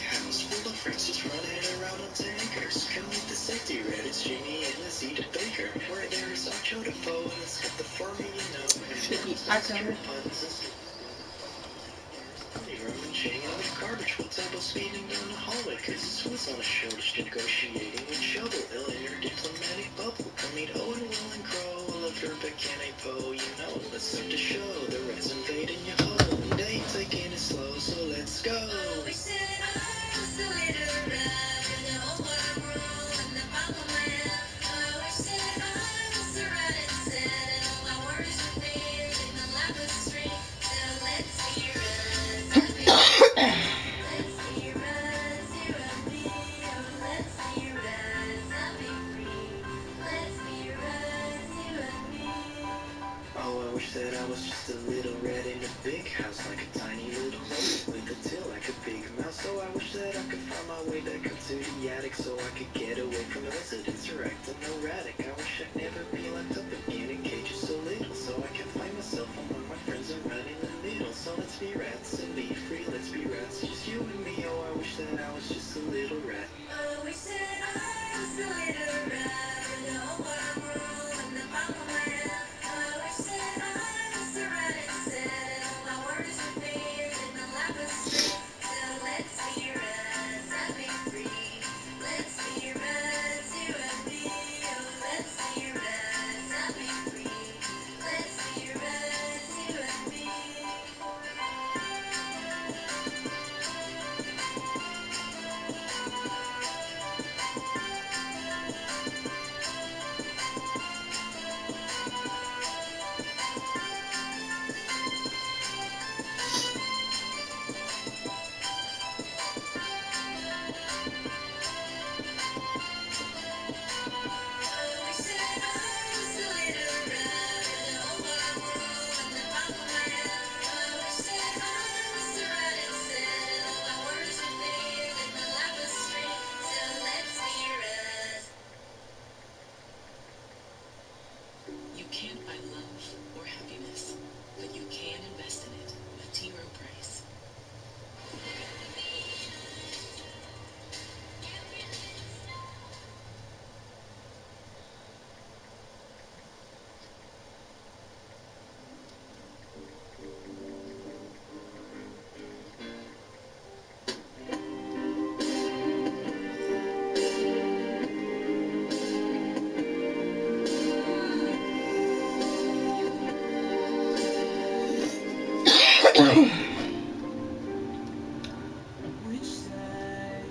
house full of friends just running around on tankers. Come meet the safety red, it's Jamie and Lizzie the baker. Where there is Archo the foe, and it's got the formula, you know. Should be Archo. Roman chain with garbage while table speeding down the hallway, cause this was on a shortage negotiating with shovel ill in her diplomatic bubble. Come meet Owen, Will, and Crow, all of her Bacane Po, you know. Let's start the show, the rats invading your home. They ain't taking it slow, so let's go. Oh, we said I was the leader, and you know what I'm wrong in the back of my head. Oh, we said I was the rat instead, and all my worries were failed in the laboratory. So let's be I wish that I was just a little rat in a big house, like a tiny little mouse with a tail like a big mouse. So I wish that I could find my way back up to the attic, so I could get away from the residents or acting erratic. I wish I'd never be locked up again in cages so little, so I can find myself among my friends and run in the middle. So let's be rats and be free, let's be rats, just you and me. Oh, I wish that I was just a little rat. Oh, we said I was a little rat, you know what I'm wrong in the back of my head. You can't buy love or happiness, but you can invest in it with T. Rowe Price. Which side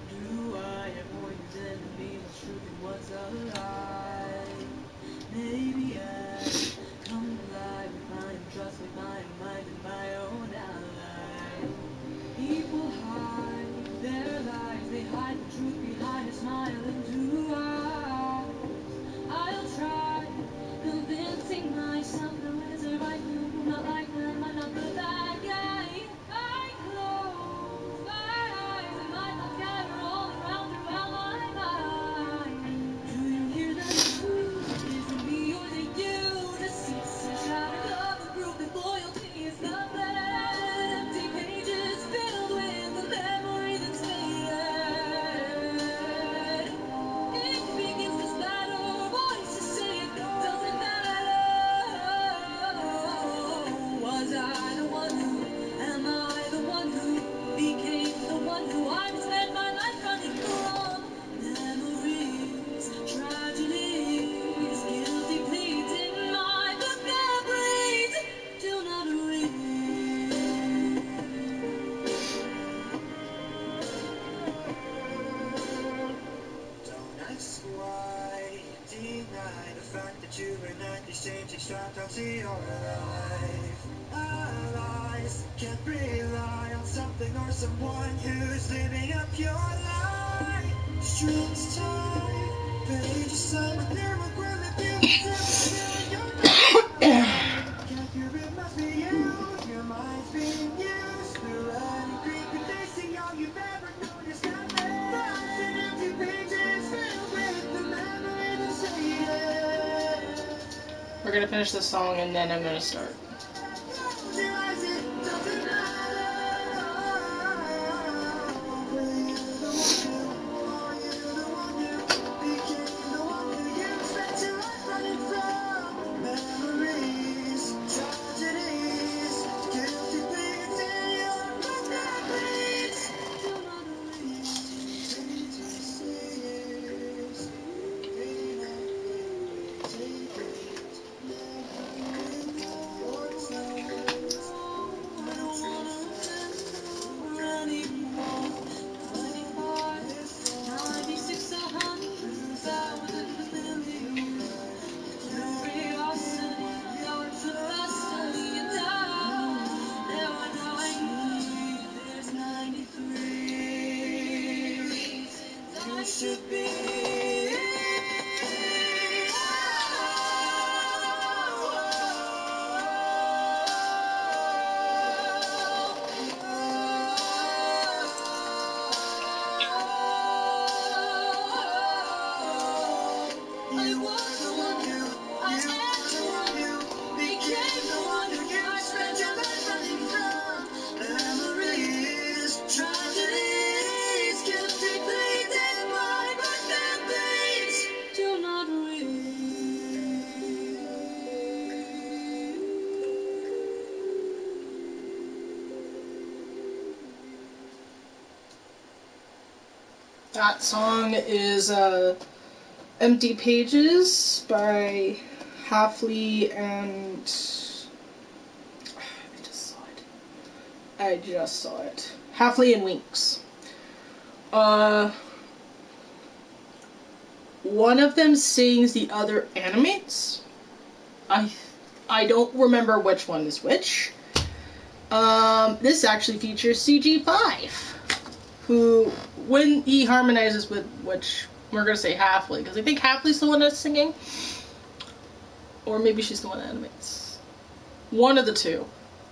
do I avoid enemy? What's truth and what's a lie? Maybe I comply with my trust with my mind and my own ally. People hide their lies, they hide the truth behind a smile into eyes. I'll try convincing myself there is a right move, not like them, I'm not the bad guy. I close my eyes and my thoughts gather all around throughout my mind. Do you hear that truth? Is it me or is it you? Deceits and shadows of the proof that loyalty is the best. Empty pages filled with the memory that's faded. It begins to splatter, voices say it doesn't matter. Was I the one who, am I the one who became the one who I spent my life running from? Memories, tragedies, guilty pleas in my book that reads, do not read. Don't ask why, deny the fact that you and I exchange strapped onto your life. Our lies can't rely on something or someone who's living up your life. Strings tied, pages signed with their regret that you still your mind. Can't you, it must be you, your mind's being used. The running creepy facing all you've ever noticed. Thoughts and empty pages filled with the memory that's faded. We're gonna finish this song and then I'm gonna start. Close your eyes, it doesn't matter. should be. I was the one you, I am the one you, became the one who you spent your life running from. Memories, tragedies, kept depleted by my pains. Do not read. That song is Empty Pages by Halfley and I just saw it. Halfley and Winks. One of them sings, the other animates. I don't remember which one is which. This actually features CG5, who, when he harmonizes with, which we're gonna say Halfley, because I think Halfley's the one that's singing, or maybe she's the one that animates. One of the two,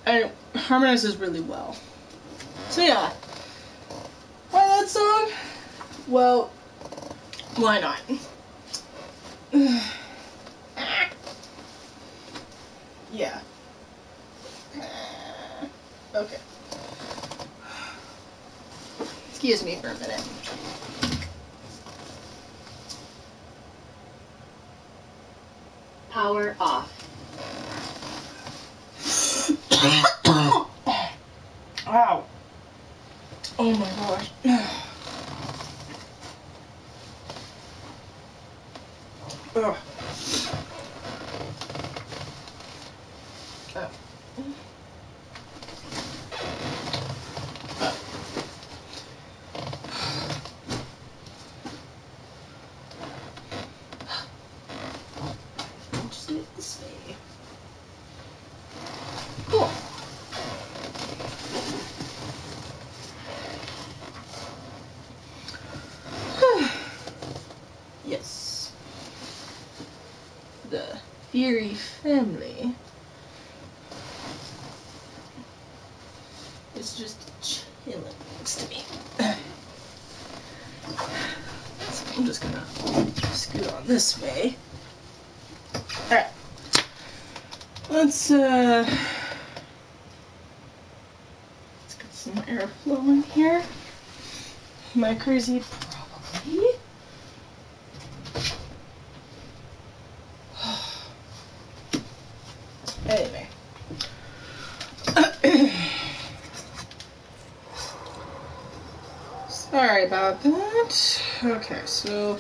and it harmonizes really well. So yeah, why that song? Well, why not? Yeah. Okay. Excuse me for a minute. Power off. Ow. Oh my gosh. Ugh. Just do it this way. Cool. Yes. The Fury family is just chilling next to me. So I'm just gonna scoot on this way. Alright. Let's get some airflow in here. Am I crazy? Probably. Anyway. Sorry about that. Okay, so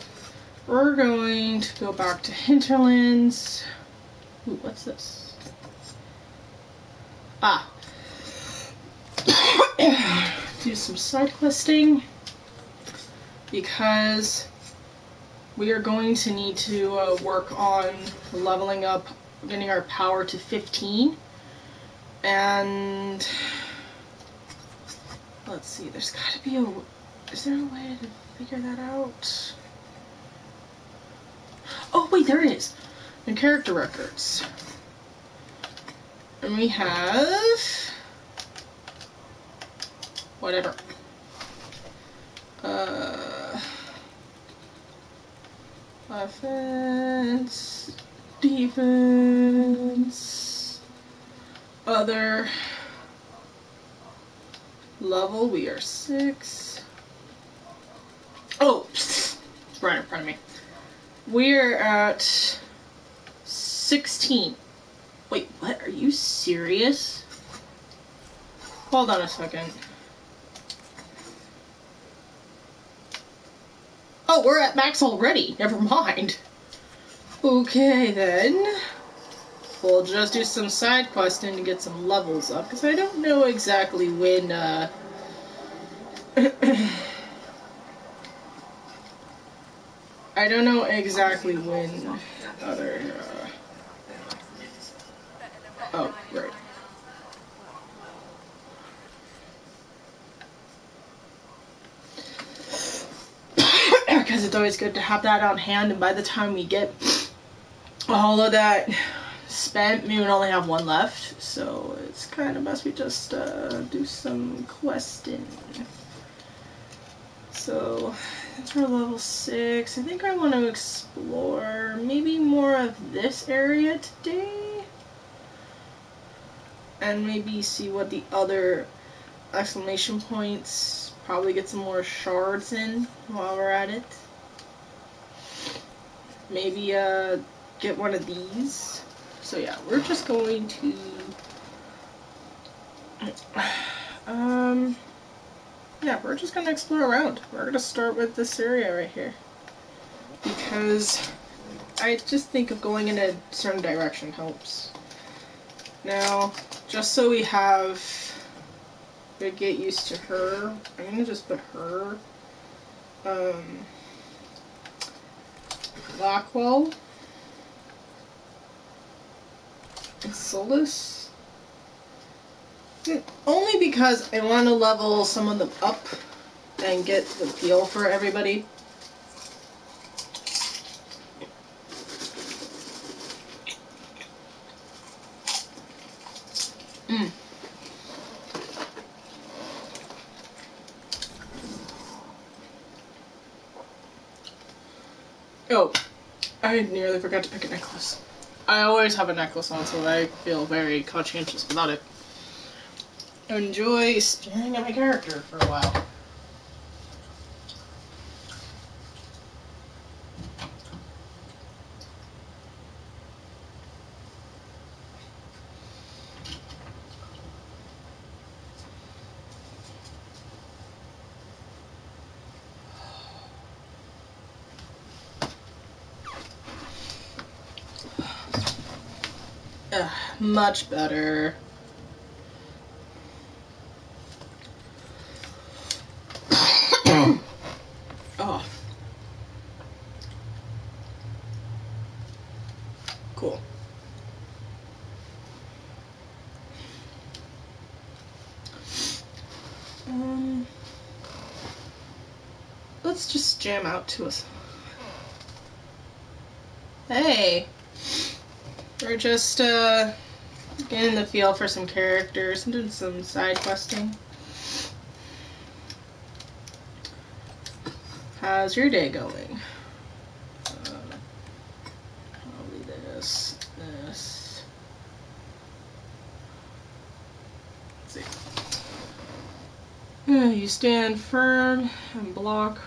we're going to go back to Hinterlands. Ooh, what's this? Ah. Do some side questing because we are going to need to work on leveling up, getting our power to 15. And let's see, there's gotta be is there a way to figure that out? Oh wait, there it is. In character records. And we have whatever. Offense, defense, other level, we are 6. Oh, it's right in front of me. We're at 16. Wait, what? Are you serious? Hold on a second. Oh, we're at max already. Never mind. Okay, then. We'll just do some side questing to get some levels up, because I don't know exactly when, I don't know exactly when other, oh, right. because it's always good to have that on hand, and by the time we get all of that spent, we would only have one left, so it's kind of best we just do some questing. So that's for level 6. I think I want to explore maybe more of this area today, and maybe see what the other exclamation points, probably get some more shards in while we're at it. Maybe get one of these. So yeah, we're just going to yeah, we're just gonna explore around. We're gonna start with this area right here, because I just think of going in a certain direction helps. Now, just so we have to get used to her, I'm gonna just put her, Blackwell, and Solus. Only because I want to level some of them up and get the feel for everybody. Oh, I nearly forgot to pick a necklace. I always have a necklace on, so I feel very conscientious without it. Enjoy staring at my character for a while. Much better. Oh. Cool. Let's just jam out to us. Hey! We're just, getting the feel for some characters and doing some side questing. How's your day going? Probably this. Let's see. You stand firm and block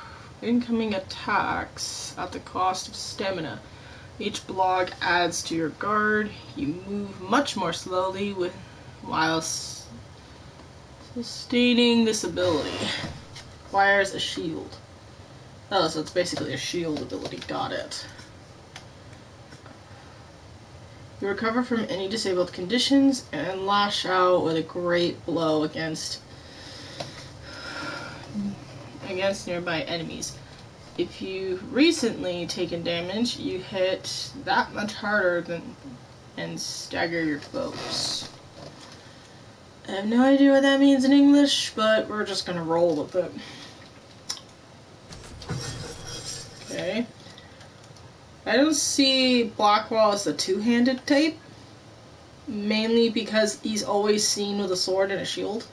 incoming attacks at the cost of stamina. Each block adds to your guard. You move much more slowly while sustaining this ability. Requires a shield. Oh, so it's basically a shield ability. Got it. You recover from any disabled conditions and lash out with a great blow against nearby enemies. If you've recently taken damage, you hit that much harder and stagger your foes. I have no idea what that means in English, but we're just gonna roll with it. Okay. I don't see Blackwall as the two-handed type, mainly because he's always seen with a sword and a shield.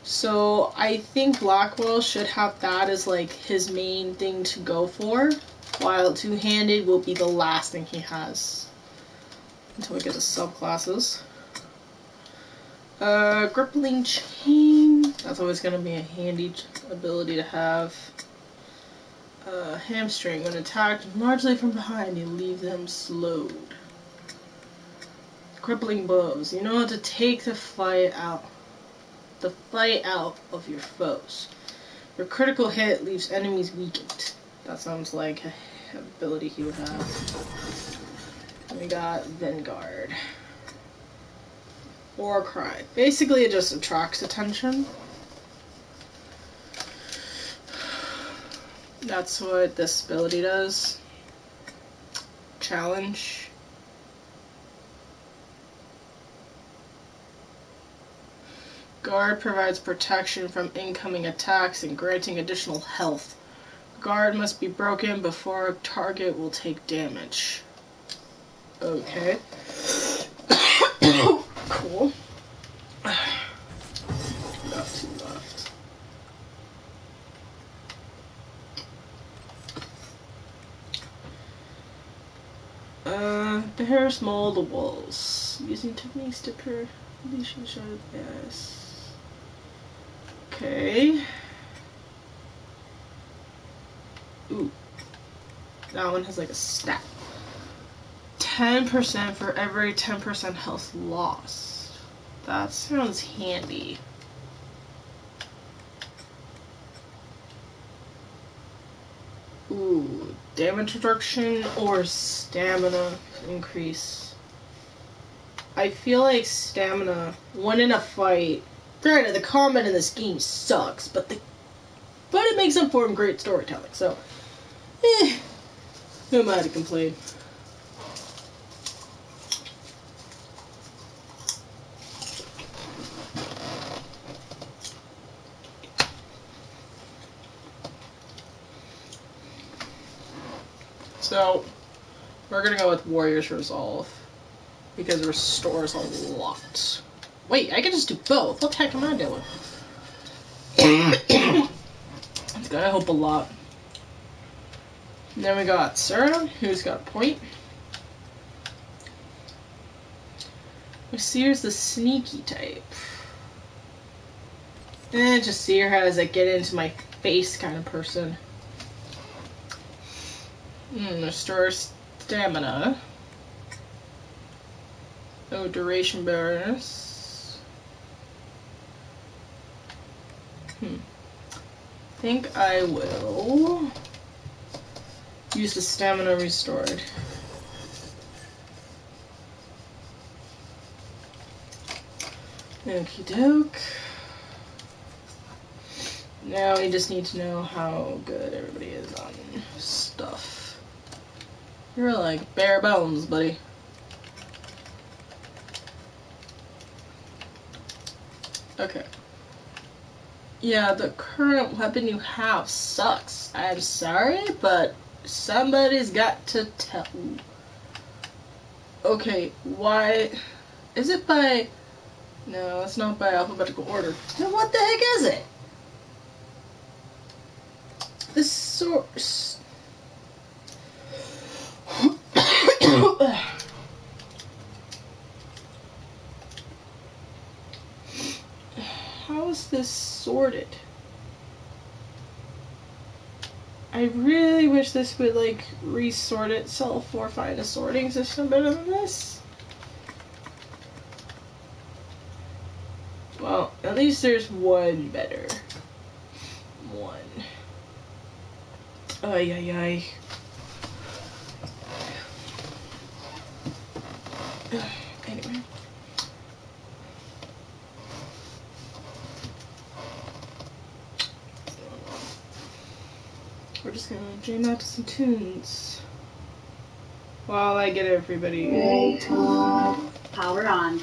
So I think Blackwell should have that as like his main thing to go for, while two-handed will be the last thing he has until we get the subclasses. Grippling Chain, that's always going to be a handy ability to have. Hamstring, when attacked largely from behind, you leave them slowed. Crippling Blows, you know how to take the fight out of your foes. Your critical hit leaves enemies weakened. That sounds like an ability he would have. And we got Vanguard. War Cry. Basically it just attracts attention. That's what this ability does. Challenge. Guard provides protection from incoming attacks and granting additional health. Guard must be broken before a target will take damage. Okay. Cool. Got 2 left. Bears mold the walls using techniques to produce shard. Yes. Okay. Ooh. That one has like a stat. 10% for every 10% health lost. That sounds handy. Ooh, damage reduction or stamina increase. I feel like stamina, when in a fight, granted the combat in this game sucks, but it makes up for it in great storytelling, so who am I to complain? So, we're gonna go with Warrior's Resolve, because it restores a lot. Wait, I can just do both. What the heck am I doing? It's gonna help a lot. And then we got Sarah, who's got a point. Seer's the sneaky type. Just see her as a get into my face kind of person. Restores stamina. Oh, duration bonus. Think I will use the stamina restored. Okie doke. Now we just need to know how good everybody is on stuff. You're like bare bones, buddy. Okay. Yeah, the current weapon you have sucks. I'm sorry, but somebody's got to tell. Okay, why? Is it by... No, it's not by alphabetical order. Then what the heck is it? The source... How is this sorted? I really wish this would, like, resort itself or find a sorting system better than this. Well, at least there's one better. One. Ay, ay, ay. Anyway. We're just gonna jam out to some tunes while I get everybody. Power on.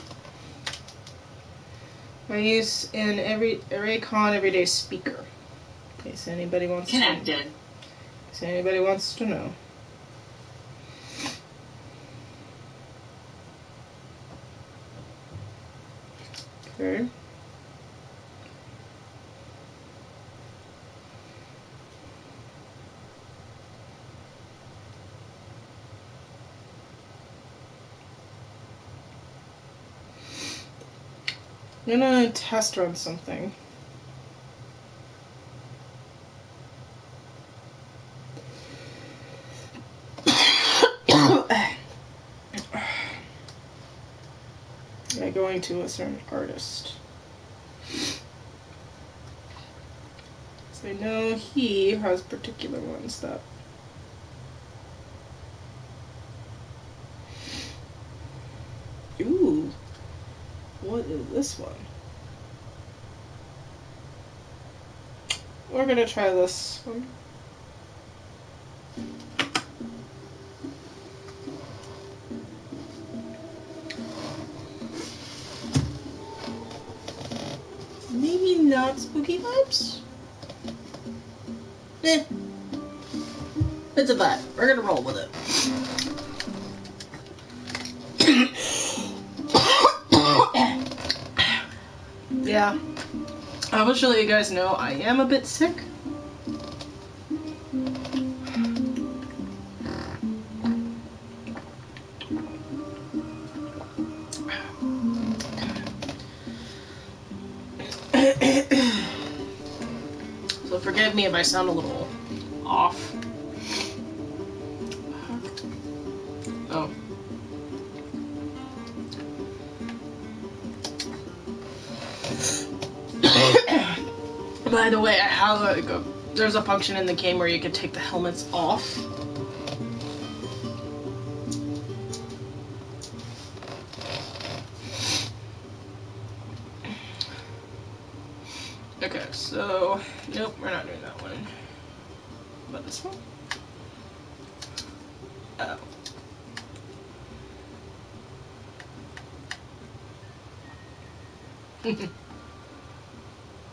I use an Raycon everyday speaker. In case anybody wants Connected. to. In case anybody wants to know. Okay. I'm gonna test run something. By going to a certain artist. So I know he has particular ones that... Ooh. What is this one? We're gonna try this one. Maybe not spooky vibes? Eh. It's a vibe. We're gonna roll with it. Yeah. I will just let you guys know I am a bit sick. So forgive me if I sound a little off. Oh. By the way, I have there's a function in the game where you can take the helmets off. Okay, so nope, we're not doing that one. But this one? Oh.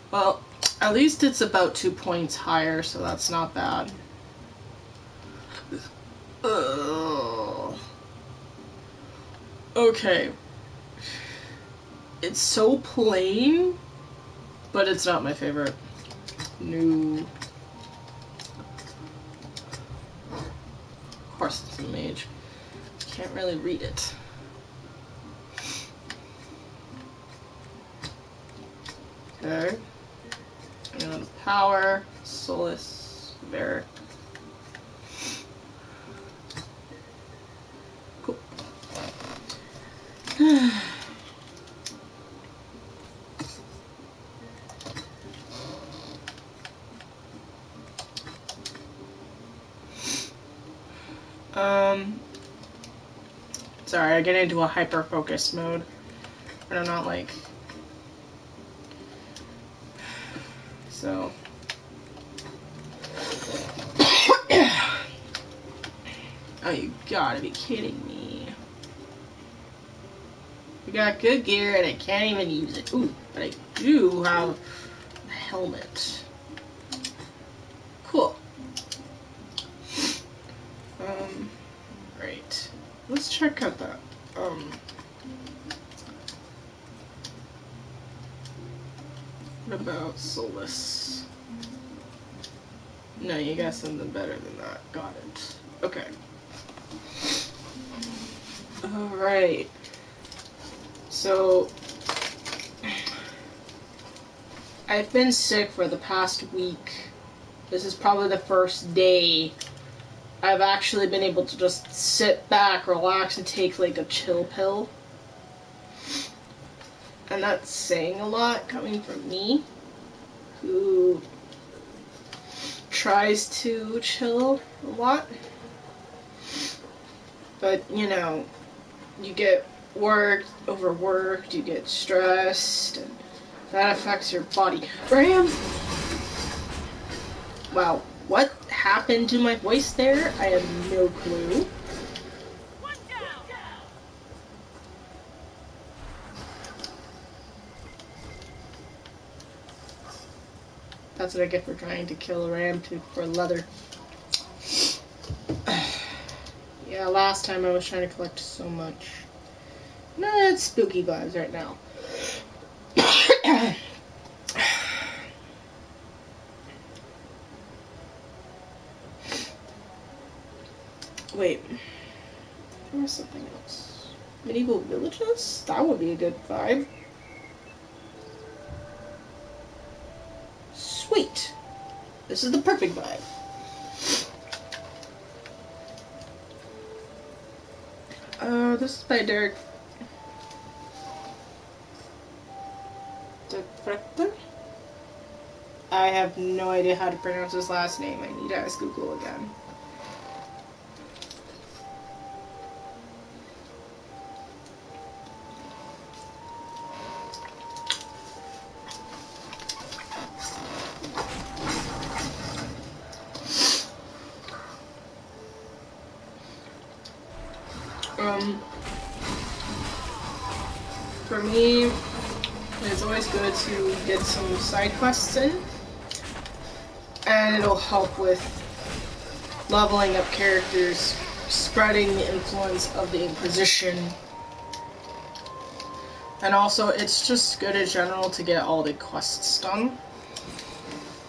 Well, at least it's about 2 points higher, so that's not bad. Ugh. Okay. It's so plain, but it's not my favorite. No. Of course it's a mage. Can't really read it. Okay. And power, Solace, Varric. Cool. Sorry, I get into a hyper focus mode. And I'm not like. So. Oh, you gotta be kidding me. We got good gear and I can't even use it. Ooh, but I do have a helmet. Cool. Right. Let's check out that. What about Solace? No, you got something better than that. Got it. Okay. Alright. So, I've been sick for the past week. This is probably the first day I've actually been able to just sit back, relax, and take like a chill pill. And that's saying a lot coming from me, who tries to chill a lot. But, you know, you get overworked, you get stressed, and that affects your body. Ram! Wow, what happened to my voice there? I have no clue. That's what I get for trying to kill a ram for leather. Yeah, last time I was trying to collect so much. No, it's spooky vibes right now. Wait. There was something else. Medieval villages? That would be a good vibe. Sweet. This is the perfect vibe. This is by Derek. I have no idea how to pronounce his last name. I need to ask Google again. For me, it's always good to get some side quests in, and it'll help with leveling up characters, spreading the influence of the Inquisition. And also, it's just good in general to get all the quests done.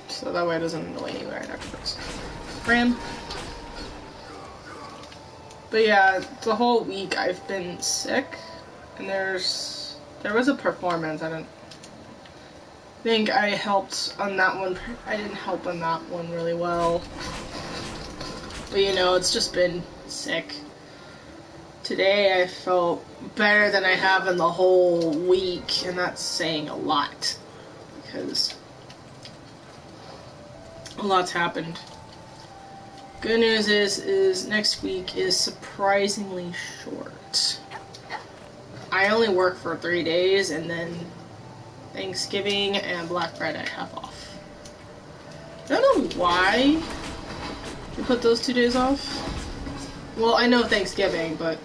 So that way it doesn't annoy you right afterwards. Ram. But yeah, the whole week I've been sick. And there was a performance. I didn't think I helped on that one. I didn't help on that one really well. But you know, it's just been sick. Today I felt better than I have in the whole week, and that's saying a lot. Because a lot's happened. Good news is next week is surprisingly short. I only work for 3 days, and then Thanksgiving and Black Friday I have off. I don't know why we put those 2 days off. Well, I know Thanksgiving, but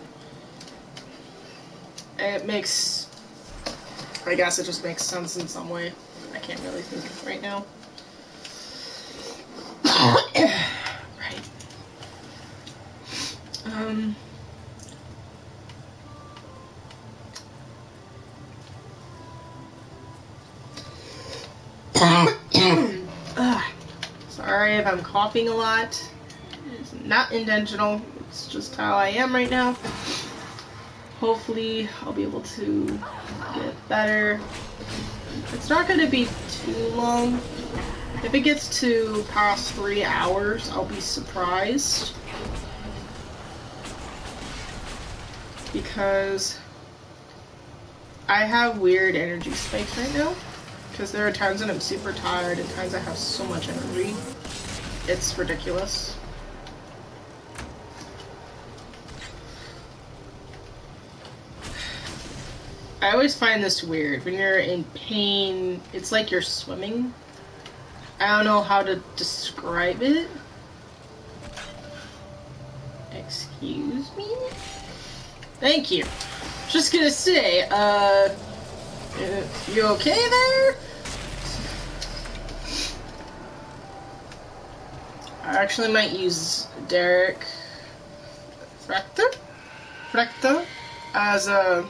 it makes, I guess it just makes sense in some way. I can't really think of it right now. Right. Sorry if I'm coughing a lot. It's not intentional. It's just how I am right now. Hopefully I'll be able to get better. It's not going to be too long. If it gets to past 3 hours, I'll be surprised. Because I have weird energy spikes right now. Because there are times when I'm super tired and times I have so much energy. It's ridiculous. I always find this weird. When you're in pain, it's like you're swimming. I don't know how to describe it. Excuse me? Thank you. Just gonna say, you okay there? I actually might use Derek Frecta as a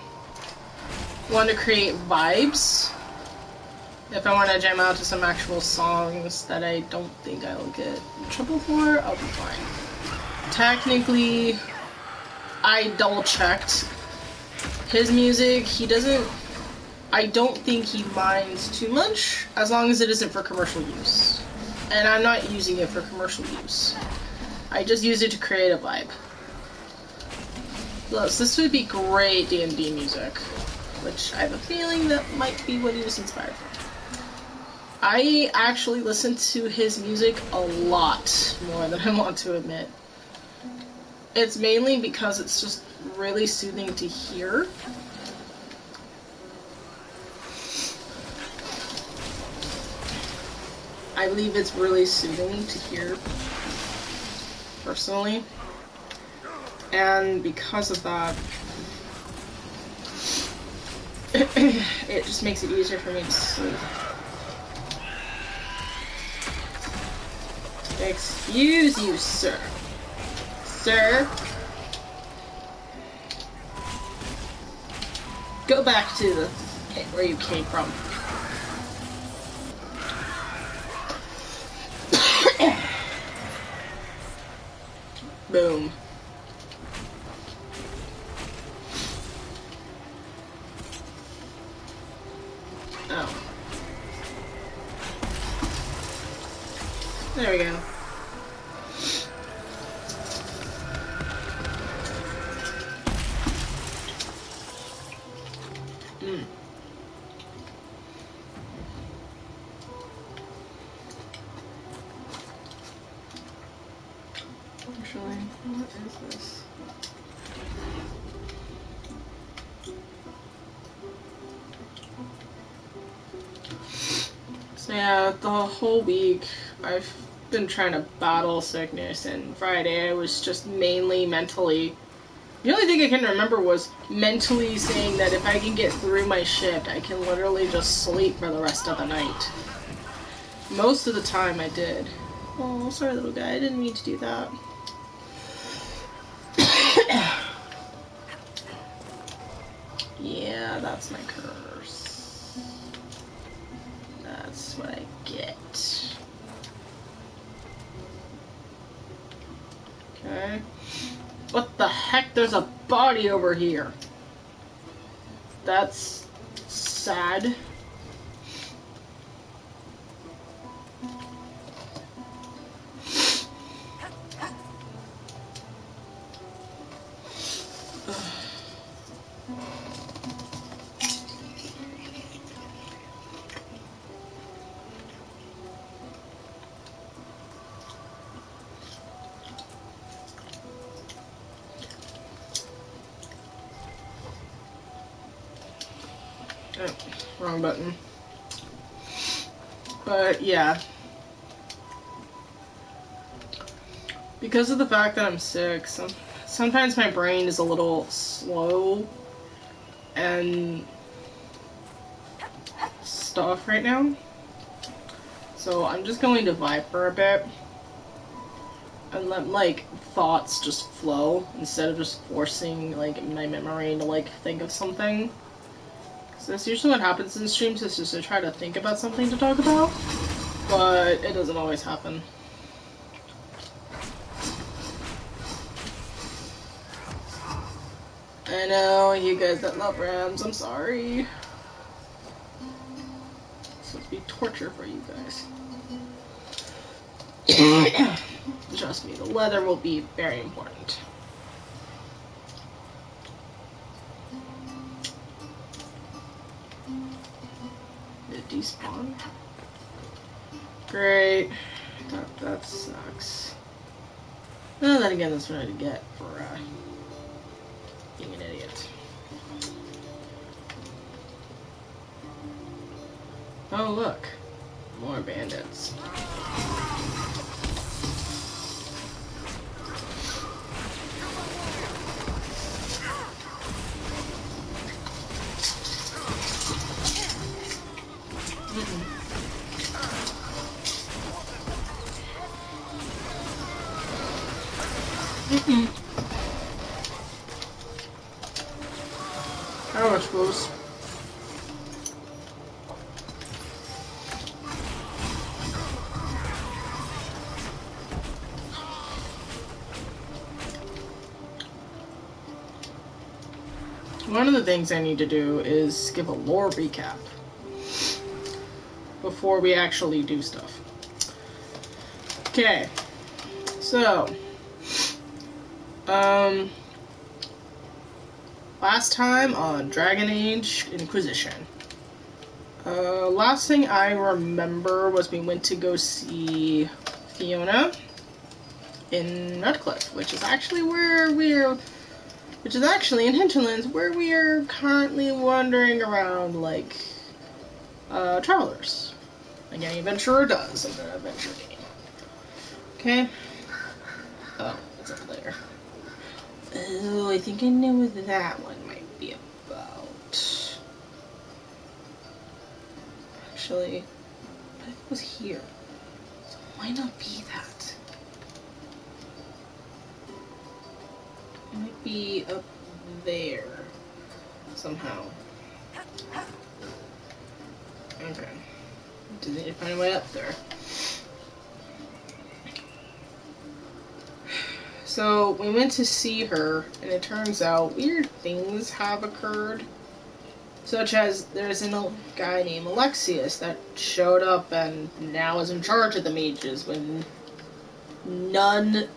one to create vibes. If I want to jam out to some actual songs that I don't think I'll get in trouble for, I'll be fine. Technically, I double checked his music. He doesn't, I don't think he minds too much as long as it isn't for commercial use. And I'm not using it for commercial use. I just use it to create a vibe. Plus, this would be great D&D music, which I have a feeling that might be what he was inspired from. I actually listen to his music a lot more than I want to admit. It's mainly because it's just really soothing to hear. I believe it's really soothing to hear, personally. And because of that, it just makes it easier for me to sleep. Excuse you, sir. Sir? Go back to the where you came from. Boom. Oh. There we go. Actually, what is this? So yeah, the whole week I've been trying to battle sickness, and Friday I was just mainly mentally. The only thing I can remember was mentally saying that if I can get through my shift, I can literally just sleep for the rest of the night. Most of the time I did. Oh, sorry little guy, I didn't mean to do that. Yeah, that's my curse. That's what I get. Okay. What the heck? There's a body over here. That's sad. Oh, wrong button. But yeah. Because of the fact that I'm sick, sometimes my brain is a little slow and stuff right now. So I'm just going to vibe for a bit and let like thoughts just flow instead of just forcing like my memory to like think of something. Because that's usually what happens in streams, is just to try to think about something to talk about, but it doesn't always happen. I know, you guys that love Rams, I'm sorry. This would be torture for you guys. Trust me, the leather will be very important. Did it despawn? Great. That sucks. Well, then again, that's what I get for being an idiot. Oh, look. More bandits. I suppose. One of the things I need to do is give a lore recap before we actually do stuff. Okay, so last time on Dragon Age Inquisition, last thing I remember was we went to go see Fiona in Redcliffe, which is actually in Hinterlands, where we are currently wandering around like travelers, like any adventurer does in an adventure game. Okay. Oh, it's up there. Oh, I think I know what that one might be about. Actually, it was here, so it might not be that. It might be up there somehow. Okay. Just need to find a way up there. So we went to see her, and it turns out weird things have occurred. Such as there's a guy named Alexius that showed up and now is in charge of the mages when none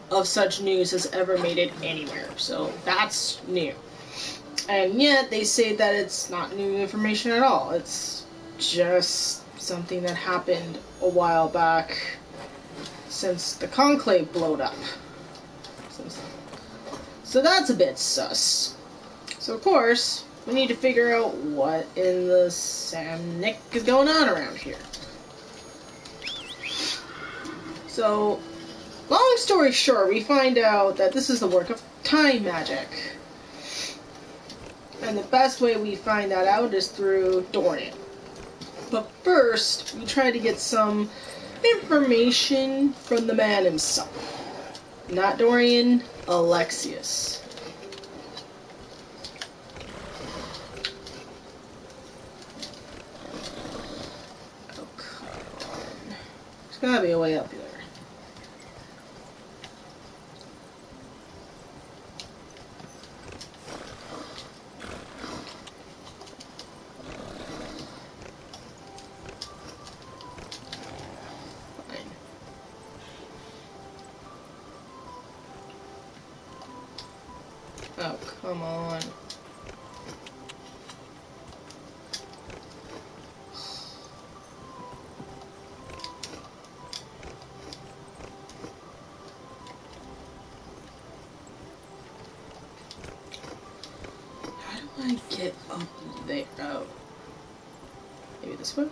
of such news has ever made it anywhere. So that's new. And yet they say that it's not new information at all. It's just something that happened a while back since the Conclave blowed up. So that's a bit sus. So of course, we need to figure out what in the Sam Nick is going on around here. So, long story short, we find out that this is the work of time magic. And the best way we find that out is through Dorian. But first, we try to get some information from the man himself. Not Dorian, Alexius. There's gotta be a way up there. Fine. Oh, come on. How do I get up there? Oh. Maybe this one?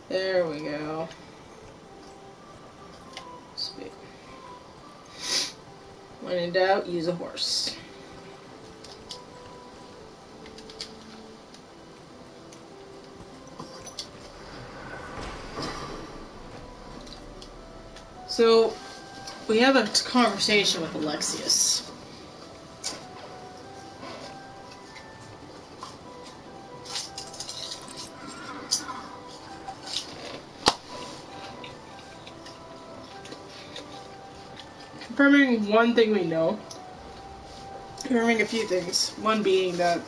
There we go. Sweet. When in doubt, use a horse. So, we have a conversation with Alexius. Confirming one thing we know. Confirming a few things. One being that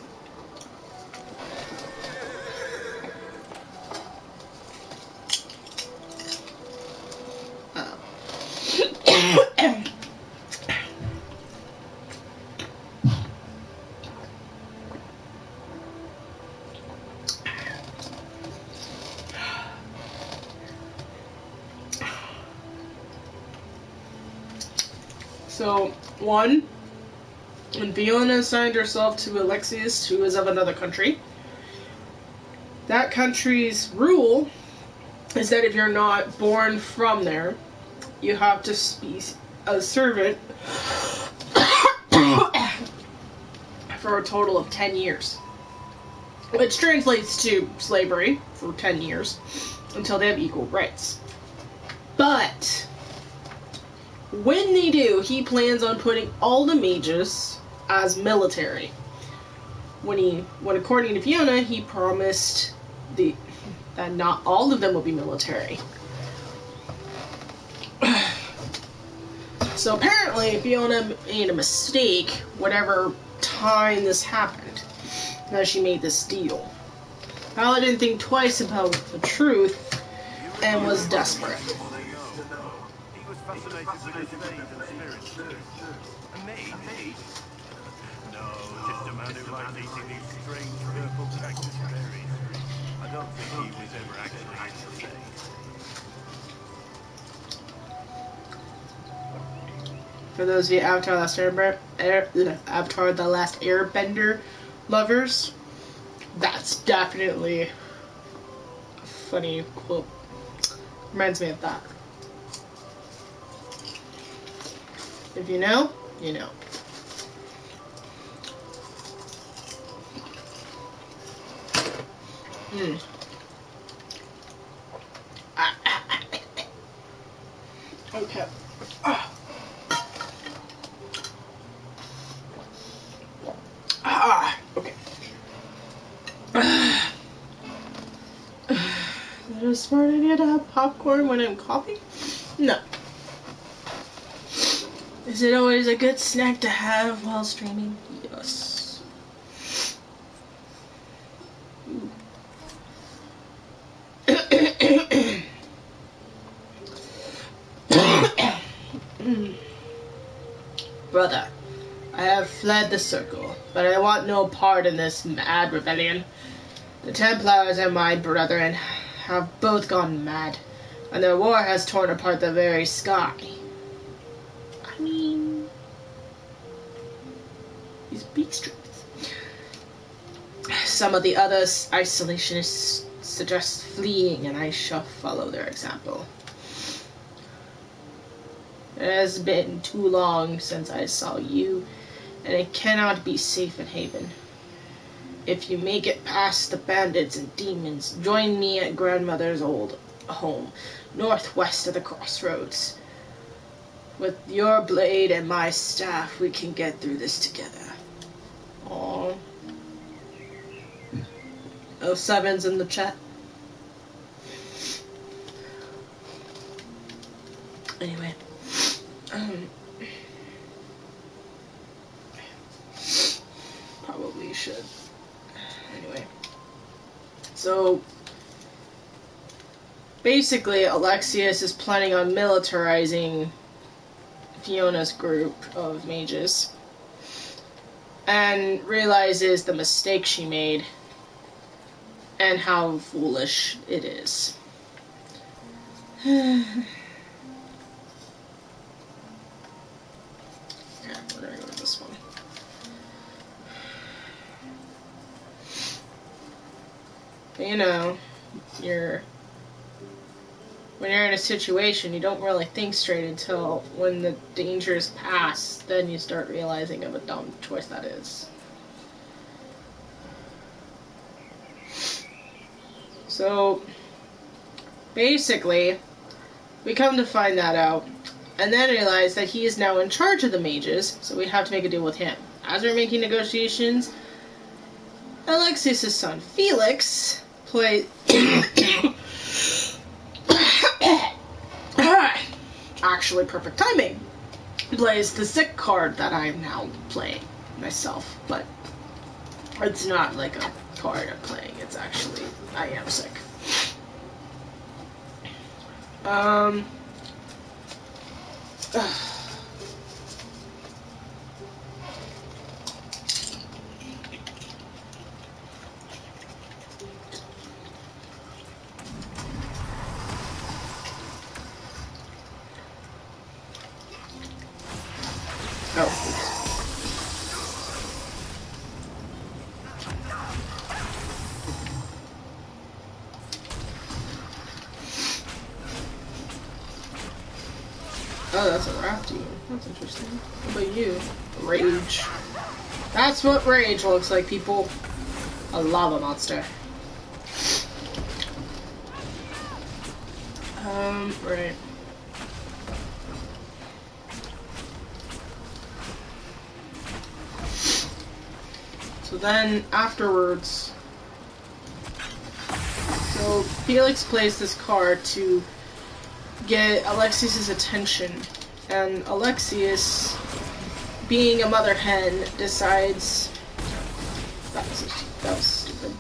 so, one, when Fiona assigned herself to Alexius, who is of another country, that country's rule is that if you're not born from there, you have to be a servant for a total of 10 years. Which translates to slavery for 10 years until they have equal rights. But when they do, he plans on putting all the mages as military. When according to Fiona, he promised that not all of them will be military. So apparently Fiona made a mistake whatever time this happened, that she made this deal. Paula didn't think twice about the truth and was desperate. He was fascinated with his faith and spirits. And me? No, just a man who likes eating these strange purple cactus berries. I don't think he was ever actually insane. For those of you Avatar The Last Airbender lovers, that's definitely a funny quote. Reminds me of that. If you know, you know. Okay. Okay. Is it a smart idea to have popcorn when I'm coughing? No. Is it always a good snack to have while streaming? Yes. Brother, I have fled the circle, but I want no part in this mad rebellion. The Templars and my brethren have both gone mad, and their war has torn apart the very sky. I mean, he speaks truth. Some of the other isolationists suggest fleeing, and I shall follow their example. It has been too long since I saw you, and it cannot be safe in Haven. If you make it past the bandits and demons, join me at grandmother's old home, northwest of the crossroads. With your blade and my staff, we can get through this together. Aww. 07's in the chat. Anyway. Probably should. Anyway. So, basically, Alexius is planning on militarizing Fiona's group of mages. And realizes the mistake she made. And how foolish it is. Yeah, we're gonna go with this one. But you know, when you're in a situation, you don't really think straight until when the dangers pass, then you start realizing of a dumb choice that is. So, basically, we come to find that out, and then realize that he is now in charge of the mages, so we have to make a deal with him. As we're making negotiations, Alexius' son, Felix, actually perfect timing, plays the sick card that I'm now playing myself, but it's not like a card I'm playing, it's actually, I am sick. Oh, that's a raft team. That's interesting. What about you? Rage. That's what rage looks like, people. A lava monster. Right. So then, afterwards... So, Felix plays this card to get Alexius' attention, and Alexius, being a mother hen, decides that was stupid.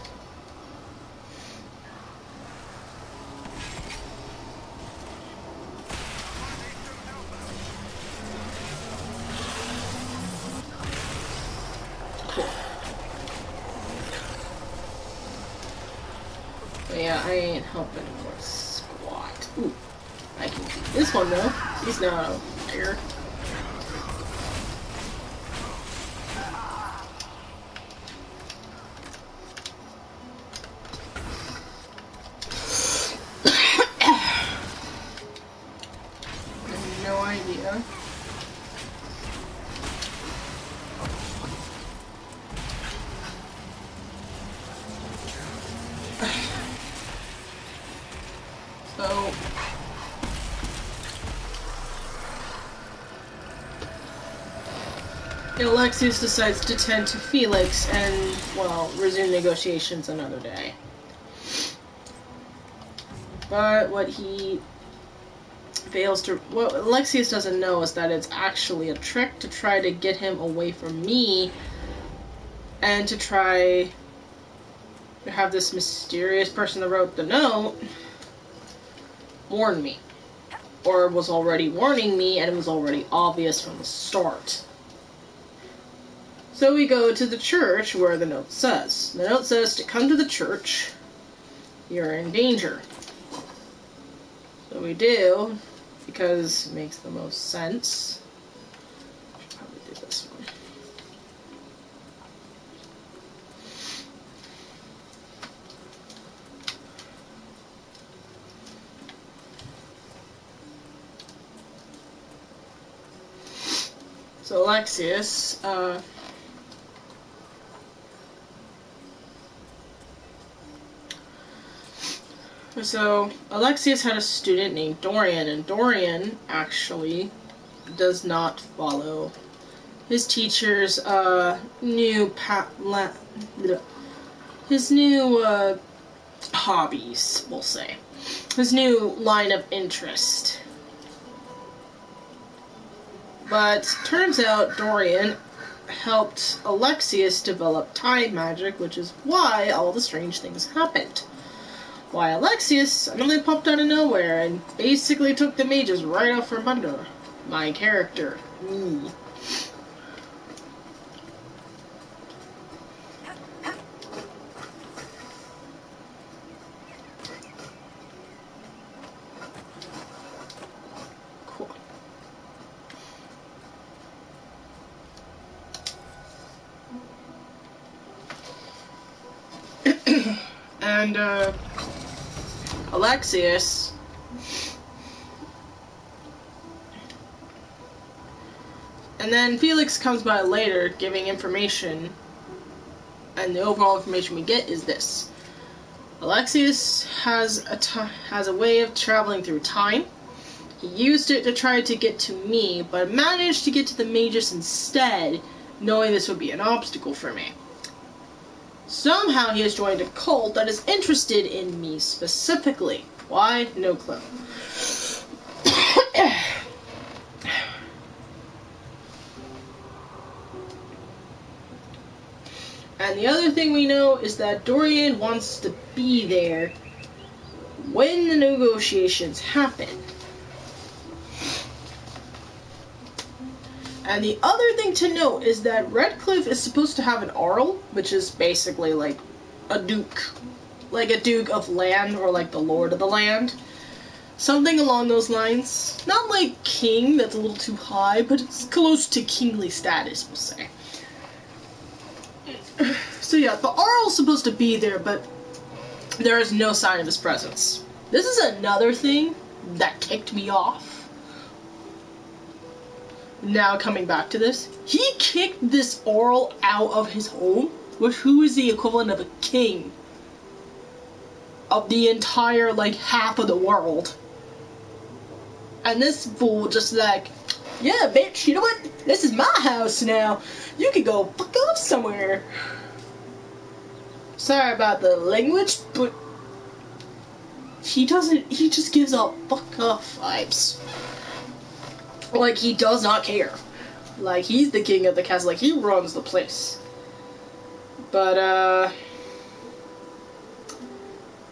Cool. But yeah, I ain't helping for squat. Ooh. I can do this one though. He's not a fire. I have no idea. So Alexius decides to tend to Felix and, well, resume negotiations another day. But what Alexius doesn't know is that it's actually a trick to try to get him away from me and to try to have this mysterious person that wrote the note warn me. Or was already warning me, and it was already obvious from the start. So we go to the church where the note says. The note says to come to the church, you're in danger. So we do, because it makes the most sense. I should probably do this one. So Alexius, So, Alexius had a student named Dorian, and Dorian actually does not follow his teacher's new hobbies, we'll say. His new line of interest. But turns out Dorian helped Alexius develop time magic, which is why all the strange things happened. Why Alexius suddenly popped out of nowhere and basically took the mages right out from under my character, me. Cool. And, Alexius and then Felix comes by later giving information, and the overall information we get is this. Alexius has a way of traveling through time. He used it to try to get to me, but managed to get to the magus instead, knowing this would be an obstacle for me. Somehow he has joined a cult that is interested in me specifically. Why? No clue. And the other thing we know is that Dorian wants to be there when the negotiations happen. And the other thing to note is that Redcliffe is supposed to have an Arl, which is basically like a duke. Like a duke of land, or like the lord of the land. Something along those lines. Not like king, that's a little too high, but it's close to kingly status, we'll say. So yeah, the Arl's supposed to be there, but there is no sign of his presence. This is another thing that kicked me off. Now coming back to this, he kicked this Arl out of his home, who is the equivalent of a king of the entire, like, half of the world. And this fool just like, yeah, bitch, you know what? This is my house now. You can go fuck off somewhere. Sorry about the language, but he just gives off fuck off vibes. Like, he does not care. Like, he's the king of the castle. Like, he runs the place. But,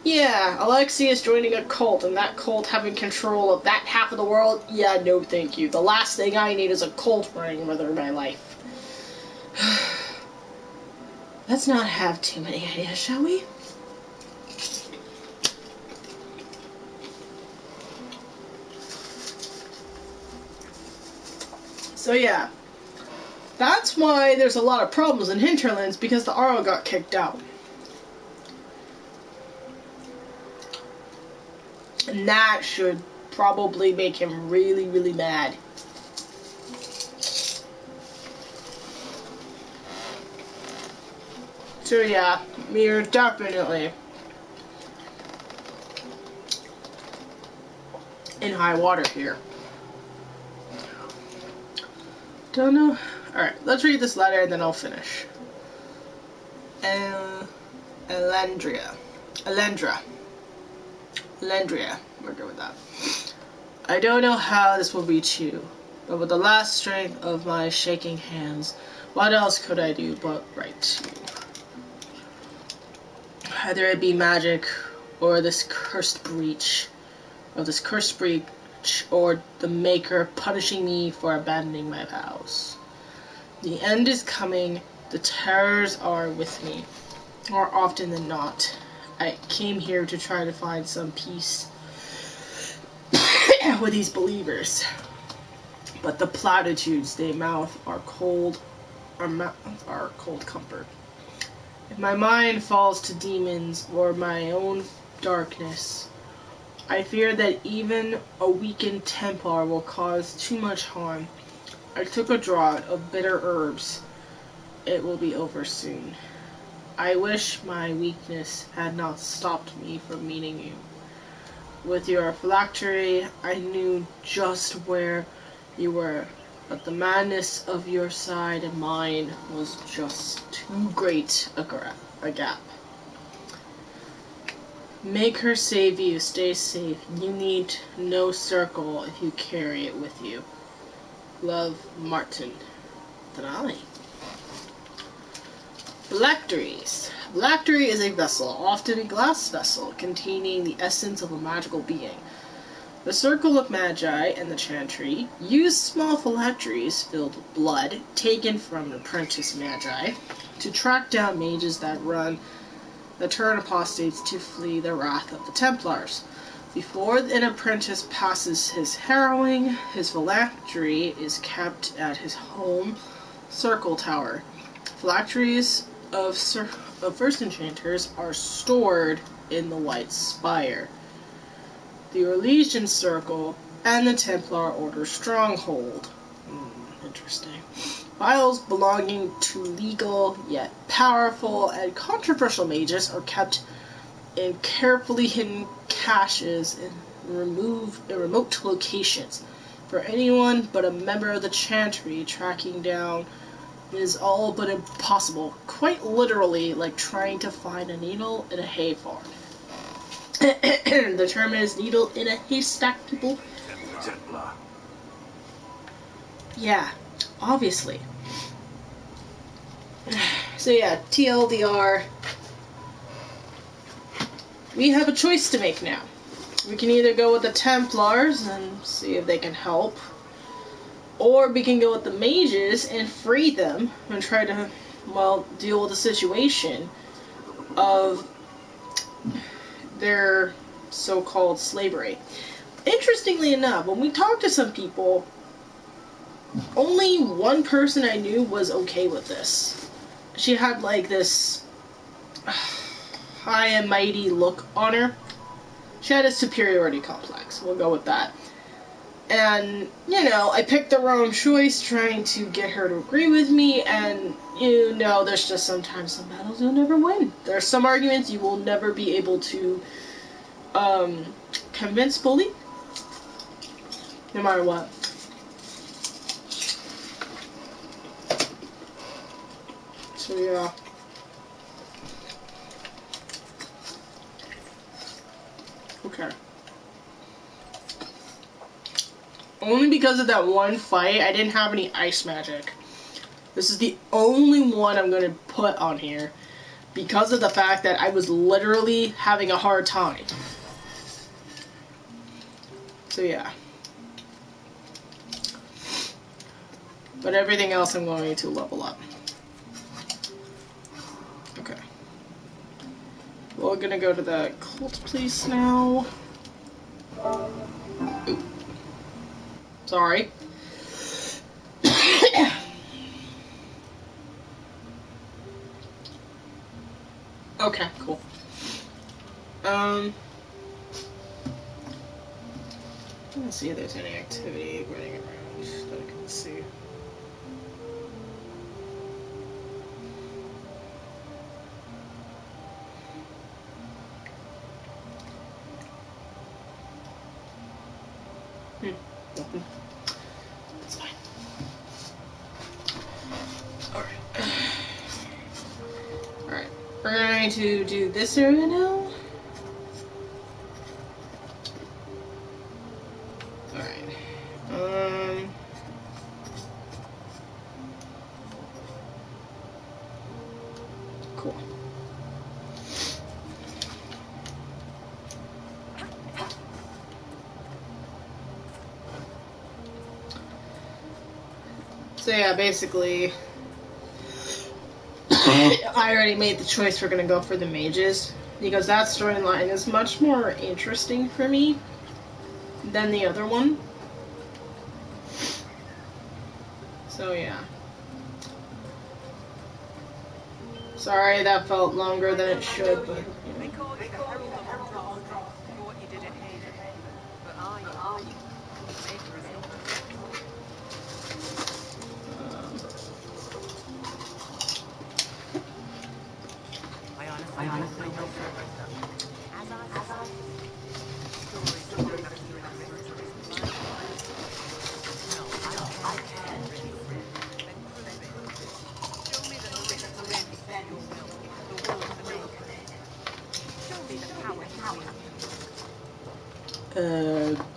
yeah, Alexius joining a cult, and that cult having control of that half of the world, yeah, no thank you. The last thing I need is a cult running in my life. Let's not have too many ideas, shall we? So yeah, that's why there's a lot of problems in Hinterlands, because the Arl got kicked out. And that should probably make him really, really mad. So yeah, we're definitely in high water here. Don't know. Alright, let's read this letter and then I'll finish. Elendria. We're good with that. I don't know how this will reach you, but with the last strength of my shaking hands, what else could I do but write to you? Either it be magic, or this cursed breach, or the Maker punishing me for abandoning my vows. The end is coming, the terrors are with me. More often than not, I came here to try to find some peace with these believers. But the platitudes they mouth are cold comfort. If my mind falls to demons or my own darkness, I fear that even a weakened Templar will cause too much harm. I took a draught of bitter herbs. It will be over soon. I wish my weakness had not stopped me from meeting you. With your phylactery, I knew just where you were, but the madness of your side and mine was just too great a gap. Make her save you, stay safe. You need no circle if you carry it with you. Love, Martin. Denali. Phylacteries. Phylactery is a vessel, often a glass vessel, containing the essence of a magical being. The Circle of Magi and the Chantry use small phylacteries filled with blood, taken from apprentice magi, to track down mages that turn apostates to flee the wrath of the Templars. Before an apprentice passes his harrowing, his phylactery is kept at his home Circle Tower. Phylacteries of first enchanters are stored in the White Spire, the Orlesian Circle, and the Templar Order Stronghold. Interesting. Files belonging to legal, yet powerful and controversial mages are kept in carefully hidden caches in remote locations. For anyone but a member of the Chantry, tracking down is all but impossible, quite literally like trying to find a needle in a hay farm. The term is needle in a haystack, people. Templar. Yeah, obviously. So yeah, TLDR. We have a choice to make now. We can either go with the Templars and see if they can help, or we can go with the mages and free them and try to, well, deal with the situation of their so-called slavery. Interestingly enough, when we talked to some people, only one person I knew was okay with this. She had like this high and mighty look on her. She had a superiority complex. We'll go with that. And, you know, I picked the wrong choice trying to get her to agree with me, and, you know, there's just sometimes some battles you'll never win. There are some arguments you will never be able to convince fully, no matter what. So, yeah. Okay. Only because of that one fight, I didn't have any ice magic. This is the only one I'm going to put on here because of the fact that I was literally having a hard time. So yeah. But everything else I'm going to level up. Okay. We're going to go to the cult place now. Ooh. Sorry. Okay, cool. Let's see if there's any activity running around that I can see. Nothing. That's fine. Alright. Alright. We're going to do this area now. Alright. Cool. So yeah, basically, I already made the choice we're gonna go for the mages, because that storyline is much more interesting for me than the other one. So yeah. Sorry that felt longer than it should, but, you know. I honestly don't know.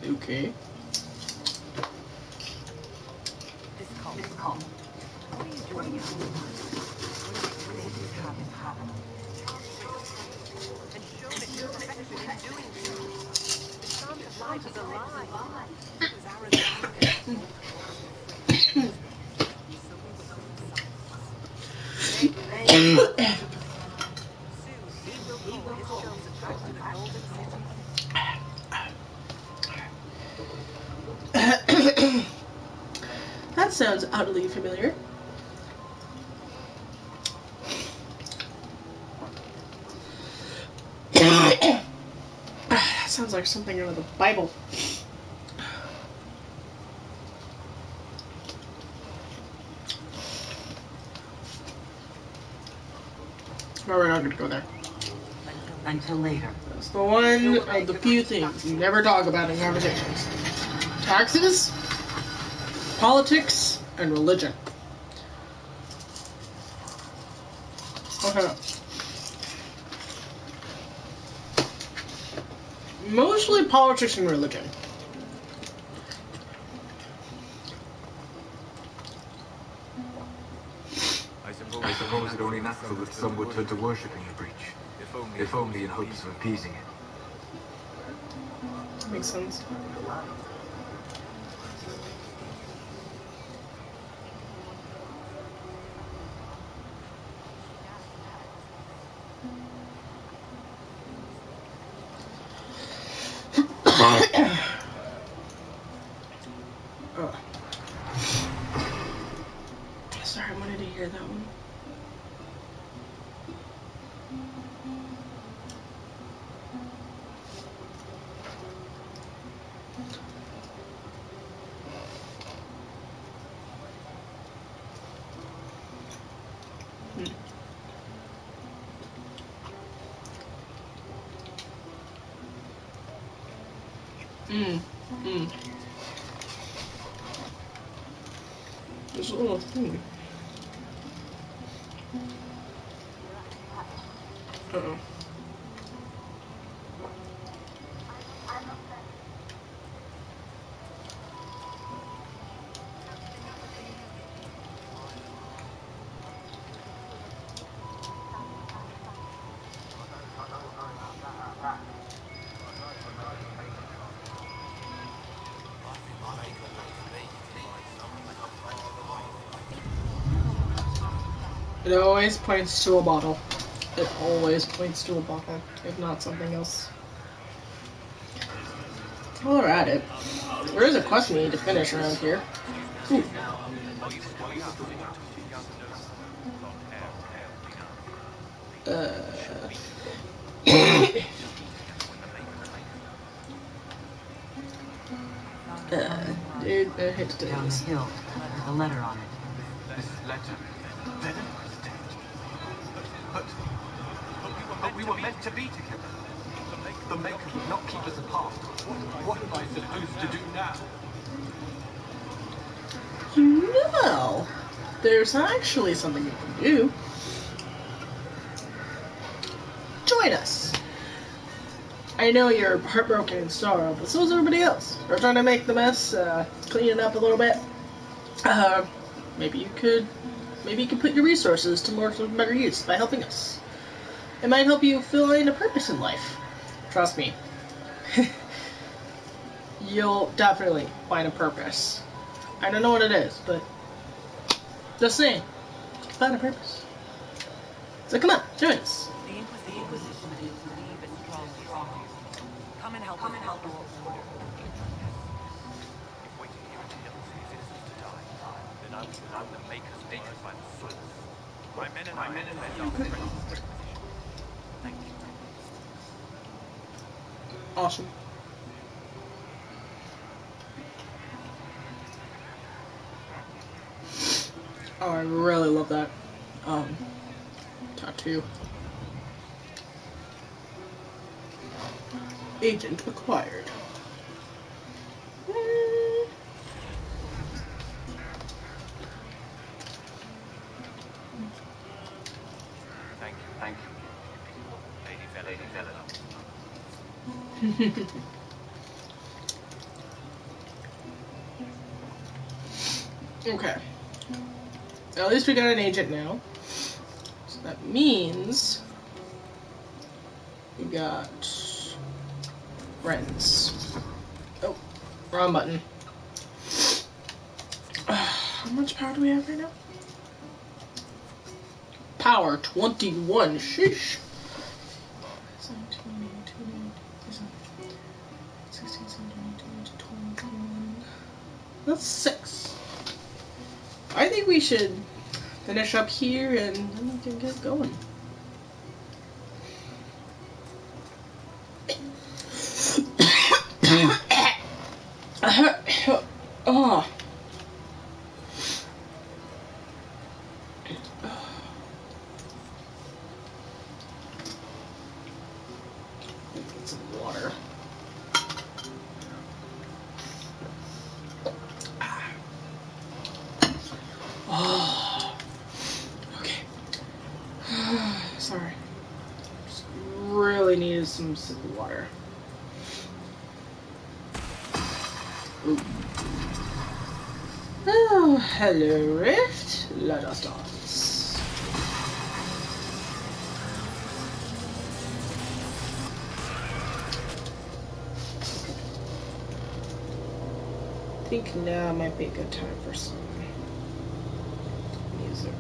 Okay. And shown it to perfection in doing so. The chance of life is a lie. It was arrogant. So we become scientists. Soon he will call his chosen back to the Golden City. That sounds utterly familiar. That sounds like something out of the Bible. But we're not going to go there. Until later. That's the one of the few things you never talk about in conversations. Taxes, politics, and religion. Okay. Mostly politics and religion. I suppose it only natural that some would turn to worshipping the breach, if only in hopes of appeasing it. Makes sense. Oh. Sorry, I wanted to hear that one. There's a little thing. Uh-oh. It always points to a bottle. It always points to a bottle, if not something else. While we're at it, there is a quest we need to finish around here. Ooh. Dude, I hate to do Down the this. hill, with a letter on it. This letter, then it was dead. But we were meant to be together. The Maker would not keep us apart. What am I supposed to do now? Well, there's actually something you can do. Join us. I know you're heartbroken and sorrow, but so is everybody else. We're trying to make the mess, clean it up a little bit. Maybe you could put your resources to more better use by helping us. It might help you find a purpose in life. Trust me. You'll definitely find a purpose. I don't know what it is, but just saying, find a purpose. So come on, join us. The Inquisition believe is strong. Come and help your order. If waiting here in the hills for his innocents to die, then I will become the Maker's word by the sword. My men and I defend our friends. Thank you. Awesome. Oh, I really love that tattoo. Agent acquired. Thank you. Lady Velen. Okay. At least we got an agent now. So that means we got friends. Oh, wrong button. How much power do we have right now? Power 21. Sheesh. 17, 18, 16, 17, 18, 20, 21. That's 6. I think we should finish up here and then we can get going. Oh. Get some water. Oh. Okay. Sorry. Just really needed some sip of water. Ooh. Oh, hello, Rift. Let us dance. I think now might be a good time for some music.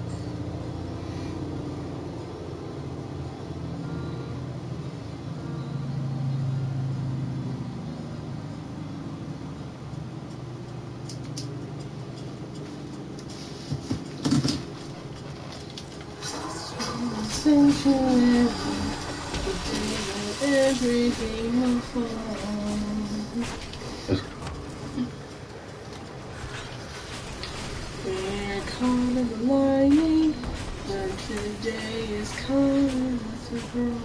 Everything will fall. We're caught in the lying, but today is coming to grow.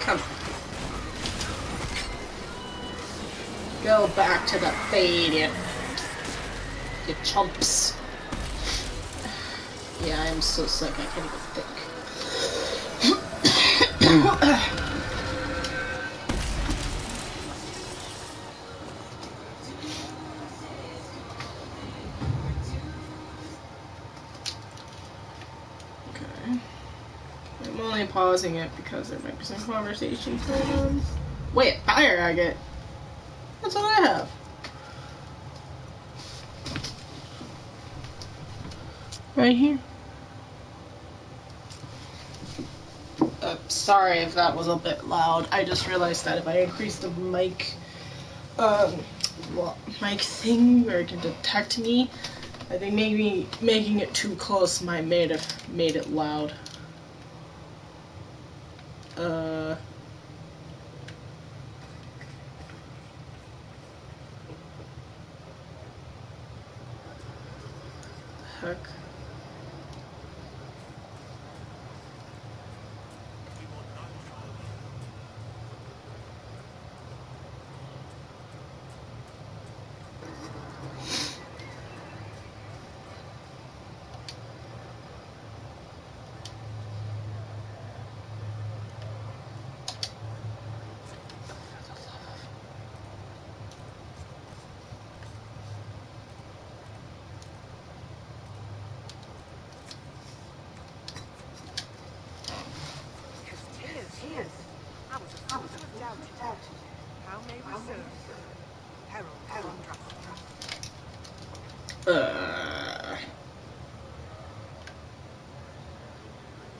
Come on. Go back to the fade, you chumps. Yeah, I am so sick, I can't even think. Okay. I'm only pausing it because there might be some conversations going on. Wait, fire agate. That's what I have. Right here. Sorry if that was a bit loud. I just realized that if I increase the mic, mic thing where it can detect me, I think maybe making it too close might made it loud. Heck.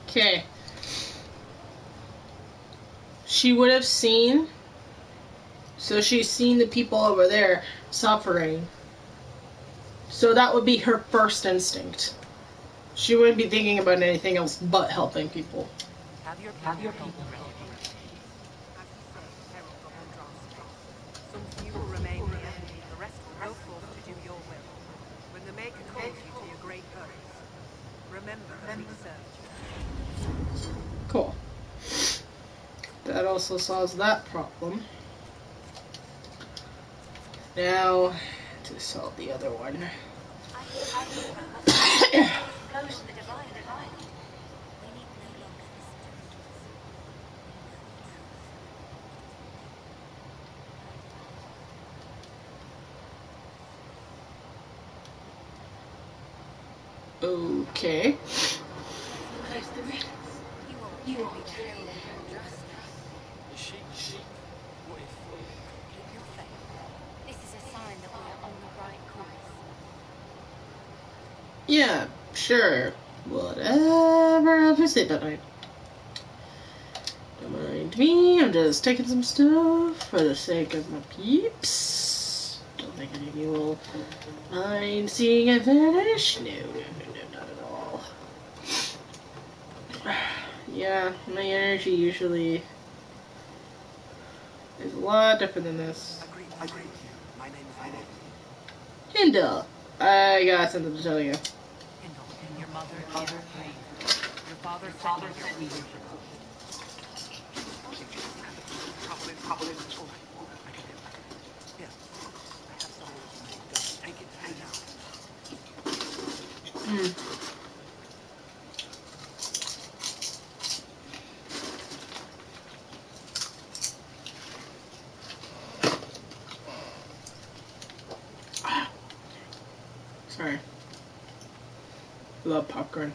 Okay. She would have seen. So she's seen the people over there suffering. So that would be her first instinct. She wouldn't be thinking about anything else but helping people. Have your people ready. Some few will remain here. The rest will go also solves that problem. Now, to solve the other one. Okay. She. What if? Keep your faith. This is a sign that we are on the right course. Yeah, sure. Whatever else you say that night. Don't mind me, I'm just taking some stuff for the sake of my peeps. Don't think any of you will mind seeing it vanish. No, not at all. Yeah, my energy usually is a lot different than this. I greet you. My name is Hindle, I got something to tell you. Hindle, your mother is brave. Your father sent you here. Trouble in. All right. I can help. Here. I have some more to make. Just take it now. Sorry. Love popcorn.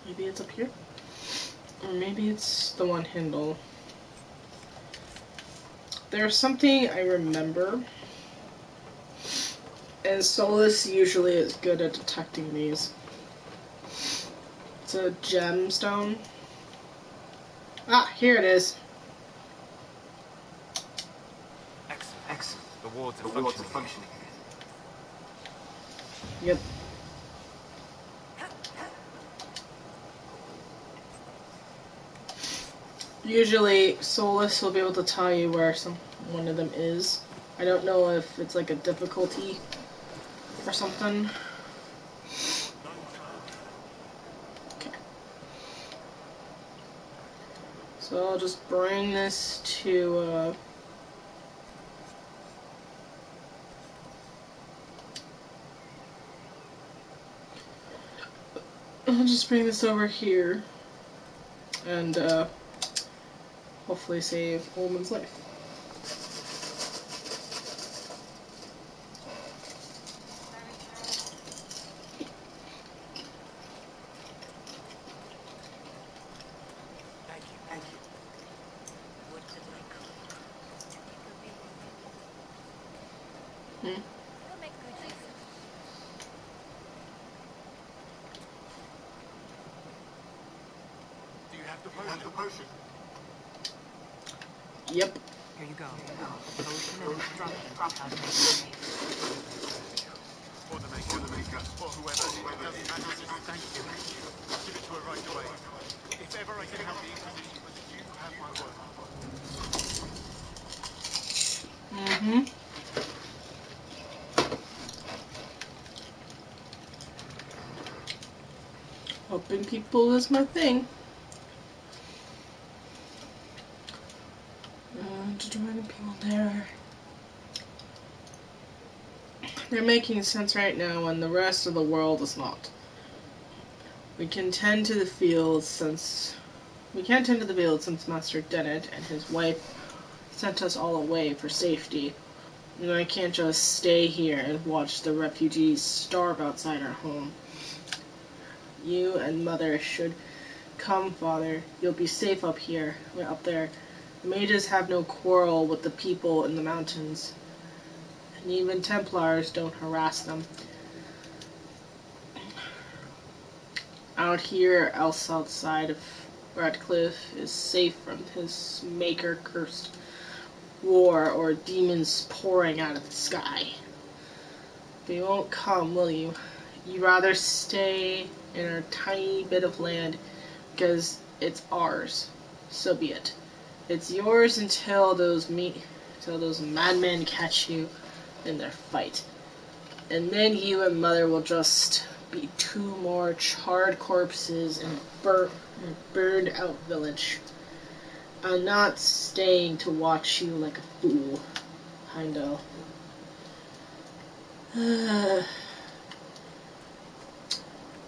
Maybe it's up here? Or maybe it's the one Hindle. There's something I remember. And Solus usually is good at detecting these. It's a gemstone. Ah, here it is. Excellent. The wards are functioning. Yep. Usually, Solus will be able to tell you where one of them is. I don't know if it's like a difficulty or something. Okay. So I'll just bring this to, I'll just bring this over here and, hopefully save Ullman's life. Thank you. What did I call you? You could be Hmm? We'll make good use of it. Do you have the potion? Yep. Here you go. Potion and instructions on how to make your name. Or the maker, or whoever. It doesn't matter. Just thank you. Give it to her right away. If ever I can help the Inquisition with it, you have my word. Mm-hmm. Helping people is my thing. To join people there. They're making sense right now when the rest of the world is not. We can tend to the fields since Master Dennett and his wife sent us all away for safety. And I can't just stay here and watch the refugees starve outside our home. You and Mother should come, Father. You'll be safe up here. We're up there. The mages have no quarrel with the people in the mountains. And even Templars don't harass them. Out here, else outside of Radcliffe, is safe from his maker-cursed war or demons pouring out of the sky. But you won't come, will you? You'd rather stay in our tiny bit of land because it's ours. So be it. It's yours until those madmen catch you in their fight. And then you and Mother will just be 2 more charred corpses and burned out village. I'm not staying to watch you like a fool, Heimdall.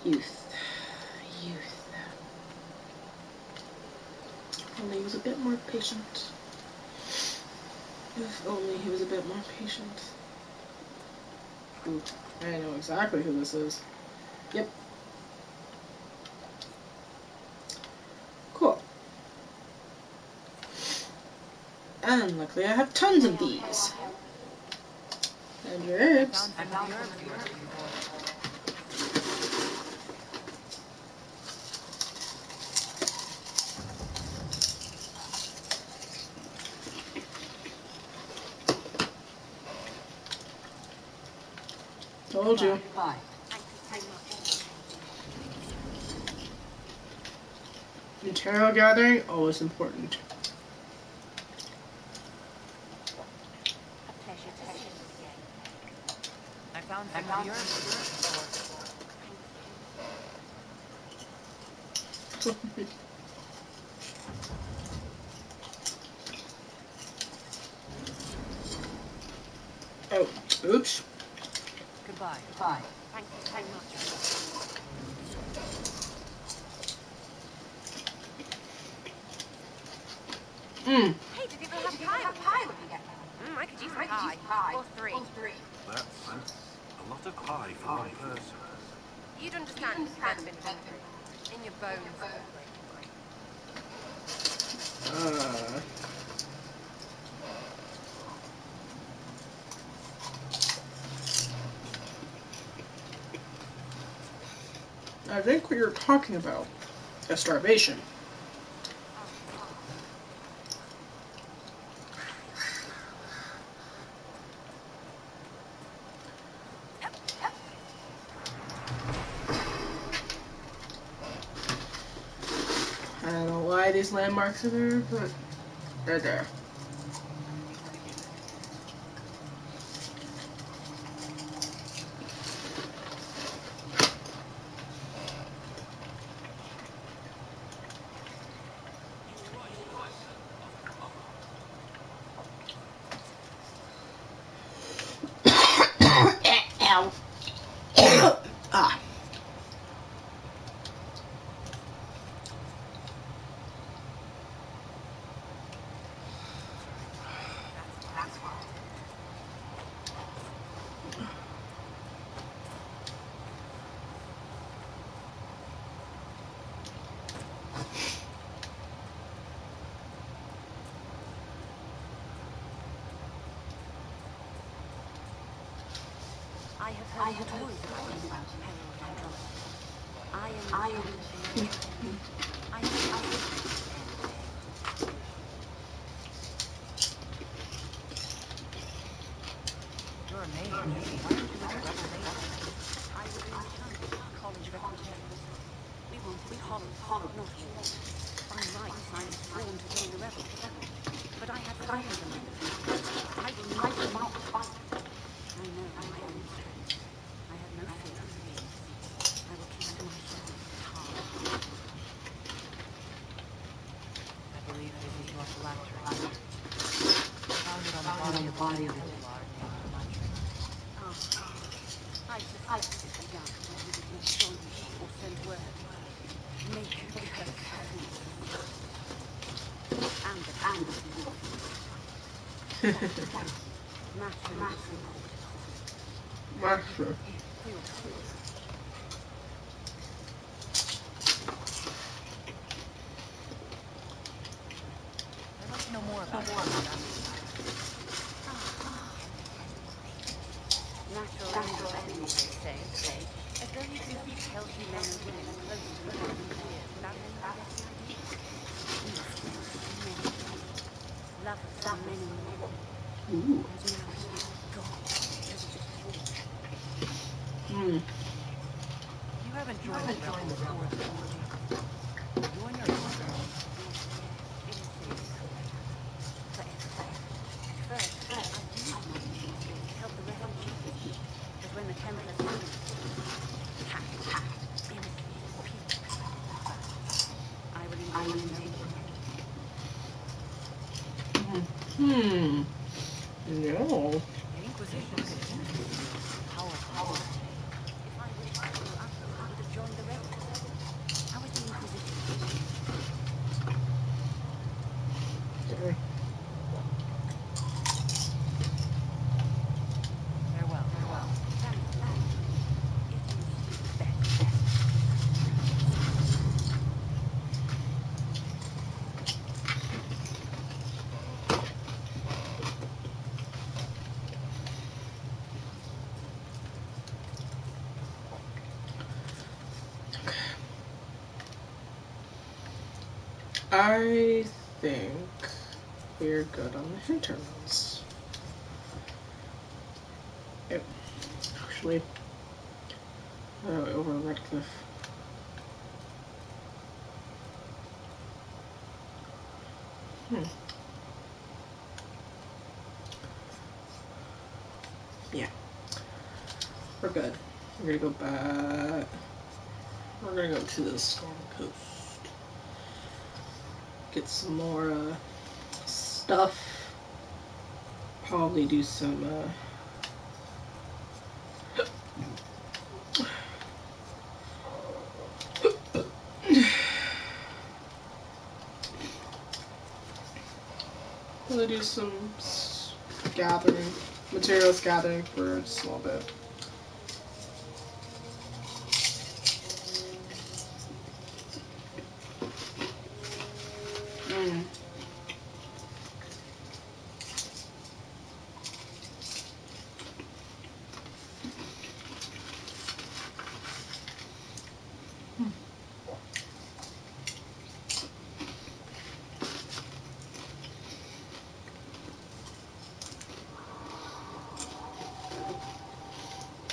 Youth. If only he was a bit more patient. If only he was a bit more patient. Ooh, I know exactly who this is. Yep. Cool. And luckily I have tons of these. And your herbs. Told you. Bye. Material gathering, always important. A pleasure to see you again. I found some of the herbs. Oh, oops. Goodbye. Bye. Thank you so much. Hey, did you ever have pie? I could use a pie. Or three. That's a lot of pie for one person. You'd understand if you've ever been hungry. In your bones. I think what you're talking about is starvation. I don't know why these landmarks are there, but they're there. Ow. Ah. I have heard stories about you, Herald Andromeda. I You're amazing. Why aren't you with the rebel nation? I was in camp, college refugees. We wanted tolerance, not war. By rights, I was sworn to join the rebels. But I had friends among them. I will not fight. I know my own strength. I have no fear of beings. I will keep to myself, Tar. I believe this is your phylactery. Found it on the body of a Templar named Latry. I suspected the young who did not join me or send word. Make her curse her fools. And the Master is reported. Master. For your truth. I'd like to know more about it. Natural enemies, they say. As though you can keep healthy men and women close to each other for years without any getting ideas. Instincts for many things. Lovers for many more. Ooh. And now he is gone because of this war. You haven't joined the rebels or the Inquisition. You and your mother. It is safe now. Forever. At first, I used my abilities to help the refugees. But when the Templars found me, attacked No. The Inquisition is powerful. If I wished to kill Athos, I would have joined the rebels. How is the Inquisition doing? Sorry. Farewell. Thank you. It is best. I think we're good on the internals. Yep. Actually, over Redcliffe. Yeah. We're good. We're gonna go back. We're gonna go to the Storm Coast. Get some more stuff. Probably do some probably do some gathering, materials gathering for just a little bit.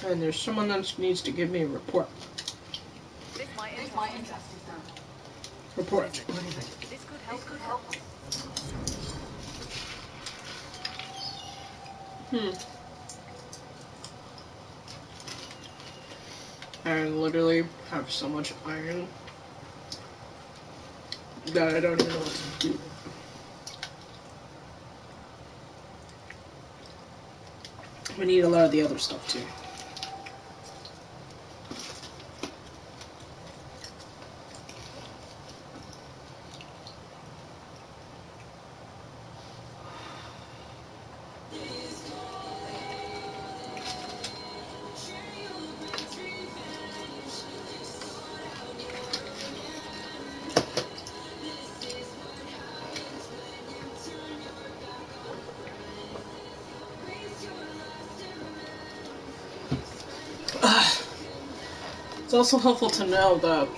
And there's someone that needs to give me a report. This might interest you. Report. This could help. I literally have so much iron that I don't even know what to do. We need a lot of the other stuff too. It's also helpful to know that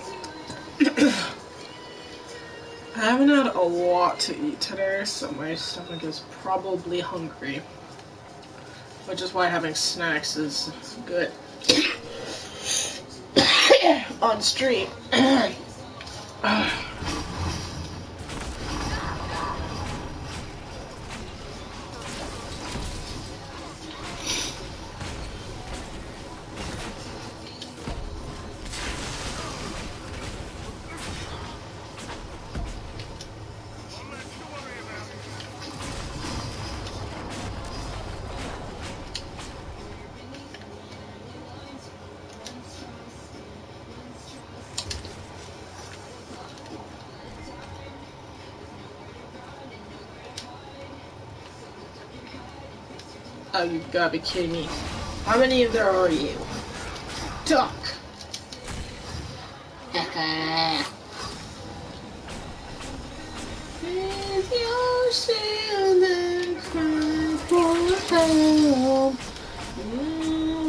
I haven't had a lot to eat today, so my stomach is probably hungry. Which is why having snacks is good on stream. Oh, you've got to be kidding me. How many of there are you? Duck! If you're still then cry for help, no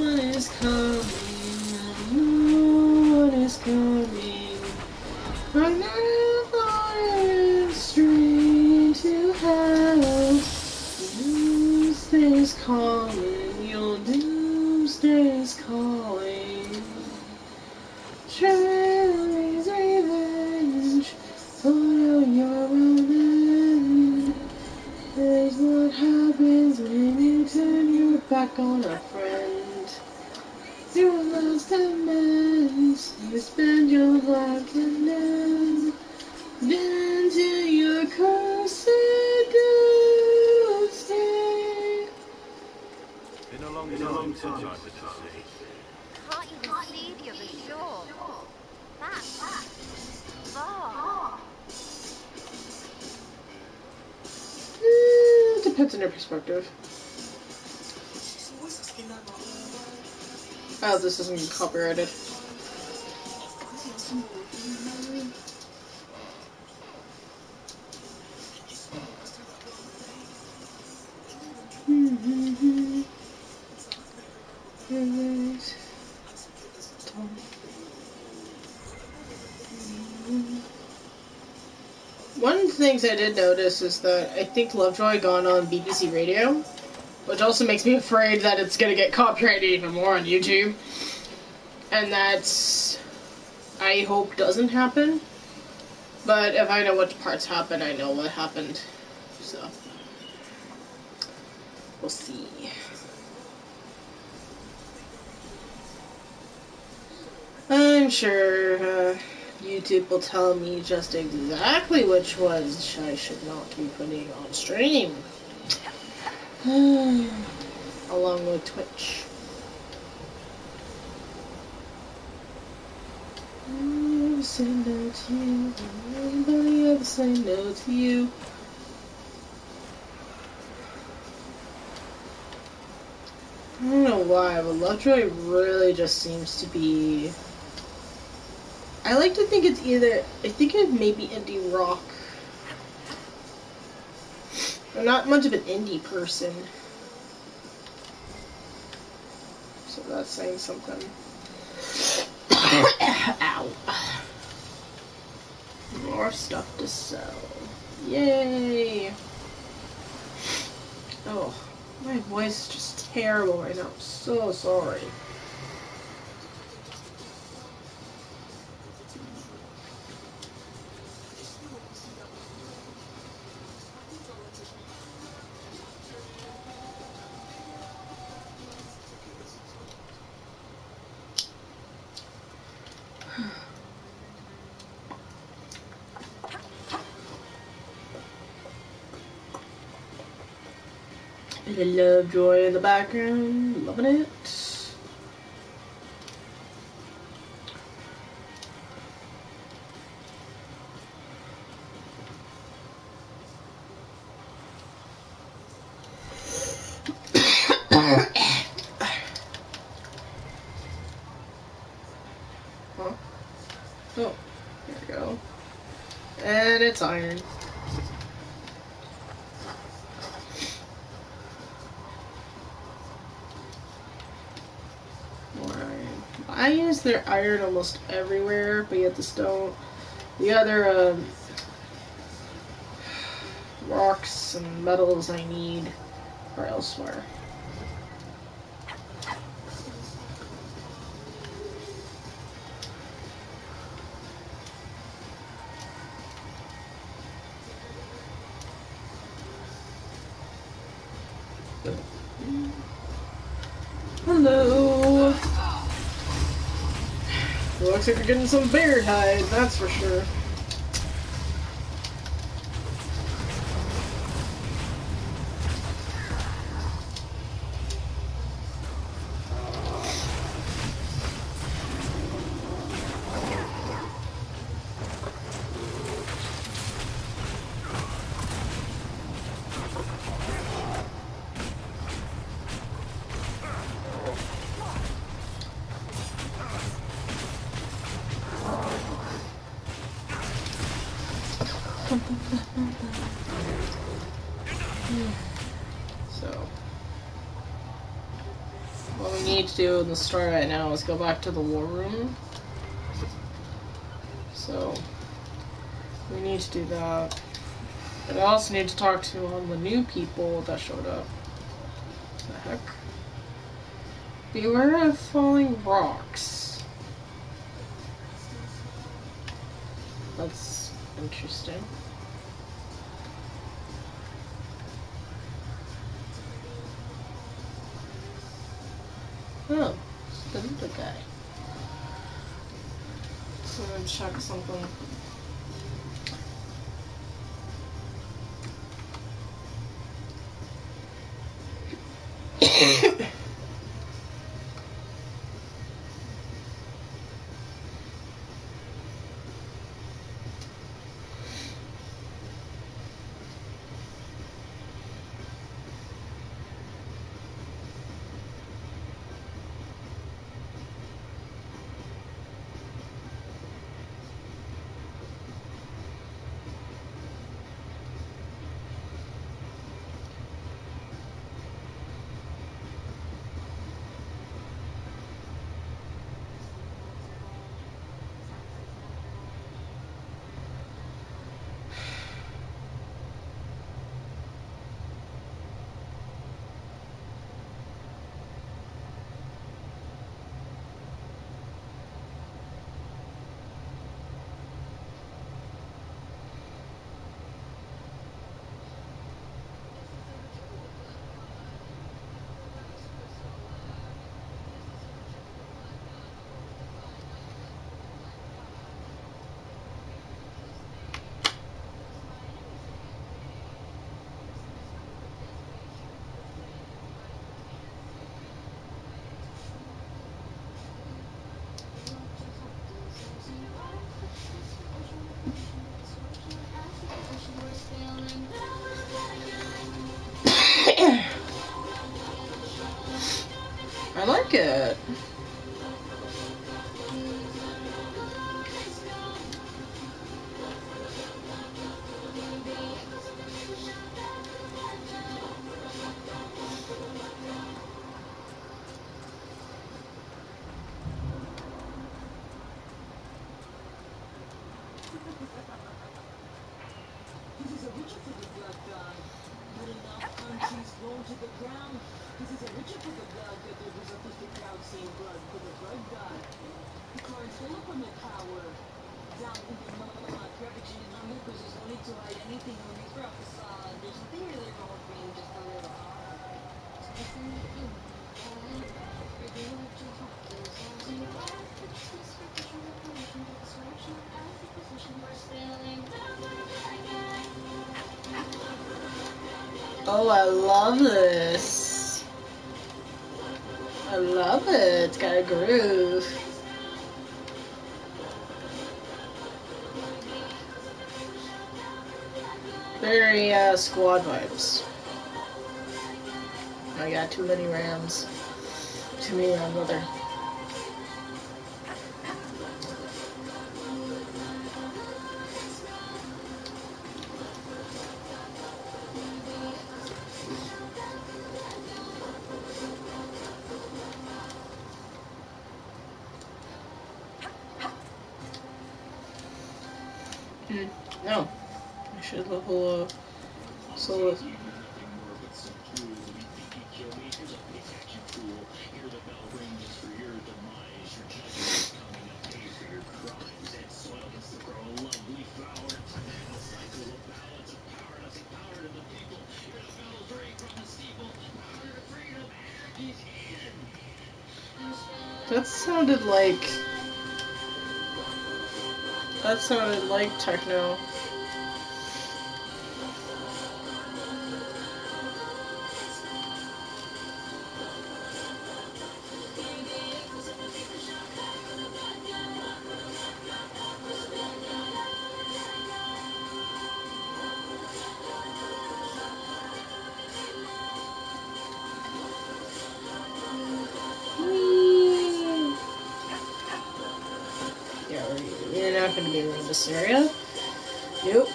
one is coming, no one is coming. From the forest straight to hell. Doomsday's calling, your doomsday's calling. Shirley's revenge, for your own. There's what happens when you turn your back on a friend. You're lost and mess, you spend your life condemned. decent sight of the sea. Can't even see the other shore. That's far. Depends on your perspective. Oh, this isn't copyrighted. One of the things I did notice is that I think Lovejoy gone on BBC Radio, which also makes me afraid that it's gonna get copyrighted even more on YouTube. And that's, I hope, doesn't happen. But if I know which parts happened, I know what happened. So, we'll see. I'm sure YouTube will tell me just exactly which ones I should not be putting on stream. Along with Twitch. I'll say no to you. Anybody ever say no to you? I don't know why, but Lovejoy really just seems to be... I like to think it's either... I think it may be indie rock. I'm not much of an indie person. So that's saying something. Ow. More stuff to sell. Yay! Oh, my voice is just terrible right now. I'm so sorry. I love Joy in the background, loving it. Huh? Oh, there we go. And it's iron. I use their iron almost everywhere, but yet this don't. The other rocks and metals I need are elsewhere. Hello! Looks like we're getting some bear hide, that's for sure. So, what we need to do in the story right now is go back to the war room. So, we need to do that. But I also need to talk to all the new people that showed up. What the heck? Beware of falling rocks. That's interesting. Oh, the little guy. So I'm gonna check something. like it. This is a ritual for the blood god. But enough countries thrown to the ground. This is a ritual for the blood god. There was a thirsty crowd seeing blood for the blood god. The cards fill up from the power. Down in the mud, ravaging and hunger, cause there's no need to hide anything when you throw out the facade. There's nothing really wrong with being just a little hard. Oh, I love this. I love it. It's got a groove. Very squad vibes. I got too many Rams. Too many Rams, brother. No. I should level up. So that sounded like techno. Yeah, we're not going to be around this area. Nope.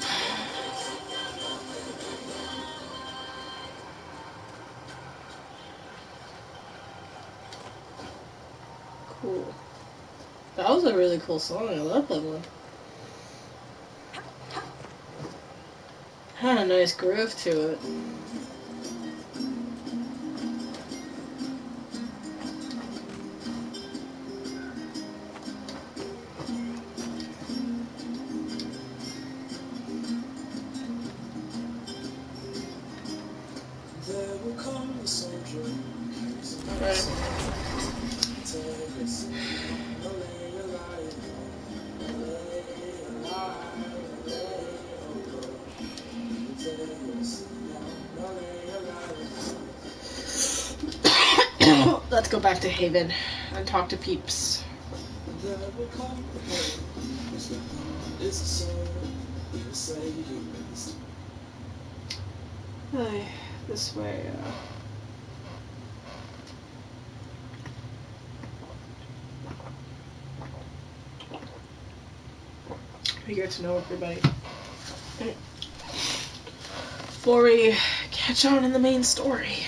Cool. That was a really cool song. I love that one. Had a nice groove to it. There will come the soldier. Right. Let's go back to Haven and talk to peeps. There will come the pain. It's a soul. You say you raised. Hey, this way. We get to know everybody. Before we catch on in the main story.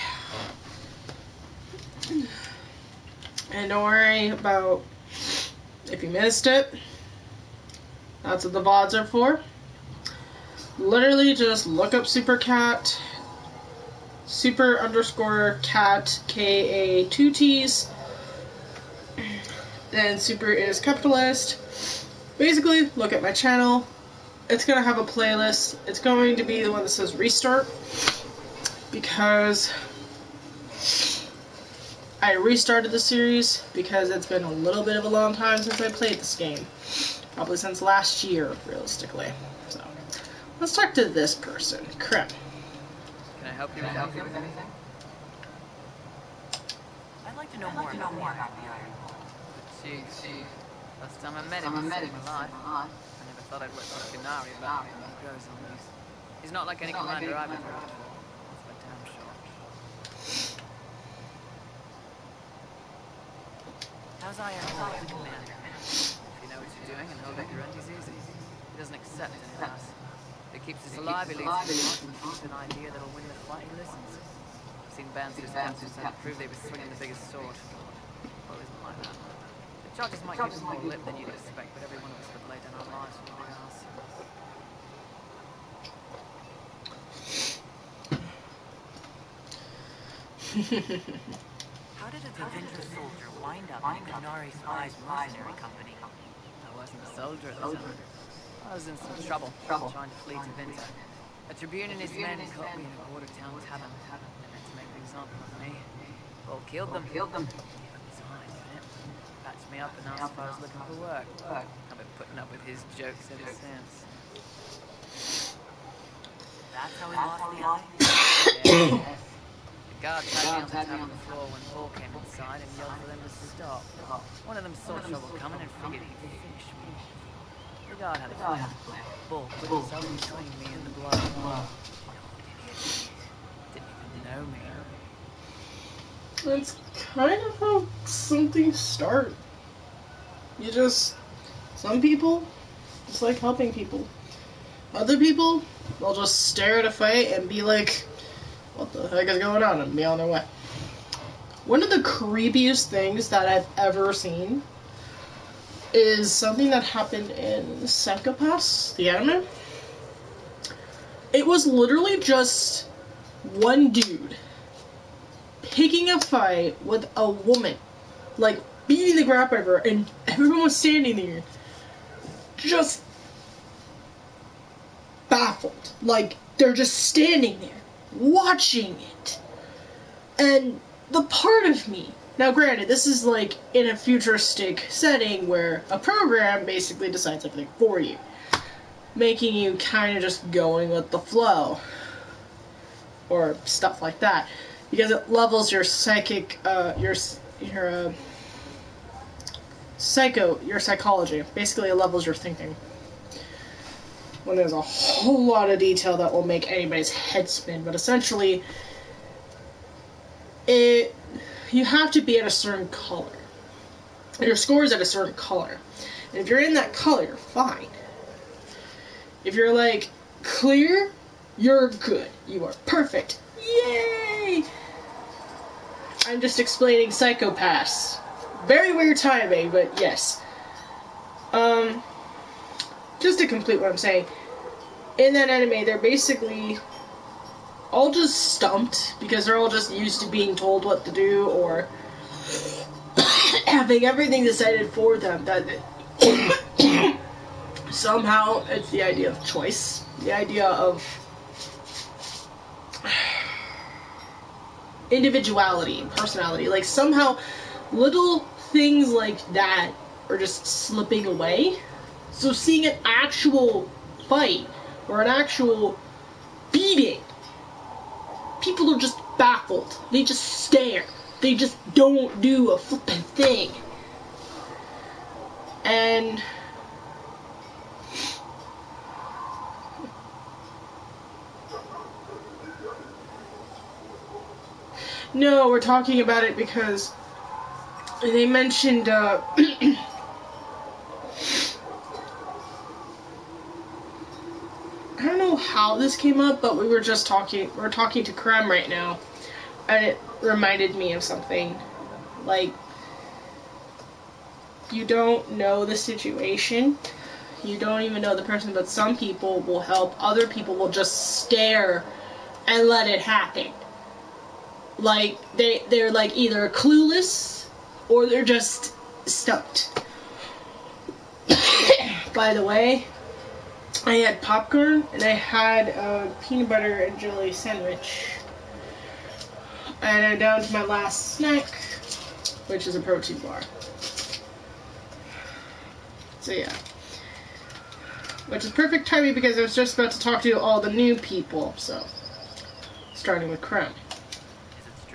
And don't worry about if you missed it. That's what the VODs are for. Literally just look up Supercat. Super_cat KA 2 T's. Then super is capitalist. Basically, look at my channel. It's going to have a playlist. It's going to be the one that says restart. Because I restarted the series because it's been a little bit of a long time since I played this game. Probably since last year, realistically. So, let's talk to this person. Crap. Can I help you with anything? I'd like to know more about the Iron Lord. See, last time I met him, he saved my life. I never thought I'd work with a Canary about him. He grows on me. He's not like any commander I've ever worked for. That's for damn sure. How's Iron Hawk the commander? If you know what you're doing and hold out your undies easy. He doesn't accept any less. If he keeps us alive, he leads us on to an idea that'll win the fight he listens. I've seen bands whose captains had to prove they were swinging the biggest sword. Well, it isn't like that. The charges might give him more lip than you'd expect, but every one of us would lay down our lives for the big ass. How did a Tevinter soldier wind up in Qunari Spy's mercenary company? I wasn't a soldier at the time. I was in some trouble trying to flee to Vinta. A tribune and his men caught me in a border town tavern. They meant to make an example of me. Paul killed them. He put his hide in it. Patched me up and asked if I was looking for work. I've been putting up with his jokes ever since. That's how he lost the eye? Yes. The guard sat me on the tavern floor when Paul came inside and yelled for them to stop. One of them saw trouble coming and figured he'd finish me. The guard had a plan. Paul put himself between me and the blow. Didn't even know me. That's kind of how something starts. Some people just like helping people. Other people, they'll just stare at a fight and be like, what the heck is going on, and be on their way. One of the creepiest things that I've ever seen is something that happened in Psychopaths, the anime. It was literally just one dude picking a fight with a woman, like beating the crap out of her, and everyone was standing there just baffled. Like, they're just standing there watching it. And the part of me, now granted, this is like in a futuristic setting where a program basically decides everything for you, making you kind of just going with the flow or stuff like that, because it levels your psychic, your psychology. Basically, it levels your thinking. When there's a whole lot of detail that will make anybody's head spin, but essentially, you have to be at a certain color. Your score is at a certain color. And if you're in that color, you're fine. If you're like clear, you're good. You are perfect. Yay! I'm just explaining Psychopaths. Very weird timing, but yes. Just to complete what I'm saying, in that anime, they're basically all just stumped because they're all just used to being told what to do or having everything decided for them. That somehow it's the idea of choice, the idea of individuality and personality. Like, somehow little things like that are just slipping away. So seeing an actual fight or an actual beating, people are just baffled. They just stare. They just don't do a flippin' thing. And no, we're talking about it because they mentioned I don't know how this came up, but we're talking to Krem right now, and it reminded me of something. Like, you don't know the situation, you don't even know the person, but some people will help, other people will just stare and let it happen. Like, they're like either clueless, or they're just stumped. By the way, I had popcorn, and I had a peanut butter and jelly sandwich. And I'm down to my last snack, which is a protein bar. So yeah. Which is perfect timing because I was just about to talk to all the new people, so. Starting with Krem.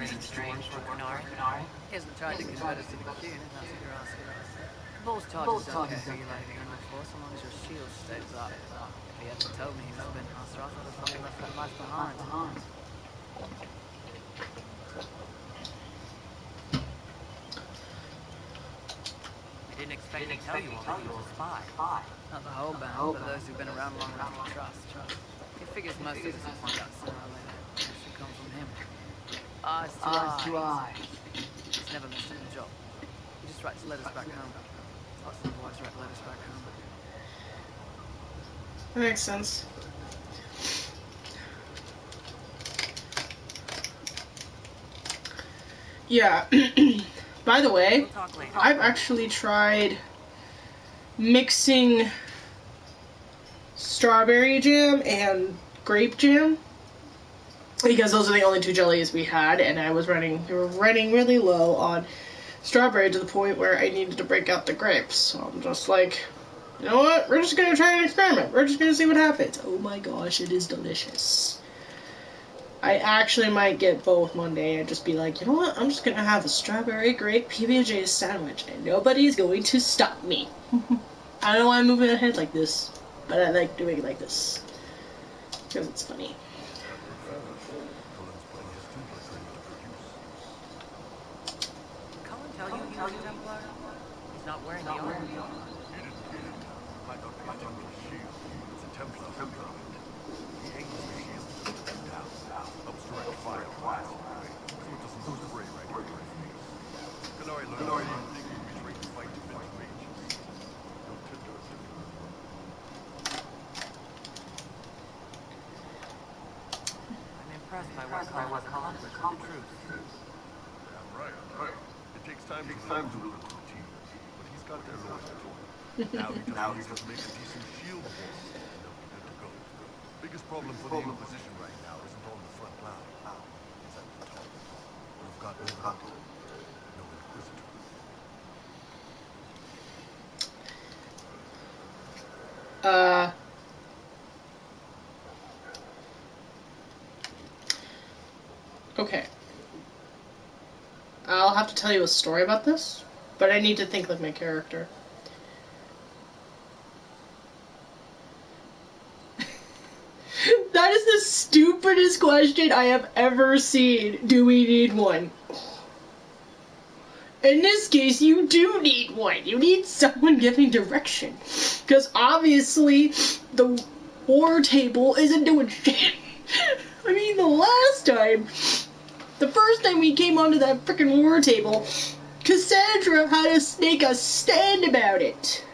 Is it strange for Qunari? He hasn't tried to convert us to the Q, if that's what you're asking. Bull's charges don't care who you're letting in for, so long as your shield stays up. If he hadn't told me he was a bit master, I thought I'd probably left that life behind. expect to tell you all that he was a spy. Not the whole band, but those who've been around long enough to trust. He figures most of us will find out sooner or later. It should come from him. Eyes to eyes. He's never missed a job. He just writes letters back home. Lots of boys write letters back home. That makes sense. Yeah. By the way, We'll talk later. I've actually tried mixing strawberry jam and grape jam because those are the only two jellies we had, and we were running really low on strawberry to the point where I needed to break out the grapes. So I'm just like, you know what? We're just gonna try an experiment. We're just gonna see what happens. Oh my gosh, it is delicious. I actually might get both one day and just be like, you know what? I'm just gonna have a strawberry grape PB&J sandwich, and nobody's going to stop me. I don't know why I'm moving ahead like this, but I like doing it like this because it's funny. Cullen tell you he was a Templar? He's not wearing the armor. You didn't hear him. Might not be a Templar shield. It's a Templar helmet. He aims the shield to put them down. Helps direct fire blast. So it doesn't spray right into your face. Canary learned the same thing when we trained to fight defense mages. No tinder. I'm impressed by what Cullen has accomplished with the troops. I'm right. It takes time to build a team, but he's got their loyalty. Now he just needs to make a decent shield wall, and they'll be good to go. Biggest problem for the Inquisition right now isn't on the front line. It's at the top. We've got no Inquisitor. Okay. I'll have to tell you a story about this, but I need to think like my character. That is the stupidest question I have ever seen. Do we need one? In this case, you do need one. You need someone giving direction. Because obviously, the war table isn't doing shit. I mean, the first time we came onto that frickin' war table, Cassandra had us make a stand about it.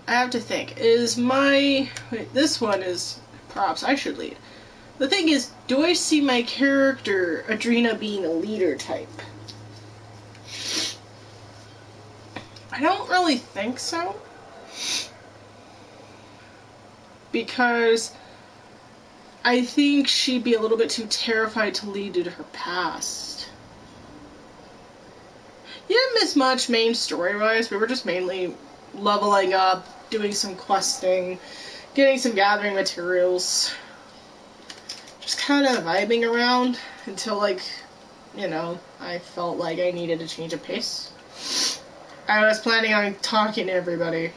I have to think. This one is props. I should lead. The thing is, do I see my character, Adrena, being a leader type? I don't really think so. Because I think she'd be a little bit too terrified to lead due to her past. You didn't miss much main story-wise. We were just mainly leveling up, doing some questing, getting some gathering materials. Just kind of vibing around until, like, you know, I felt like I needed a change of pace. I was planning on talking to everybody.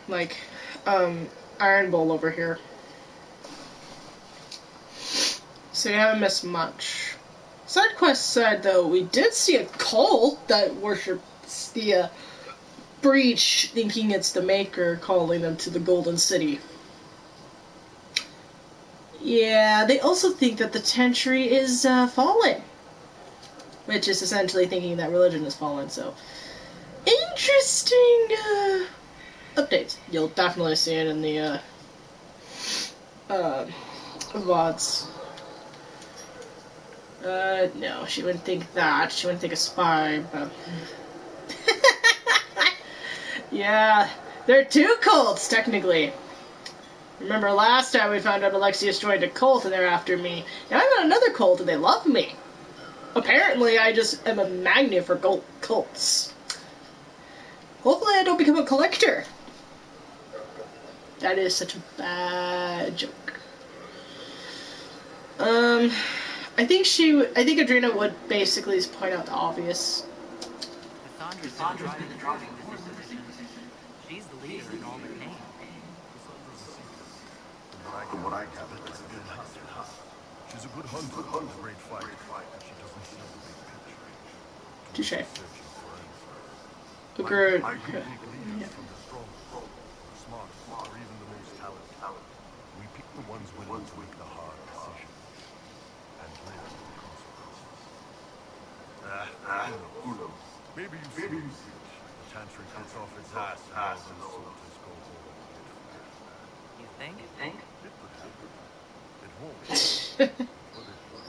Like, Iron Bowl over here. So you haven't missed much. Side quest said, though, we did see a cult that worships the breach, thinking it's the Maker calling them to the Golden City. Yeah, they also think that the Tentry is fallen. Which is essentially thinking that religion is fallen, so... Interesting updates. You'll definitely see it in the VODs. No, she wouldn't think that. She wouldn't think a spy, but... Yeah, they're two cults, technically. Remember last time we found out Alexius joined a cult and they're after me. Now I'm in another cult and they love me. Apparently, I just am a magnet for cults. Hopefully I don't become a collector. That is such a bad joke. I think Adrena would basically point out the obvious. Cassandra's been driving the troops in this Inquisition. She's the leader in all their names. From what I gather, She's a good hunter, a great fighter, but she doesn't see the big picture. Touche. She's searching for answers. Agreed. I pick leaders from the strongest, the smartest, or even the most talented. We pick the ones willing to make the hard decisions and live with the consequences. Who knows? Maybe you see the tantric gets off its ass and all those soldiers go home a bit faster. You think? It could happen. It won't. But it could.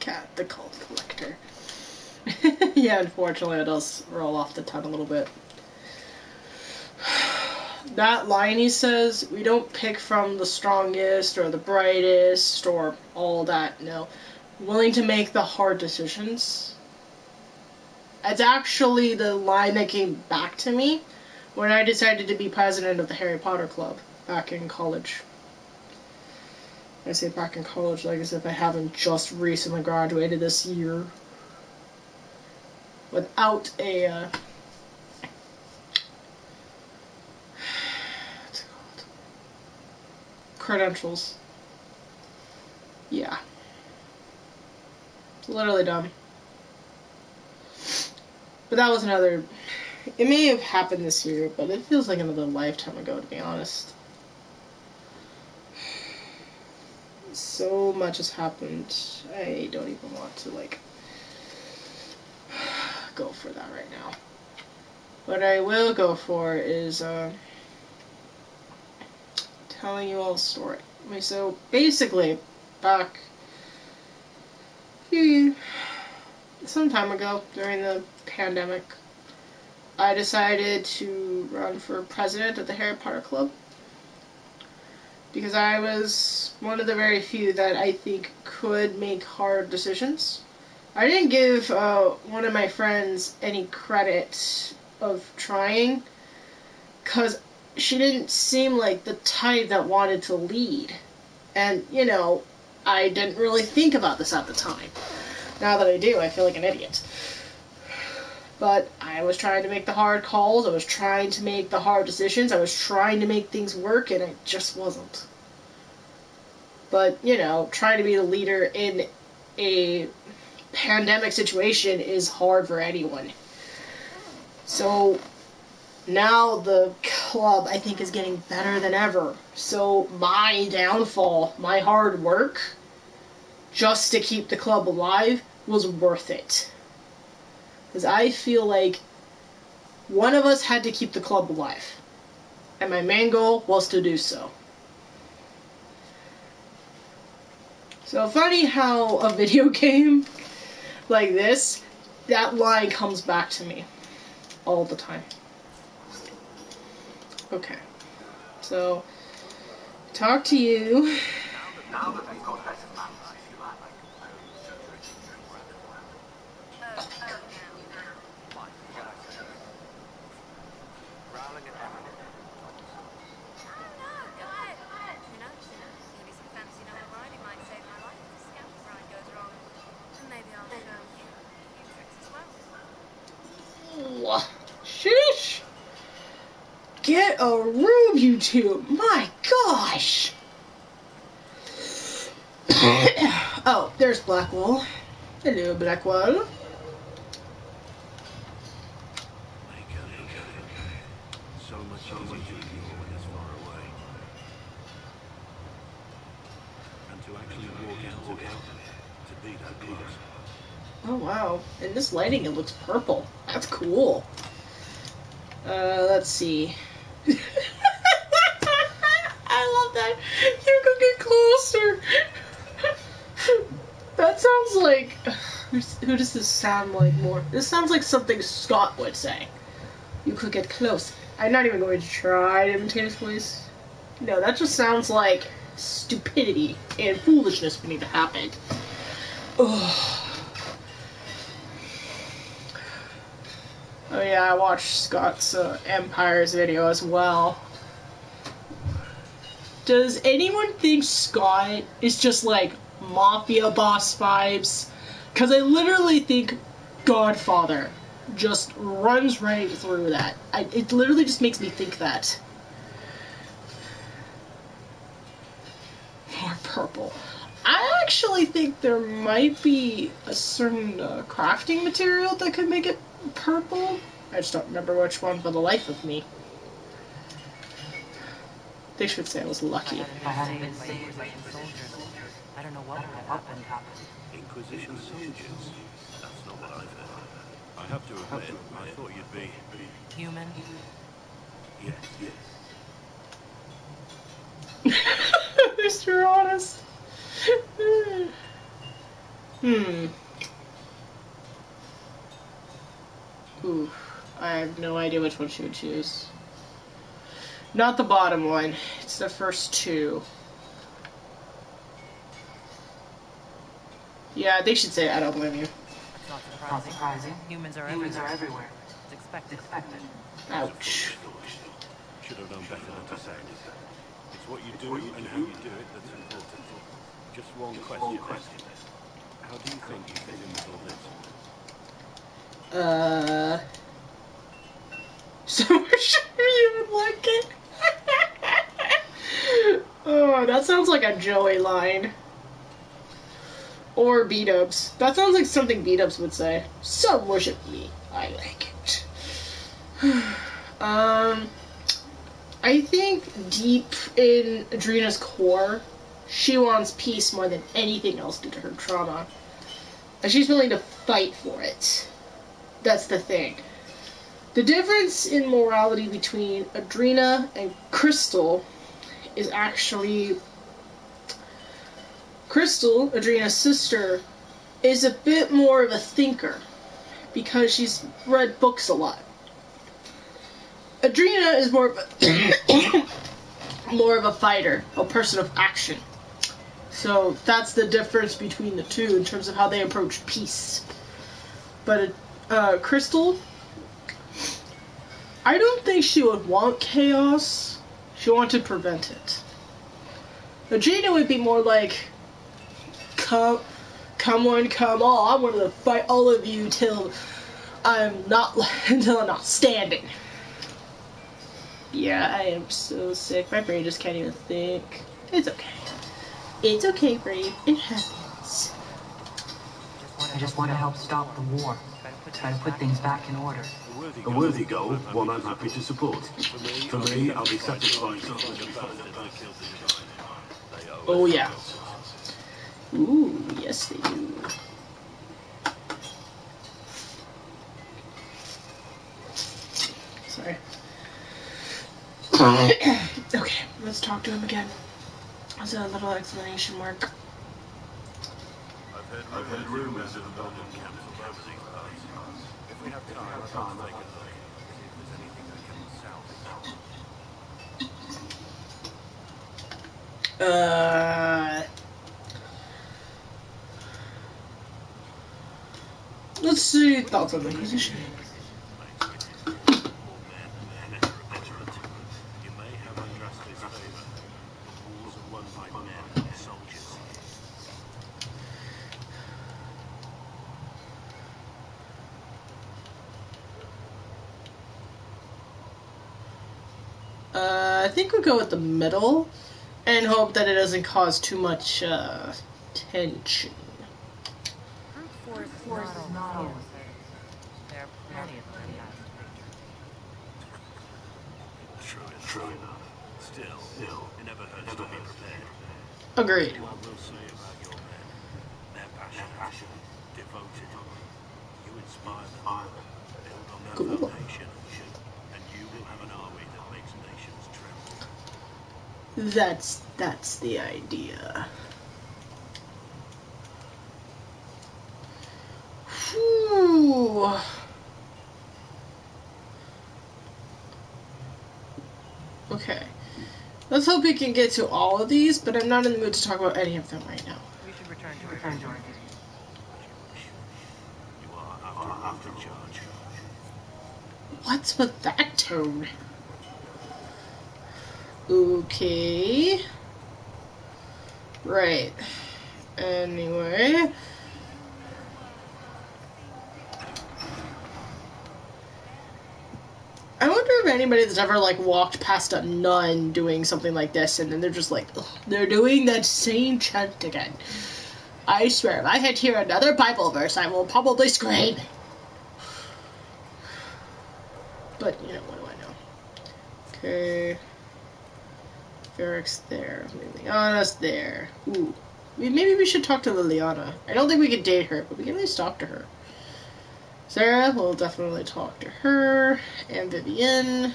Cat, the cult collector. Yeah, unfortunately it does roll off the tongue a little bit. That line he says, we don't pick from the strongest or the brightest or all that, no. Willing to make the hard decisions. It's actually the line that came back to me when I decided to be president of the Harry Potter Club back in college. I say back in college like as if I haven't just recently graduated this year. Without a, what's it called? Credentials. Yeah. It's literally dumb. But that was another, it may have happened this year, but it feels like another lifetime ago, to be honest. So much has happened, I don't even want to, like, go for that right now. What I will go for is, telling you all a story. Okay, so, basically, back some time ago, during the pandemic, I decided to run for president of the Harry Potter Club. Because I was one of the very few that I think could make hard decisions. I didn't give one of my friends any credit of trying, because she didn't seem like the type that wanted to lead. And, you know, I didn't really think about this at the time. Now that I do, I feel like an idiot. But I was trying to make the hard calls, I was trying to make the hard decisions, I was trying to make things work, and it just wasn't. But, you know, trying to be the leader in a pandemic situation is hard for anyone. So, now the club, I think, is getting better than ever. So, my downfall, my hard work, just to keep the club alive, was worth it. Because I feel like one of us had to keep the club alive. And my main goal was to do so. So funny how a video game like this, that line comes back to me all the time. Okay. So, talk to you. Now that they've got better manners, if you like. Growling at everything. Who knows? Maybe some fancy notoriety might save my life if the scouting ride goes wrong. And maybe I'll show you a few tricks as well. Sheesh! Get a room, you two! My gosh! Oh, there's Blackwell. Hello, Blackwell. So much easier to ignore when it's far away. And to actually walk out of it, to be that close. Oh wow, in this lighting it looks purple. That's cool. Let's see. I love that. You can get closer. That sounds like... Who does this sound like more? This sounds like something Scott would say. You could get close. I'm not even going to try to imitate his voice. No, that just sounds like stupidity and foolishness waiting to happen. Ugh. Oh yeah, I watched Scott's Empire's video as well. Does anyone think Scott is just like mafia boss vibes. Because I literally think Godfather just runs right through that. It literally just makes me think that. More purple. I actually think there might be a certain crafting material that could make it purple. I just don't remember which one for the life of me. They should say I was lucky. If I hadn't been saved by Inquisition soldiers, I don't know what would have happened. Inquisition soldiers? That's not what I've heard. I have to admit, I thought you'd be... Human? Yes. Mr. Honest. Ooh, I have no idea which one she would choose. Not the bottom one. It's the first two. Yeah, they should say I don't blame you. That's not surprising. Humans are everywhere. It's expected. Ouch. Should have known better than to say. It's what you do and how you do it that's important. Just one question. How do you think you fit in with all this? So sure you would like it. Oh, that sounds like a Joey line. Or B-dubs. That sounds like something B-dubs would say. So worship me. I like it. I think deep in Adrena's core, she wants peace more than anything else due to her trauma. And she's willing to fight for it. That's the thing. The difference in morality between Adrena and Crystal is actually... Crystal, Adrena's sister, is a bit more of a thinker because she's read books a lot. Adrena is more of a fighter, a person of action. So that's the difference between the two in terms of how they approach peace. But Crystal, I don't think she would want chaos. She wanted to prevent it. Adrena would be more like, come one, come all. I wanted to fight all of you until I'm not standing. Yeah, I am so sick. My brain just can't even think. It's okay. It's okay, brain. It happens. I just want to help stop the war. Try to put things back in order. A worthy goal, one I'm happy to support. For me, I'll be satisfied. Oh yeah. Ooh, yes they do. Sorry. Okay, let's talk to him again. That's a little explanation mark. I've heard rumors of the Belgian capital over these parts. If we have time, I'd like to take a look. See if there's anything we can salvage. Let's see thoughts on the Inquisition. I think we'll go with the middle and hope that it doesn't cause too much tension. Brute force is not always there. There are plenty of them. True enough. Still, it never hurts to be prepared. Agreed. What we'll say about your men, their passion, devoted. You inspire them, build on their foundation, and you will have an army that makes nations tremble. That's the idea. Whew. Okay. Let's hope we can get to all of these, but I'm not in the mood to talk about any of them right now. We should return to You are after in charge. What's with that tone? Okay. Right. Anyway. I wonder if anybody that's ever, like, walked past a nun doing something like this, and then they're just like, ugh, they're doing that same chant again. I swear, if I had to hear another Bible verse, I will probably scream. But, you know, what do I know? Okay. Ferric's there. Liliana's there. Ooh. Maybe we should talk to Liliana. I don't think we can date her, but we can at least talk to her. Sarah, we'll definitely talk to her. And Vivienne.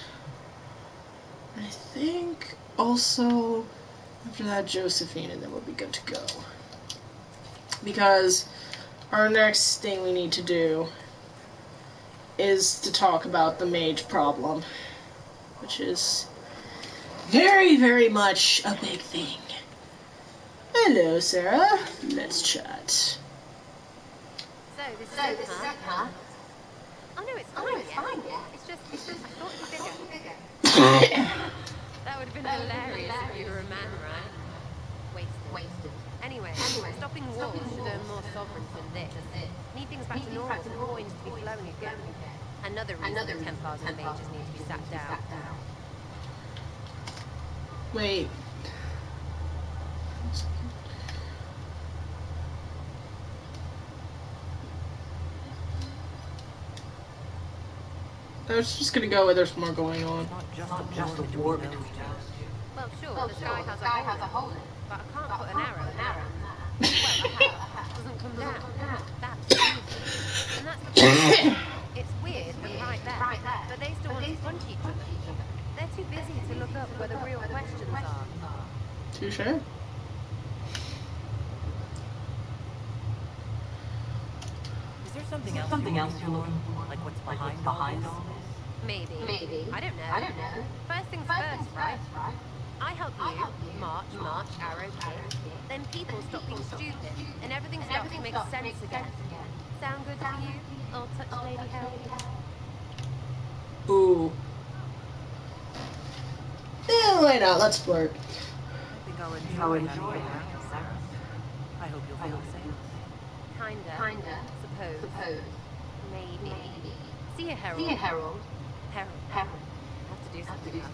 I think also after that Josephine, and then we'll be good to go. Because our next thing we need to do is to talk about the mage problem, which is very, very much a big thing. Hello, Sarah. Let's chat. So, this is it, huh? Oh, no, it's fine, yeah. It's just, I thought it'd be bigger. That would have been hilarious if you were a man, right? Wasted. Anyway, stopping wars should earn more sovereigns than this. Need things back to normal for coins to be flowing again. Another reason the Templars and mages need to be sat down. Wait. I was just gonna go where there's more going on. Not just a war between us. Well, sure, the sky has a hole in it, but I can't put an arrow in that. Well, I have. It doesn't come down. That's easy. And that's the problem. It's weird and right there, but they still want to punch each other. They're too busy to look up where the real questions are. Touché. Is there something else you're looking for? Like what's behind all this? Maybe. I don't know. First things first, right? I help you, march, arrow, kick. Then people stop being stupid, and everything starts to make sense again. Sound good to you, old touch lady Harry? Ooh. Why not? Let's flirt. I think I'll enjoy having you around, Sarah. I hope you'll feel the same. Kinda. Suppose. Maybe. See you, Harold. Harold. I have to do something about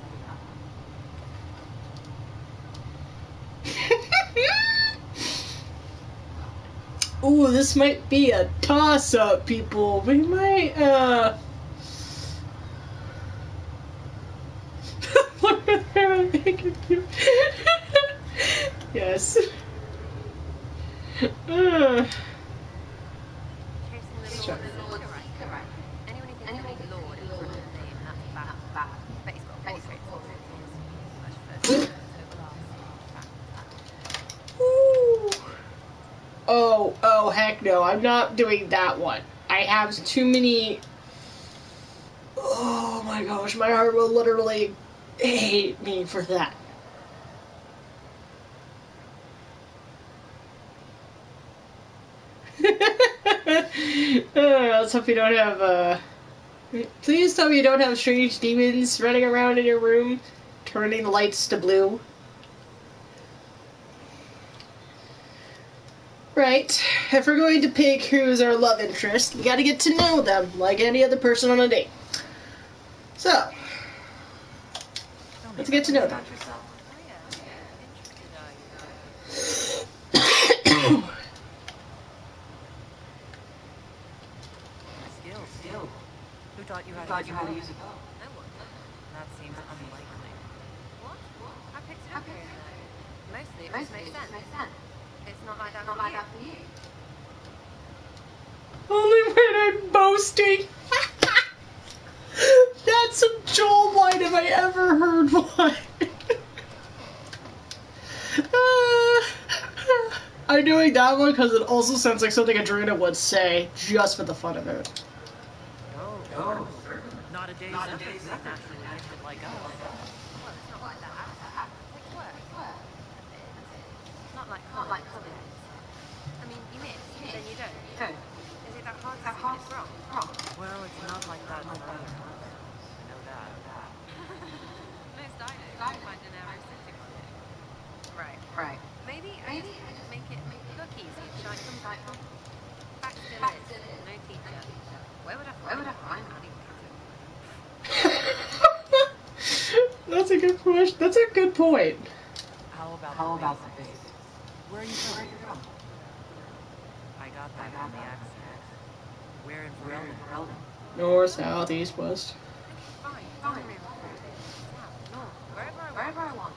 that. Ooh, this might be a toss-up, people. We might, Look at her, I'm making you. Yes. Oh, heck no. I'm not doing that one. I have too many... Oh my gosh, my heart will literally hate me for that. Let's hope you don't have, Please tell me you don't have strange demons running around in your room, turning the lights to blue. Right. If we're going to pick who's our love interest, we gotta get to know them, like any other person on a date. So, let's get to know them. Skill. Who taught you how to use a bow? No one. That seems unlikely. What? I picked it up here, though. Mostly it just makes sense. It's not like that for you. Only when I'm boasting. That's some Joel line if I ever heard one. I'm doing that one because it also sounds like something Adrena would say, just for the fun of it. No. Not a day's effort is naturally gifted like us. Well, it's not like that. It takes work. Not like college. I mean, you miss, then you don't. Is it that hard to see it's wrong? Well, it's not like that for other ones. I know that. Most I know, you find an arrow sitting on it. Right. Maybe I just make it look easy if Shy comes back. Fact still is, no teacher. Where would I find That's a good question. That's a good point. How about the base? Where are you from? I got that from the accent. Where in Ferelden? North, south, east, west. Fine, south, north, wherever I want.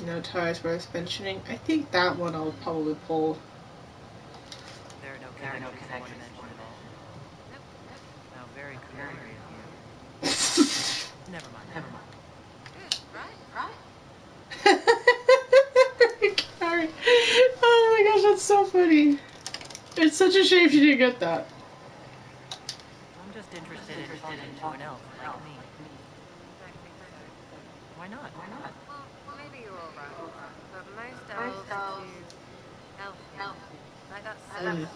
No ties worth mentioning. I think that one I'll probably pull. There are no connections I want to mention at all. How very curious of you. Never mind. Good, right? Carrie. Oh my gosh, that's so funny. It's such a shame she didn't get that. I'm just interested in talking to an elf like me. Why not? Well, maybe you're alright, but most elves are too elfy. Like that said, right?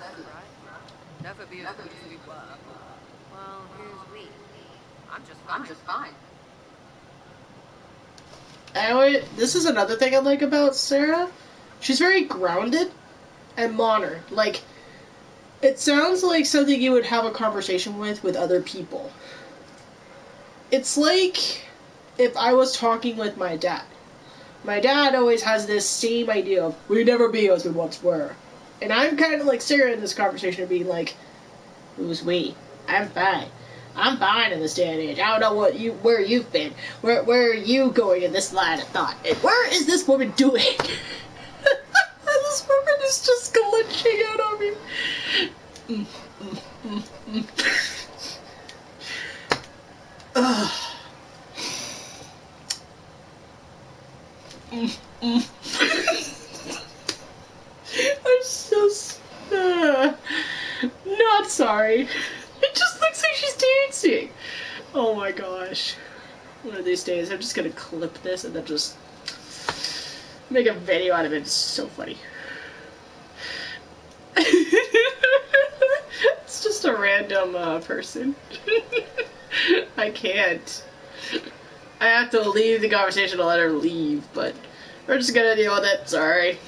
Never be as good as we were. Well, who's we? I'm just fine. This is another thing I like about Sarah. She's very grounded and modern. Like, it sounds like something you would have a conversation with other people. It's like if I was talking with my dad. My dad always has this same idea of, we never be as we once were. And I'm kind of like Sarah in this conversation of being like, who's we? I'm fine. I'm fine in this day and age. I don't know where you've been. Where are you going in this line of thought? And where is this woman doing? This woman is just glitching out on me. I'm so not sorry. It just looks like she's dancing. Oh my gosh. One of these days I'm just gonna clip this and then just make a video out of it. It's so funny. It's just a random person. I can't. I have to leave the conversation to let her leave, but we're just gonna deal with it. Sorry.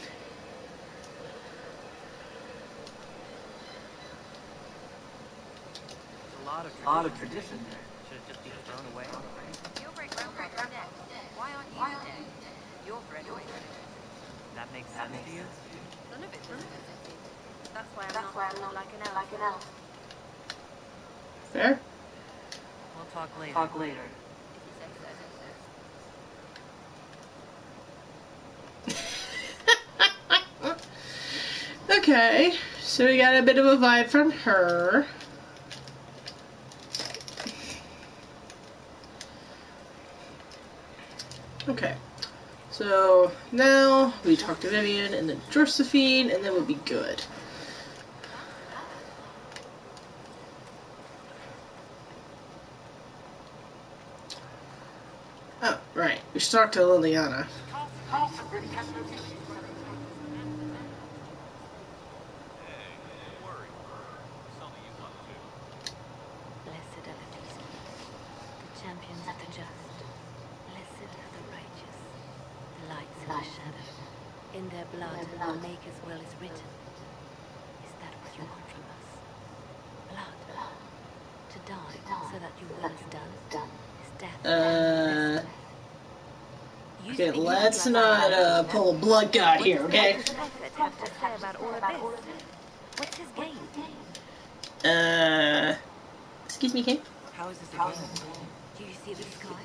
A lot of tradition there. Should it just be thrown away? Your great-grandfather's dead. Why aren't you dead? You're for anyone. That makes sense to you? None of it does. That's why I'm not like an elf. Fair? We'll talk later. If you say so. Okay, so we got a bit of a vibe from her. Okay, so now we talk to Vivian and then Josephine, and then we'll be good. Oh, right, we should talk to Liliana. Blessed are the peacekeepers, the champions of the just. Blessed are the righteous, the lights in the shadow. In their blood, our Maker's will is written. Is that what you want from us? Blood. To die, so that your will is done. Is death. Okay, let's not pull a blood god here, okay? What does the prophet have to say about all of this? What's his game? Excuse me, Kate? How is this a game? Do you see the sky?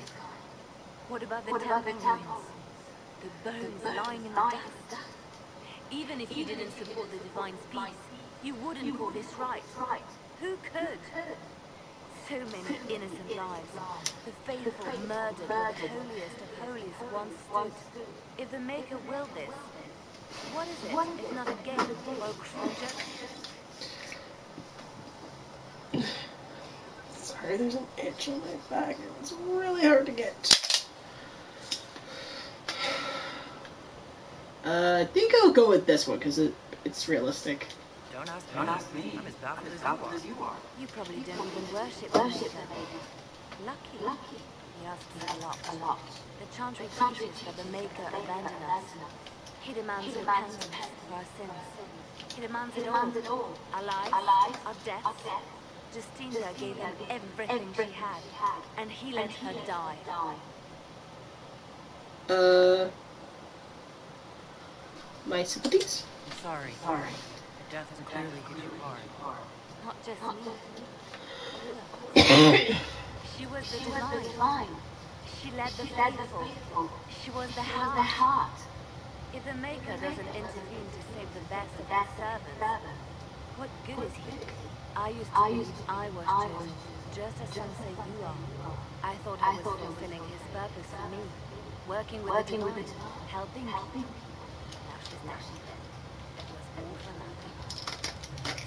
What about the temple ruins? The bones lying in the dust? Even if you didn't support the Divine's peace, you wouldn't call this right. Who could? So many innocent lives. The faithful murdered where the holiest of holies once stood. If the Maker willed this, what is it if not a game or a cruel joke? Sorry, there's an itch on my back. It's really hard to get. I think I'll go with this one because it's realistic. Don't Don't ask me. I'm as baffled as you are. You probably don't even worship the Maker. Lucky. He asks a lot. The Chantry teaches that the Maker abandoned us. He demands repentance for our sins. He demands it all. Our lives, our deaths. Justinda gave him everything she had, and he let her die. My sympathies? I'm sorry. Your death has clearly hit you hard. Not just me. She was the divine. She led the faithful. She was the heart. If the Maker doesn't intervene to save the best of his servants, what good is he? I used to believe I was chosen, just as some say you are. I thought I was fulfilling his purpose for me, working with the divine, helping people. Now she's dead. It was all for nothing.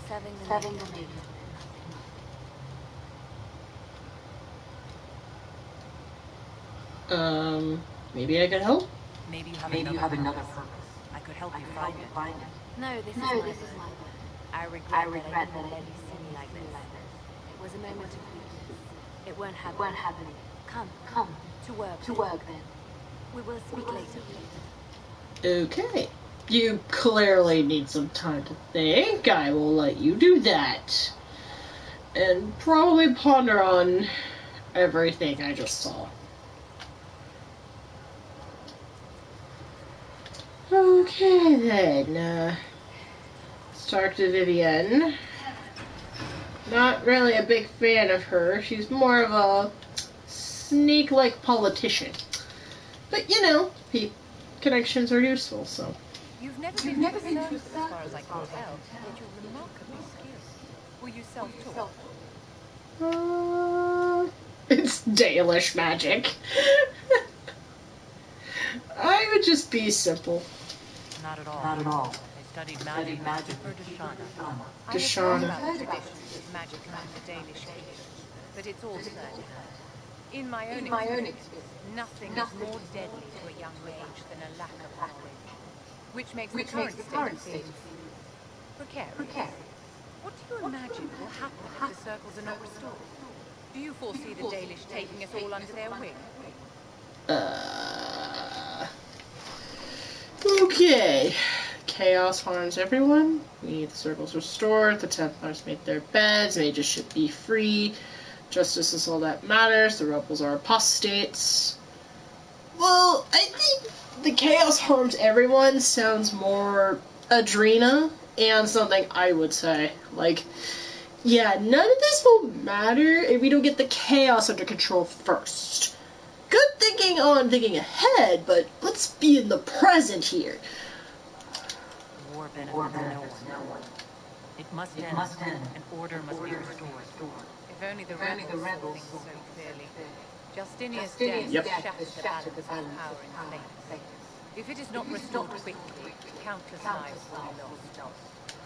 Serving the Maker meant nothing. Maybe I could help? Maybe you have another purpose. I could help you find it. No, this is my word. I regret that I didn't let you see me like this. It was a moment of weakness. It won't happen. Come. To work then. We will speak later. Okay. You clearly need some time to think. I will let you do that. And probably ponder on everything I just saw. Okay then. Stark to Vivienne. Not really a big fan of her. She's more of a snake-like politician. But you know, connections are useful, so. You've never been to the circus, as far as I can tell, yet you're remarkably skilled. Will you self-taught? It's Dalish magic. I would just be simple. Not at all. I studied magic for Dashana. Dashana. I have heard about traditions of magic among the Dalish people, but it's all third-hand. In my own experience, nothing is more deadly to a young mage than a lack of knowledge, which makes the current state of things precarious. What do you imagine will happen if the circles are not restored? Do you foresee the Dalish taking us all under their wing? Okay. Chaos harms everyone. We need the circles restored. The Templars made their beds. Mages should be free. Justice is all that matters. The rebels are apostates. Well, I think the chaos harms everyone sounds more Adrena and something I would say. Like, yeah, none of this will matter if we don't get the chaos under control first. Good thinking on thinking ahead, but let's be in the present here. War benefits no one. It must end, and order must be restored. If only the rebels saw things so clearly. Justinian's death shatters the balance of power in flames. If it is not restored quickly, countless lives will be lost.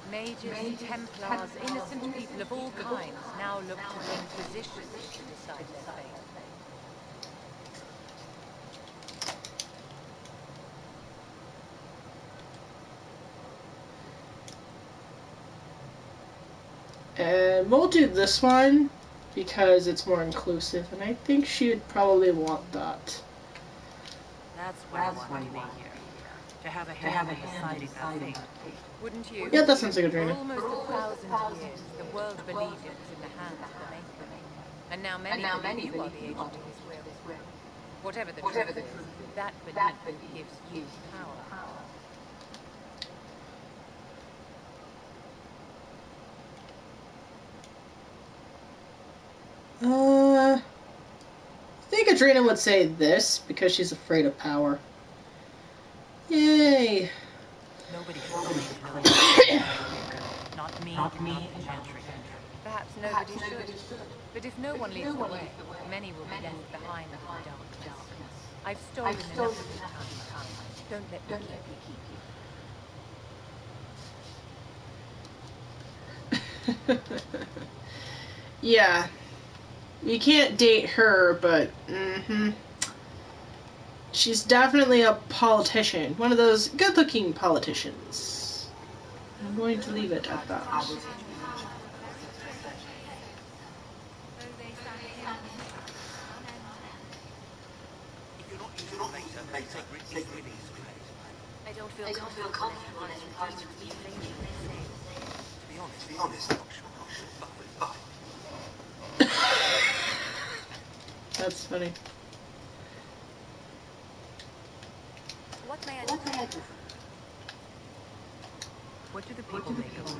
Mages, Templars, innocent people of all kinds now look to the Inquisition to decide their fate. And we'll do this one because it's more inclusive, and I think she'd probably want that. That's what I want to be here. To have a hand in deciding that fate. Wouldn't you? Yeah, that sounds like a For dream. almost 1,000 years, the world believed it was in the hands of the Maker. And now many believe you are the agent of his will. Whatever the truth is, that belief gives you power. I think Adrena would say this because she's afraid of power. Yay. Nobody should claim Not me, not the Chantry. Perhaps nobody should. But if no one leads the way, many will be left behind in the darkness. I've stolen enough of your time. Don't let me keep you. Yeah. You can't date her, but she's definitely a politician. One of those good-looking politicians. I'm going to leave it at that. If you're not using the later, sacred is really disgrace. I don't feel comfortable letting honest demons be claiming what they say. To be honest, I'm not sure. But That's funny. What may I do? What do the people make of this?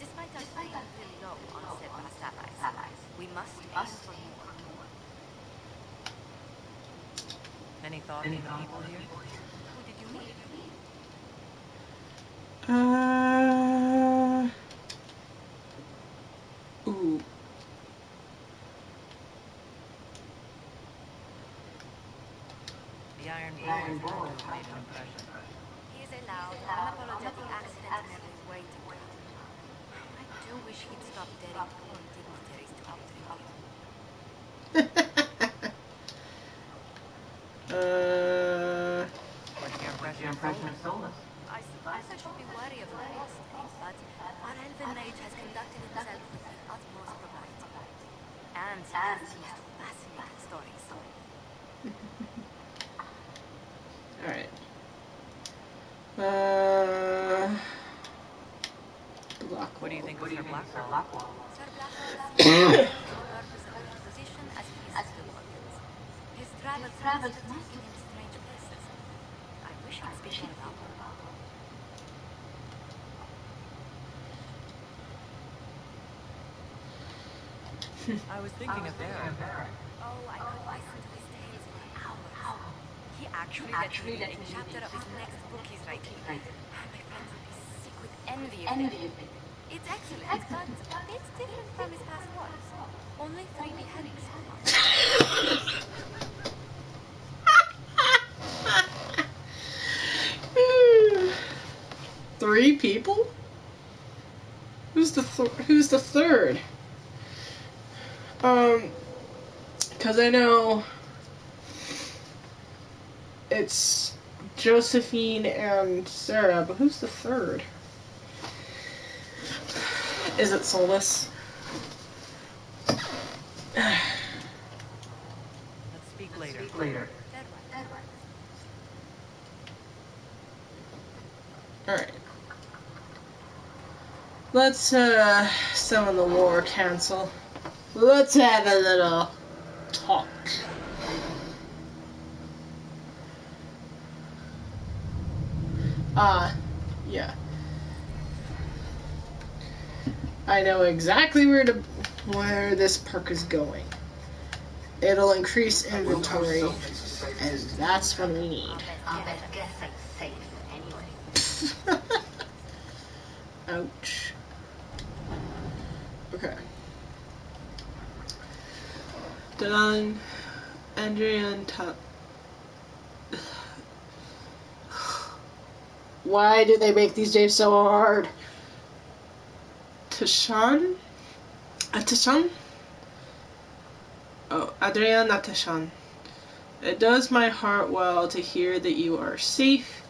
Despite us being really low on said past allies, we must aim for more. Any thought in the people here? Who did you meet? Ooh. The Iron Bull has had to have made an impression. He is a loud, unapologetic accident merely waiting to happen. I do wish he'd stop daring poor dignitaries to outdrink him. What's your impression of Solus? I suppose I should be wary of apostate, but our elven mage has conducted himself with the utmost propriety. And he has the most fascinating stories. Alright. What do you think of Sir Blackwall? Sir Blackwall is the purpose of the Inquisition as he is the Organs. His travels must have taken him strange places. I wish he'd speak more about them. I was thinking of Baron. Oh, I could listen to his tales for hours. He actually let me read a chapter of his next book he's writing. My friends would be sick with envy of him. It's excellent, but it's different from his past works. Only 3 beheadings. 3 people? Who's the third? Because I know it's Josephine and Sarah, but who's the third? Is it Solus? Let's speak later. Alright. Let's, summon the war council. Let's have a little talk. Yeah. I know exactly where this perk is going. It'll increase inventory, and that's what we need. Ouch. Okay. Done. Andrea and Why do they make these days so hard? Tashan? Tashan? Oh, Adrian, not Tashan. It does my heart well to hear that you are safe.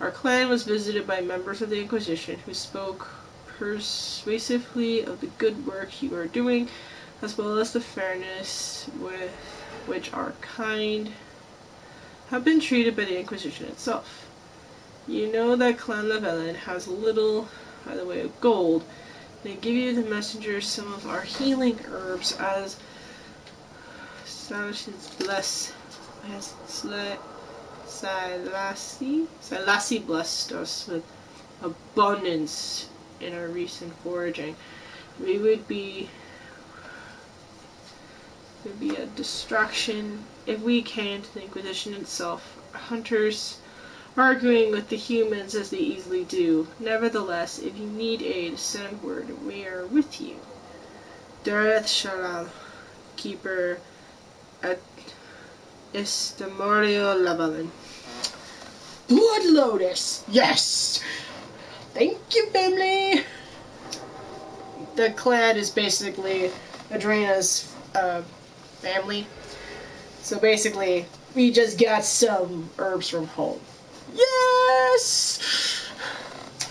Our clan was visited by members of the Inquisition who spoke persuasively of the good work you are doing, as well as the fairness with which our kind have been treated by the Inquisition itself. You know that Clan Lavellan has little by the way of gold. They give you the messengers some of our healing herbs as Silassi blessed us with abundance in our recent foraging. It would be a distraction if we came to the Inquisition itself. Hunters arguing with the humans as they easily do. Nevertheless, if you need aid, send word. We are with you. Dareth Shalal, Keeper at Estemorio Lavalin. Blood Lotus! Yes! Thank you, family! The clan is basically Adrena's family. So basically, we just got some herbs from home. Yes!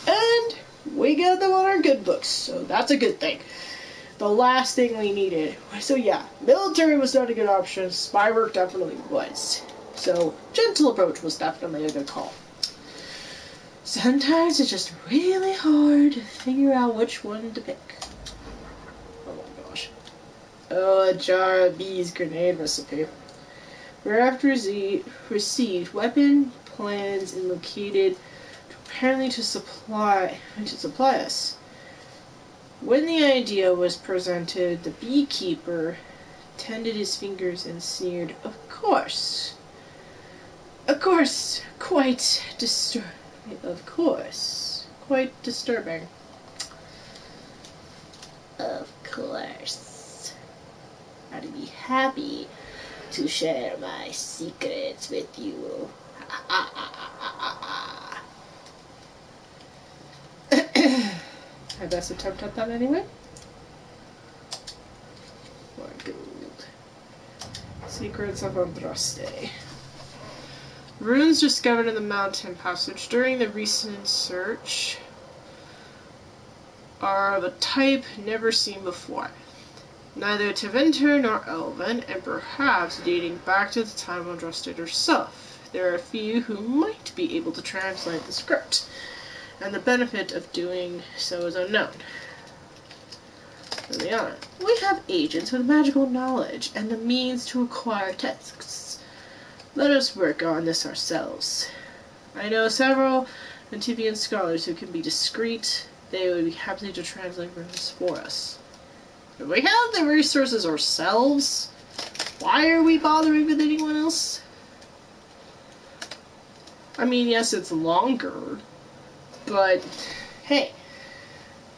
And we get them on our good books, so that's a good thing. The last thing we needed. So yeah, military was not a good option. Spy work definitely was. So gentle approach was definitely a good call. Sometimes it's just really hard to figure out which one to pick. Oh my gosh. Oh, a jar of B's grenade recipe. Whereafter received weapon plans and located apparently to supply us. When the idea was presented, the beekeeper tended his fingers and sneered, Of course, quite disturbing. Of course. I'd be happy to share my secrets with you. My best attempt at that anyway. More gold. Secrets of Andraste. Runes discovered in the mountain passage during the recent search are of a type never seen before. Neither Tevinter nor Elven, and perhaps dating back to the time of Andraste herself. There are a few who might be able to translate the script, and the benefit of doing so is unknown. Liliana, we have agents with magical knowledge and the means to acquire texts. Let us work on this ourselves. I know several Antivian scholars who can be discreet. They would be happy to translate runes for us. If we have the resources ourselves, why are we bothering with anyone else? I mean, yes, it's longer, but hey,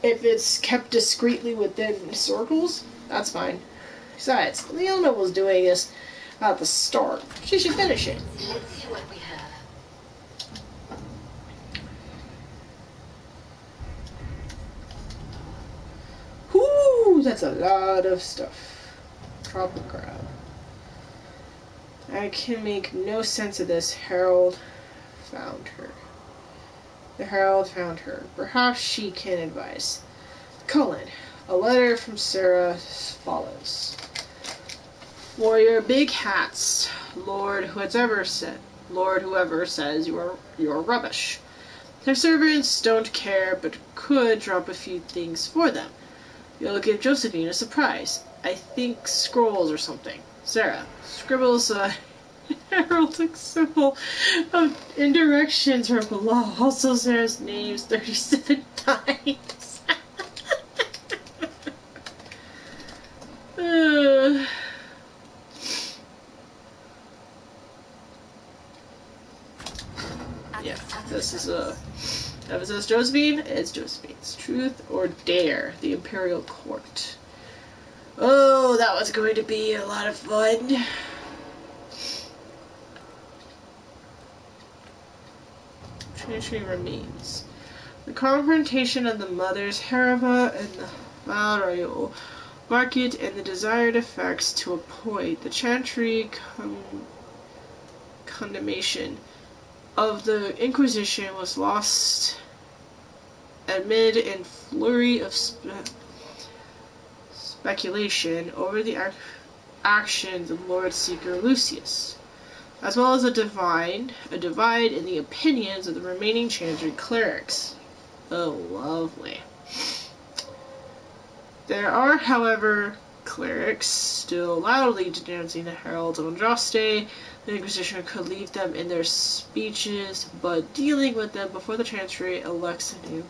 if it's kept discreetly within circles, that's fine. Besides, Leona was doing this at the start. She should finish it. Let's see what we have. Whoo, that's a lot of stuff. Tropical crab. I can make no sense of this. Harold found her. The Herald found her. Perhaps she can advise. Cullen. A letter from Sarah follows. For your big hats, whoever says you're rubbish. Their servants don't care, but could drop a few things for them. You'll give Josephine a surprise. I think scrolls or something. Sarah scribbles a heraldic symbol in directions from below. Also Sarah's names 37 times. Yeah, this is if it says Josephine, it's Josephine's. Truth or Dare, the Imperial Court. Oh, that was going to be a lot of fun. Trinity remains. The confrontation of the mothers Herava and the Valrayo market and the desired effects to appoint the Chantry condemnation of the Inquisition was lost amid a flurry of speculation over the actions of Lord Seeker Lucius, as well as a divide in the opinions of the remaining Chantry clerics. Oh, lovely. There are, however, clerics still loudly denouncing the Heralds of Andraste. The Inquisition could leave them in their speeches, but dealing with them before the Chantry elects a new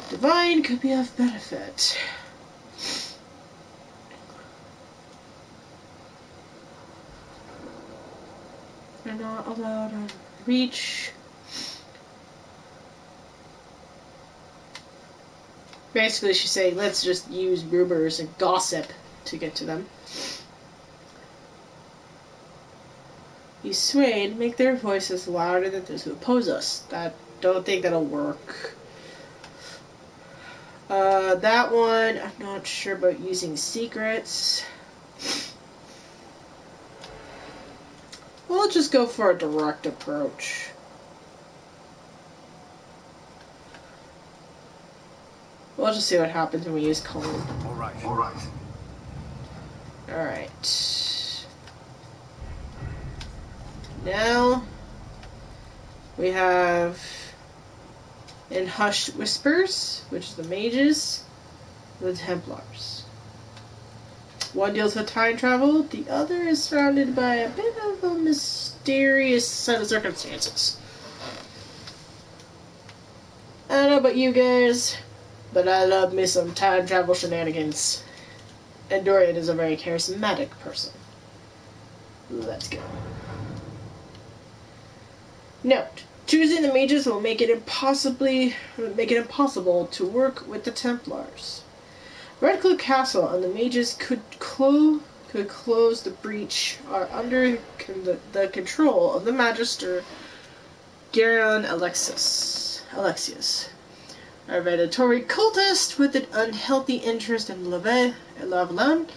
divine could be of benefit. They're not allowed on reach. Basically, she's saying, let's just use rumors and gossip to get to them. Be swayed, make their voices louder than those who oppose us. Don't think that'll work. That one, I'm not sure about using secrets. We'll just go for a direct approach. We'll just see what happens when we use cold. All right. All right. Alright. Now we have in Hushed Whispers, which is the mages, the Templars. One deals with time travel, the other is surrounded by a bit of a mysterious set of circumstances. I don't know about you guys, but I love me some time travel shenanigans. And Dorian is a very charismatic person. Let's go. Note: choosing the mages will make it impossible to work with the Templars. Redcliffe Castle and the mages could close the breach are under the control of the Magister Garion Alexius, a hereditary cultist with an unhealthy interest in Lavalin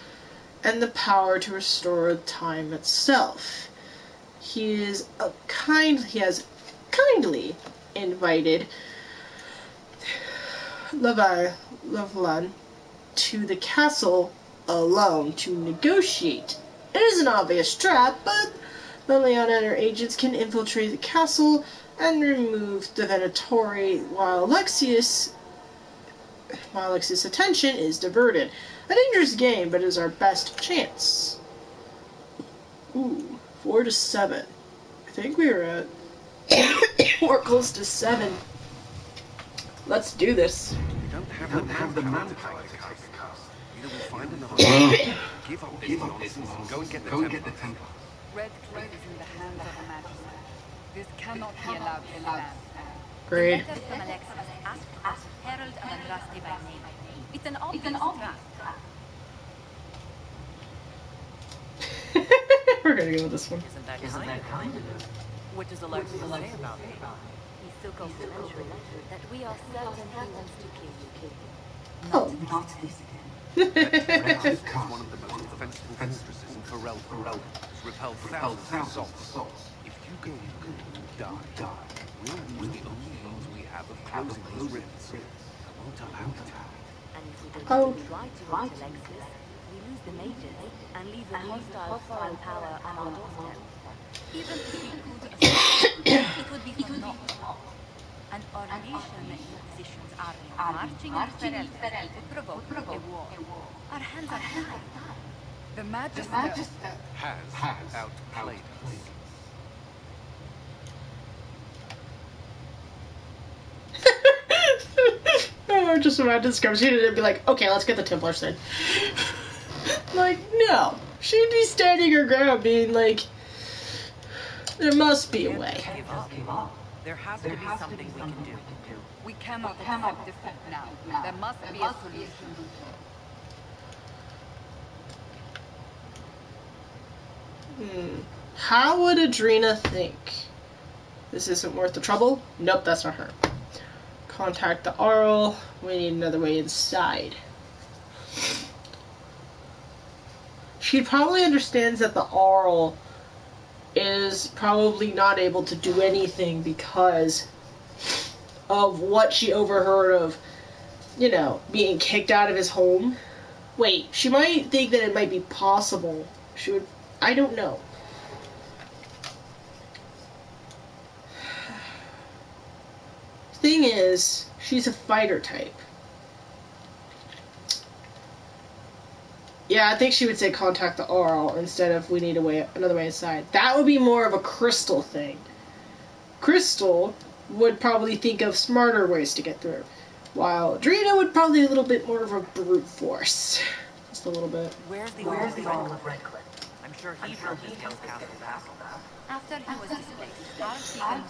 and the power to restore time itself. He has kindly invited Lavalin to the castle alone to negotiate. It is an obvious trap, but Liliana and her agents can infiltrate the castle and remove the Venatori while Alexius' attention is diverted. A dangerous game, but it is our best chance. Ooh, 4 to 7. I think we were at we're close to 7. Let's do this. We don't have the manpower to take the castle. Either we find another way, give up this nonsense and go and get the temple. Redcliffe is in the hands of the Magister. This cannot be allowed to stand. Great. The letter from Alexius asked us Herald of Andraste by name. It's an obvious trap. We're gonna go with this one. Isn't that kind of him? What does Alexius say about it? He's so complimentary that we are certain he wants to kill you. Oh. Not this again. Redcliffe is one of the most defensible fortresses in Ferelden. Has repelled thousands of assaults. If you go, you die. We'll lose the only means we have of closing these rifts. I won't allow it. And if we don't try to reach Alexius, we lose the mages and leave a hostile foreign power on our doorstep. Even if we could it would be for naught. An Ornation Inquisition's army marching into Ferelden would provoke a war. Our hands are tied. The Magister Has outplayed us. Oh, just imagine this conversation and be like, okay, let's get the Templars then. Like, no. She'd be standing her ground being like, there must be a way. Give up. There has to be something we can do. We cannot accept defeat now. There must be a solution. How would Adrena think? This isn't worth the trouble? Nope, that's not her. Contact the Arl. We need another way inside. She probably understands that the Arl is probably not able to do anything because of what she overheard of, being kicked out of his home. Wait, she might think that it might be possible. I don't know. Thing is, she's a fighter type. Yeah, I think she would say contact the Arl instead of we need another way inside. That would be more of a Crystal thing. Crystal would probably think of smarter ways to get through, while Adrena would probably be a little bit more of a brute force. Just a little bit. Where's the Arl of Redcliffe? I'm sure he built his young castle back. After he was displaced, Arl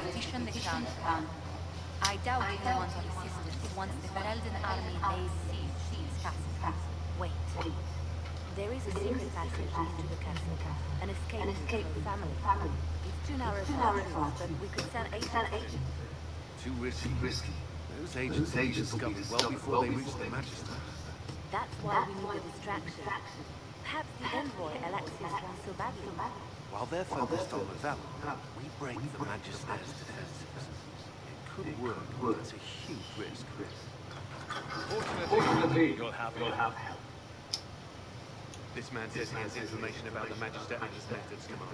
petition the Crown. I doubt he wants resistance once the Ferelden army lays siege to his castle. Wait. There is a secret passage into the castle, an escape for the family. It's too narrow for us, but we could send agents. Too risky. Those agents will be discovered well before they reach the Magister. That's why we need a distraction. Perhaps the envoy Alexius wants so badly. While they're focused on Lavalin, we break the Magister's defenses. It could work, but it's a huge risk. Fortunately, you'll have help. This man says he has information about the Magister and his methods, Commander.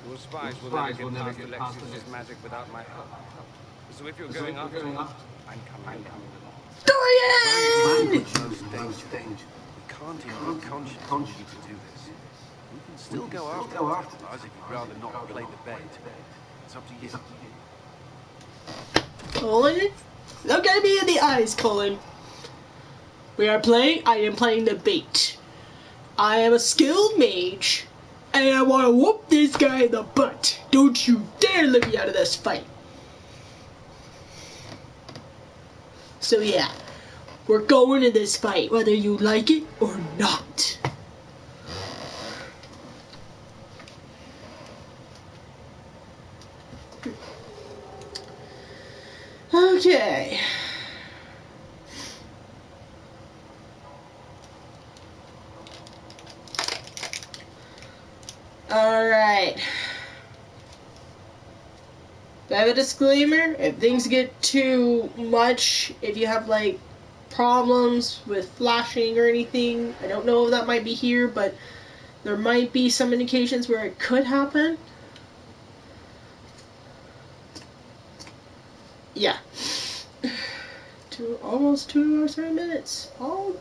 Your spies will never get past Alexius's magic without my help. So if you're going after him, I'm coming along. Dorian! Most danger. We can't in good conscience order you to do this. We can still go after the Templars if you'd rather not play the bait. It's up to you. Colin? Look at me in the eyes, Colin. I am playing the bait. I am a skilled mage, and I want to whoop this guy in the butt. Don't you dare let me out of this fight. So yeah, we're going to this fight, whether you like it or not. Okay. Alright. I have a disclaimer. If things get too much, if you have like problems with flashing or anything, I don't know if that might be here, but there might be some indications where it could happen. Yeah. Almost 2 hours, 7 minutes. Oh.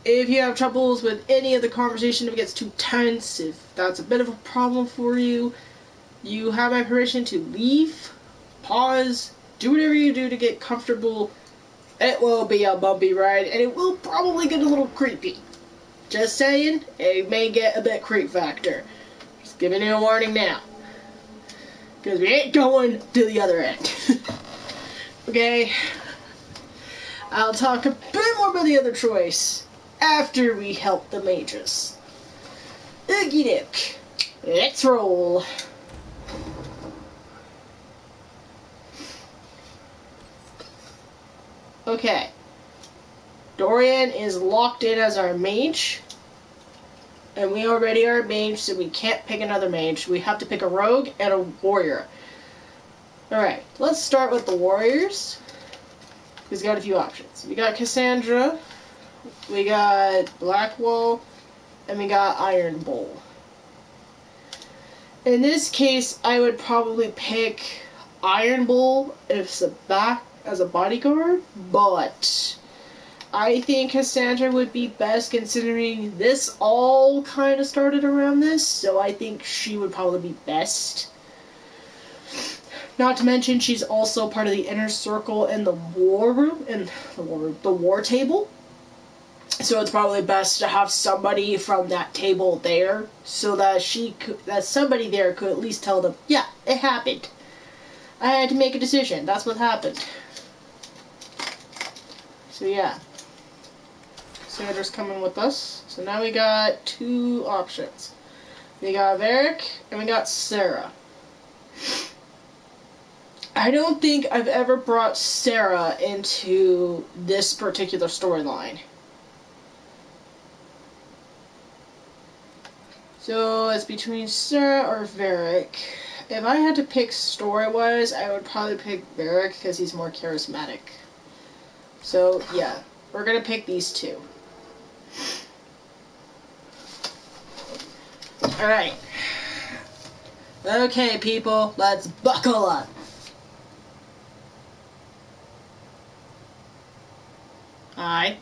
If you have troubles with any of the conversation, if it gets too tense, if that's a bit of a problem for you, you have my permission to leave, pause, do whatever you do to get comfortable. It will be a bumpy ride, and it will probably get a little creepy. Just saying, it may get a bit creep factor. Just giving you a warning now. Because we ain't going to the other end. Okay? I'll talk a bit more about the other choice after we help the mages. Oogie doke. Let's roll. Okay. Dorian is locked in as our mage. And we already are a mage, so we can't pick another mage. We have to pick a rogue and a warrior. Alright, let's start with the warriors. We've got a few options. We got Cassandra, we got Blackwall, and we got Iron Bull. In this case, I would probably pick Iron Bull as a bodyguard, but I think Cassandra would be best considering this all kind of started around this, so I think she would probably be best. Not to mention, she's also part of the inner circle in the war room, the war table. So it's probably best to have somebody from that table there, so that somebody there could at least tell them, yeah, it happened. I had to make a decision. That's what happened. So yeah. Sandra's coming with us. So now we got 2 options. We got Varric and we got Sarah. I don't think I've ever brought Sarah into this particular storyline. So it's between Sarah or Varric. If I had to pick story-wise, I would probably pick Varric because he's more charismatic. So yeah, we're gonna pick these 2. Alright. Okay, people, let's buckle up. Hi.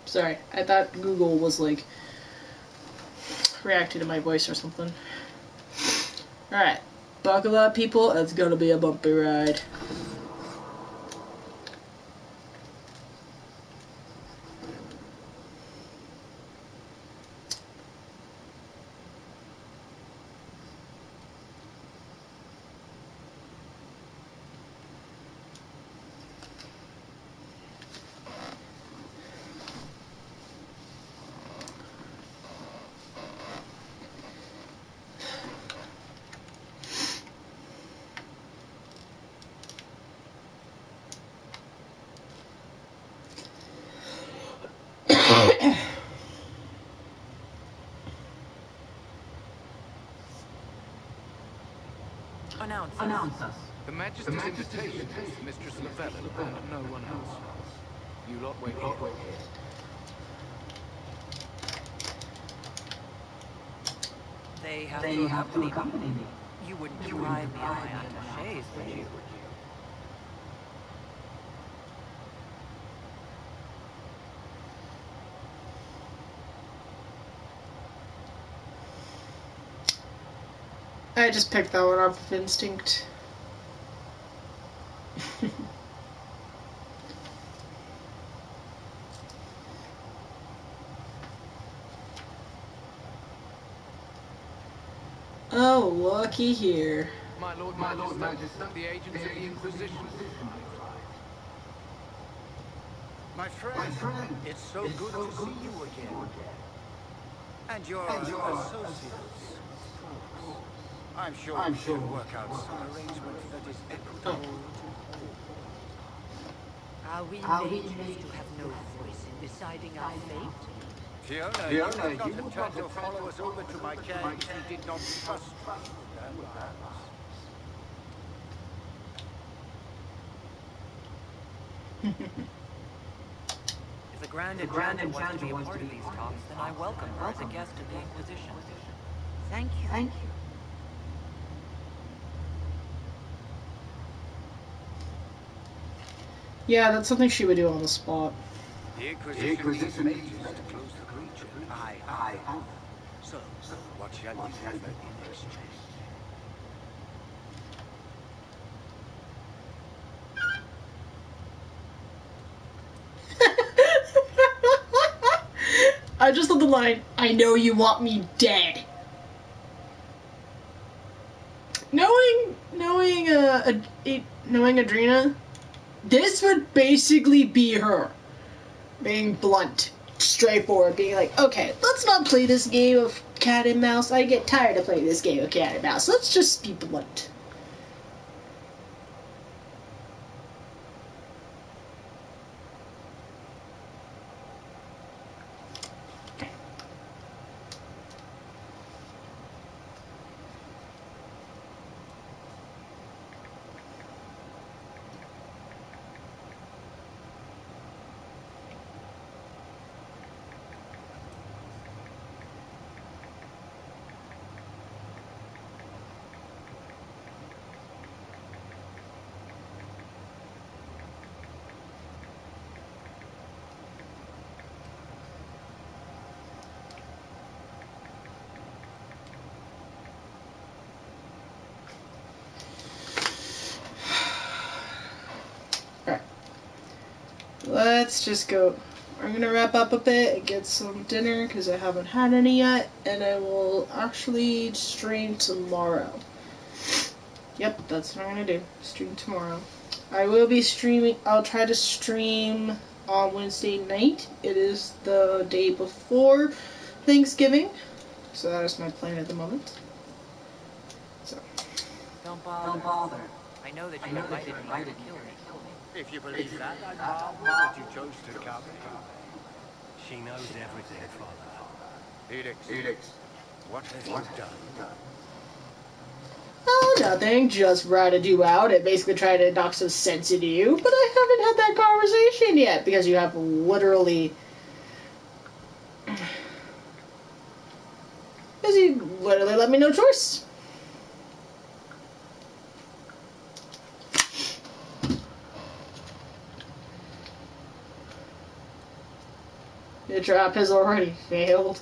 Sorry, I thought Google was like reacting to my voice or something. Alright, buckle up, people, it's gonna be a bumpy ride. Announce us. The Majesty's invitation is to Mistress Llewellyn and no one else. You lot wait here. They have to accompany me. You wouldn't deprive me of my attachés, would you? I just picked that one off of instinct. Oh, looky here. My Lord Magister, the agents of the Inquisition. My friend, it's so good to see you again. And your associates, of course. I'm sure we can work out some arrangement that is equitable to all. Are we mages to have no voice in deciding our fate? Fiona, you would not have turned your followers over to my care if you did not trust me with their lives. If the Grand Enchanter wants to be a part of these talks, then I welcome her as a guest of the Inquisition. Thank you. Yeah, that's something she would do on the spot. The Inquisition needs mages to close the breach, and I have. So, what shall you offer in exchange? I just love the line, I know you want me dead. Knowing Adrena, this would basically be her being blunt, straightforward, being like, okay, let's not play this game of cat and mouse. I get tired of playing this game of cat and mouse. Let's just be blunt. Let's just go. I'm gonna wrap up a bit and get some dinner because I haven't had any yet, and I will actually stream tomorrow. Yep, that's what I'm gonna do. Stream tomorrow. I will be streaming. I'll try to stream on Wednesday night. It is the day before Thanksgiving, so that is my plan at the moment. So. Don't bother. I know that you invited me to kill me. If you believe that, I marvel that you chose to come. She knows everything, Father. Edicts. What have you done? Oh, nothing. Just ratted you out and basically tried to knock some sense into you. But I haven't had that conversation yet because you have literally... Because you literally let me no choice. The trap has already failed.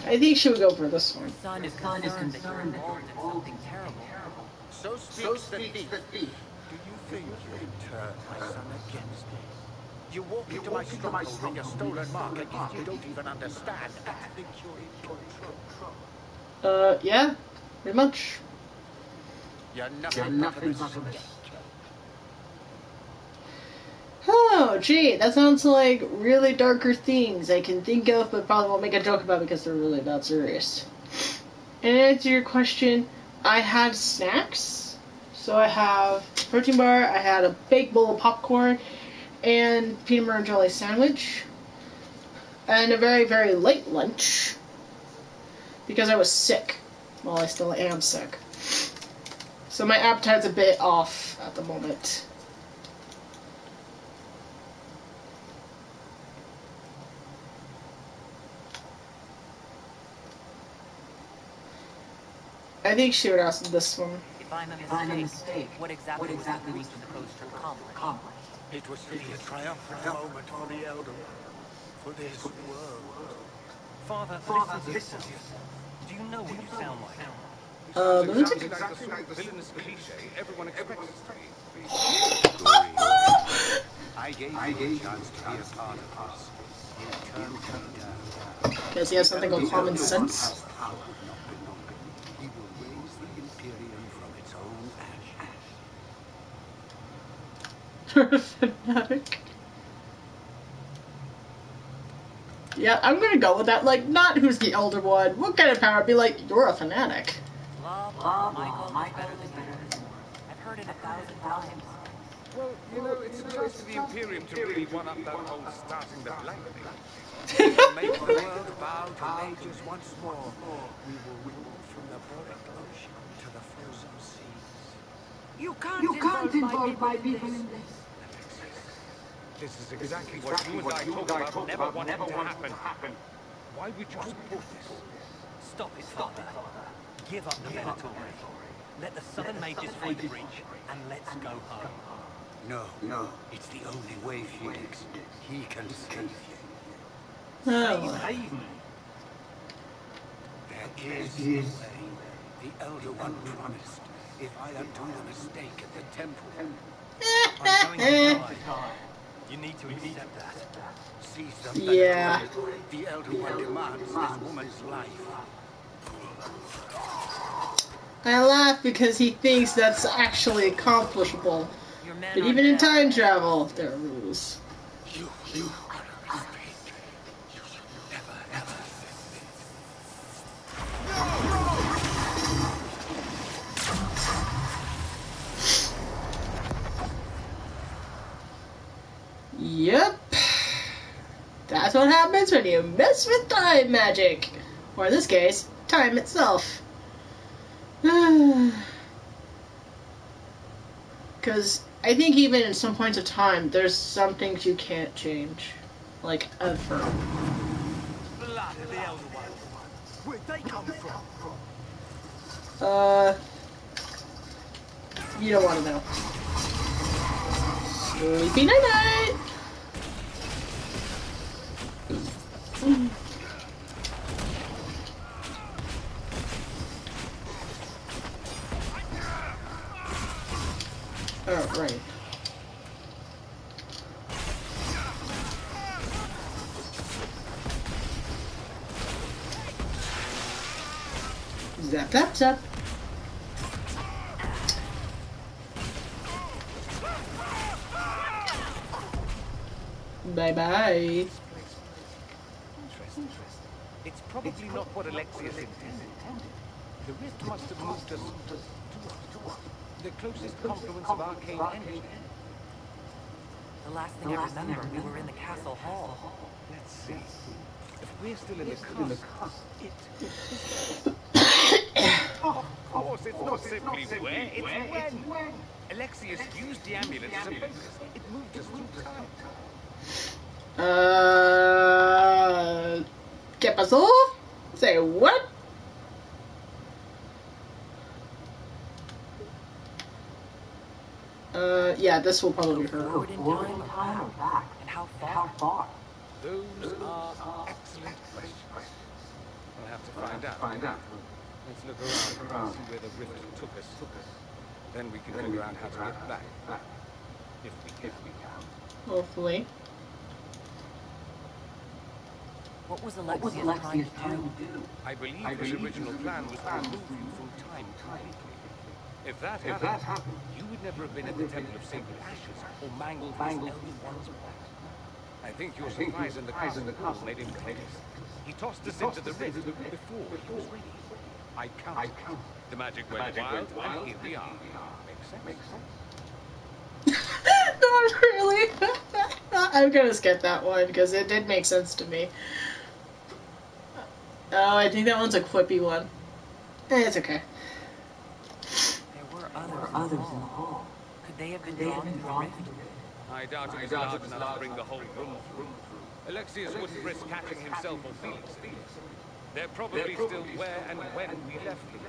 I think she would go for this one. Son is concerned that you're involved in something terrible. So speaks the thief. Do you think you can turn my son against me? You walk into my stronghold in your stolen mark, and yet you don't even understand and think you're in control. Yeah, pretty much. You're nothing but a mistake. Oh, gee, that sounds like really darker things I can think of, but probably won't make a joke about because they're really not serious. And to answer your question, I had snacks. So I have a protein bar, I had a big bowl of popcorn, and peanut butter and jelly sandwich, and a very, very light lunch, because I was sick. Well, I still am sick. So my appetite's a bit off at the moment. I think she would ask this one. If I'm a mistake, what exactly was the supposed to accomplish? It was to be a triumphant moment for the Elder One, for this world. Father, listen. Do you know what you sound like? Lunatic? Exactly like the sort of villainous cliche everyone expects us to be. I gave you a chance to be a part of us. You turned me down. Does he have something called common sense? He will raise the Imperium from its own ashes. Fanatic. Yeah, I'm gonna go with that. Like, not who's the Elder One. What kind of power? Be like, you're a fanatic. Michael is better than yours. I've heard it 1,000 times. Well, you know, it's a chance for the Imperium to really one-up that whole starting the blank thing. To make the world bow to mages once more, we will rule from the Boric Ocean to the frozen seas. You can't involve my people in this. This is exactly what you and I talked about never wanting to happen. Why would you support this? Stop it, Father. Give up the Venator. Let the Southern Mages fight the breach, and let's go home. No. It's the only way, Felix. He can save you. Oh. There is a way. The Elder One promised. If I undo the mistake at the temple, I'm going to die. You need to accept that. Seize the Yeah. Venator. The Elder One demands this woman's life. I laugh because he thinks that's actually accomplishable. But even in time travel, there are rules. You are a mistake. You should never, ever Yep. That's what happens when you mess with time magic. Or in this case, time itself. Because I think even in some points of time, there's some things you can't change. Like, ever. Blood of the Elder One. Where'd they come from? You don't want to know. Sleepy night-night! Oh, right. Zap, zap, zap. Bye-bye. Interesting. It's probably not what Alexius intended. The rift must have moved us to the closest confluence of arcane energy. The last thing I remember, we were in the castle hall. Let's see. If we're still in the cusp, Of course, it's not simply where, it's when. Alexius used the amulet as a focus. It moved us through time. ¿Qué pasó? Say what? Yeah, this will probably hurt. Forward in time or back? And how far? Those are excellent questions. We'll have to find out. Let's look around and see where the rift took us. Then we can figure out how to get back. If we can. Hopefully. What was Alexius trying to do? I believe his original plan was to remove you from time completely. If that happened, you would never have been at the Temple of Sacred Ashes or mangled his Elder One's blood. I think your surprise in the castle made him panic. He tossed us into the rift before he was ready. I counted. The magic went wild, and here we are. Makes sense? Not really. I'm gonna skip that one because it did make sense to me. Oh, I think that one's a quippy one. It's okay. There were others in the hall. Could they have been drawn through the rift? I doubt it was large enough to bring the whole room through. Alexius wouldn't risk catching himself or Felix in here. They're probably still where and when we left them.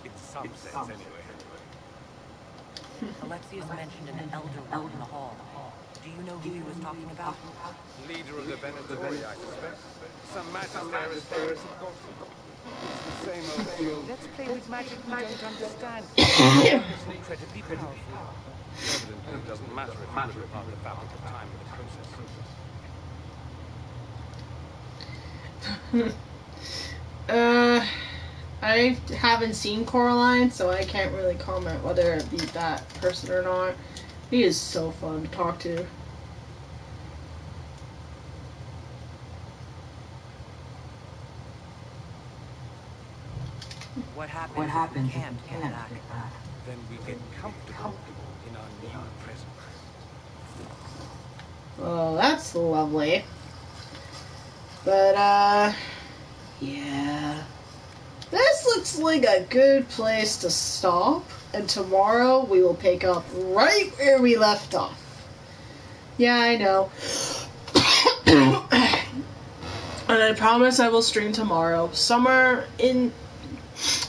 In some sense, anyway. Alexius mentioned an elder one in the hall. Do you know who he was talking about? Leader of the Venatori, I suspect. Some magister as far as I've got. It's the same old... Let's play with magic we don't understand. It's incredibly powerful. Evidently, it doesn't matter if you rip apart the fabric of time in the process. I haven't seen Coraline, so I can't really comment whether it be that person or not. He is so fun to talk to. What happens if we can't get back? Then we get comfortable in our new presence. Oh, that's lovely. But, yeah. This looks like a good place to stop, and tomorrow we will pick up right where we left off. Yeah, I know. And I promise I will stream tomorrow. Somewhere in...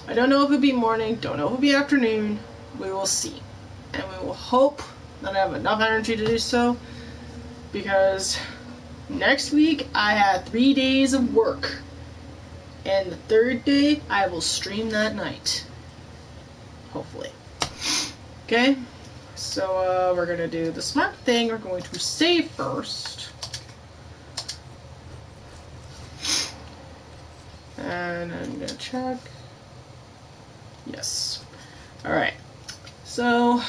I don't know if it'll be morning, don't know if it'll be afternoon. We will see. And we will hope that I have enough energy to do so. Because next week I have 3 days of work. And the third day, I will stream that night. Hopefully. Okay? So, we're gonna do the smart thing. We're going to save first. And I'm gonna check. Yes. Alright. So,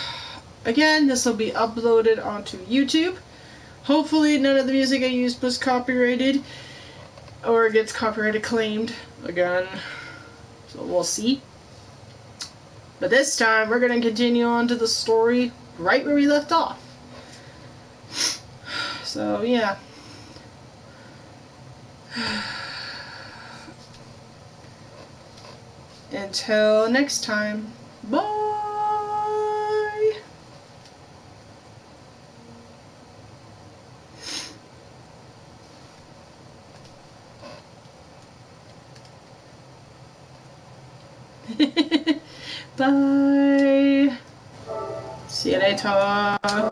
again, this will be uploaded onto YouTube. Hopefully none of the music I used was copyrighted. Or gets copyright claimed again. So we'll see. But this time, we're going to continue on to the story right where we left off. So, yeah. Until next time, bye! Bye! See you later.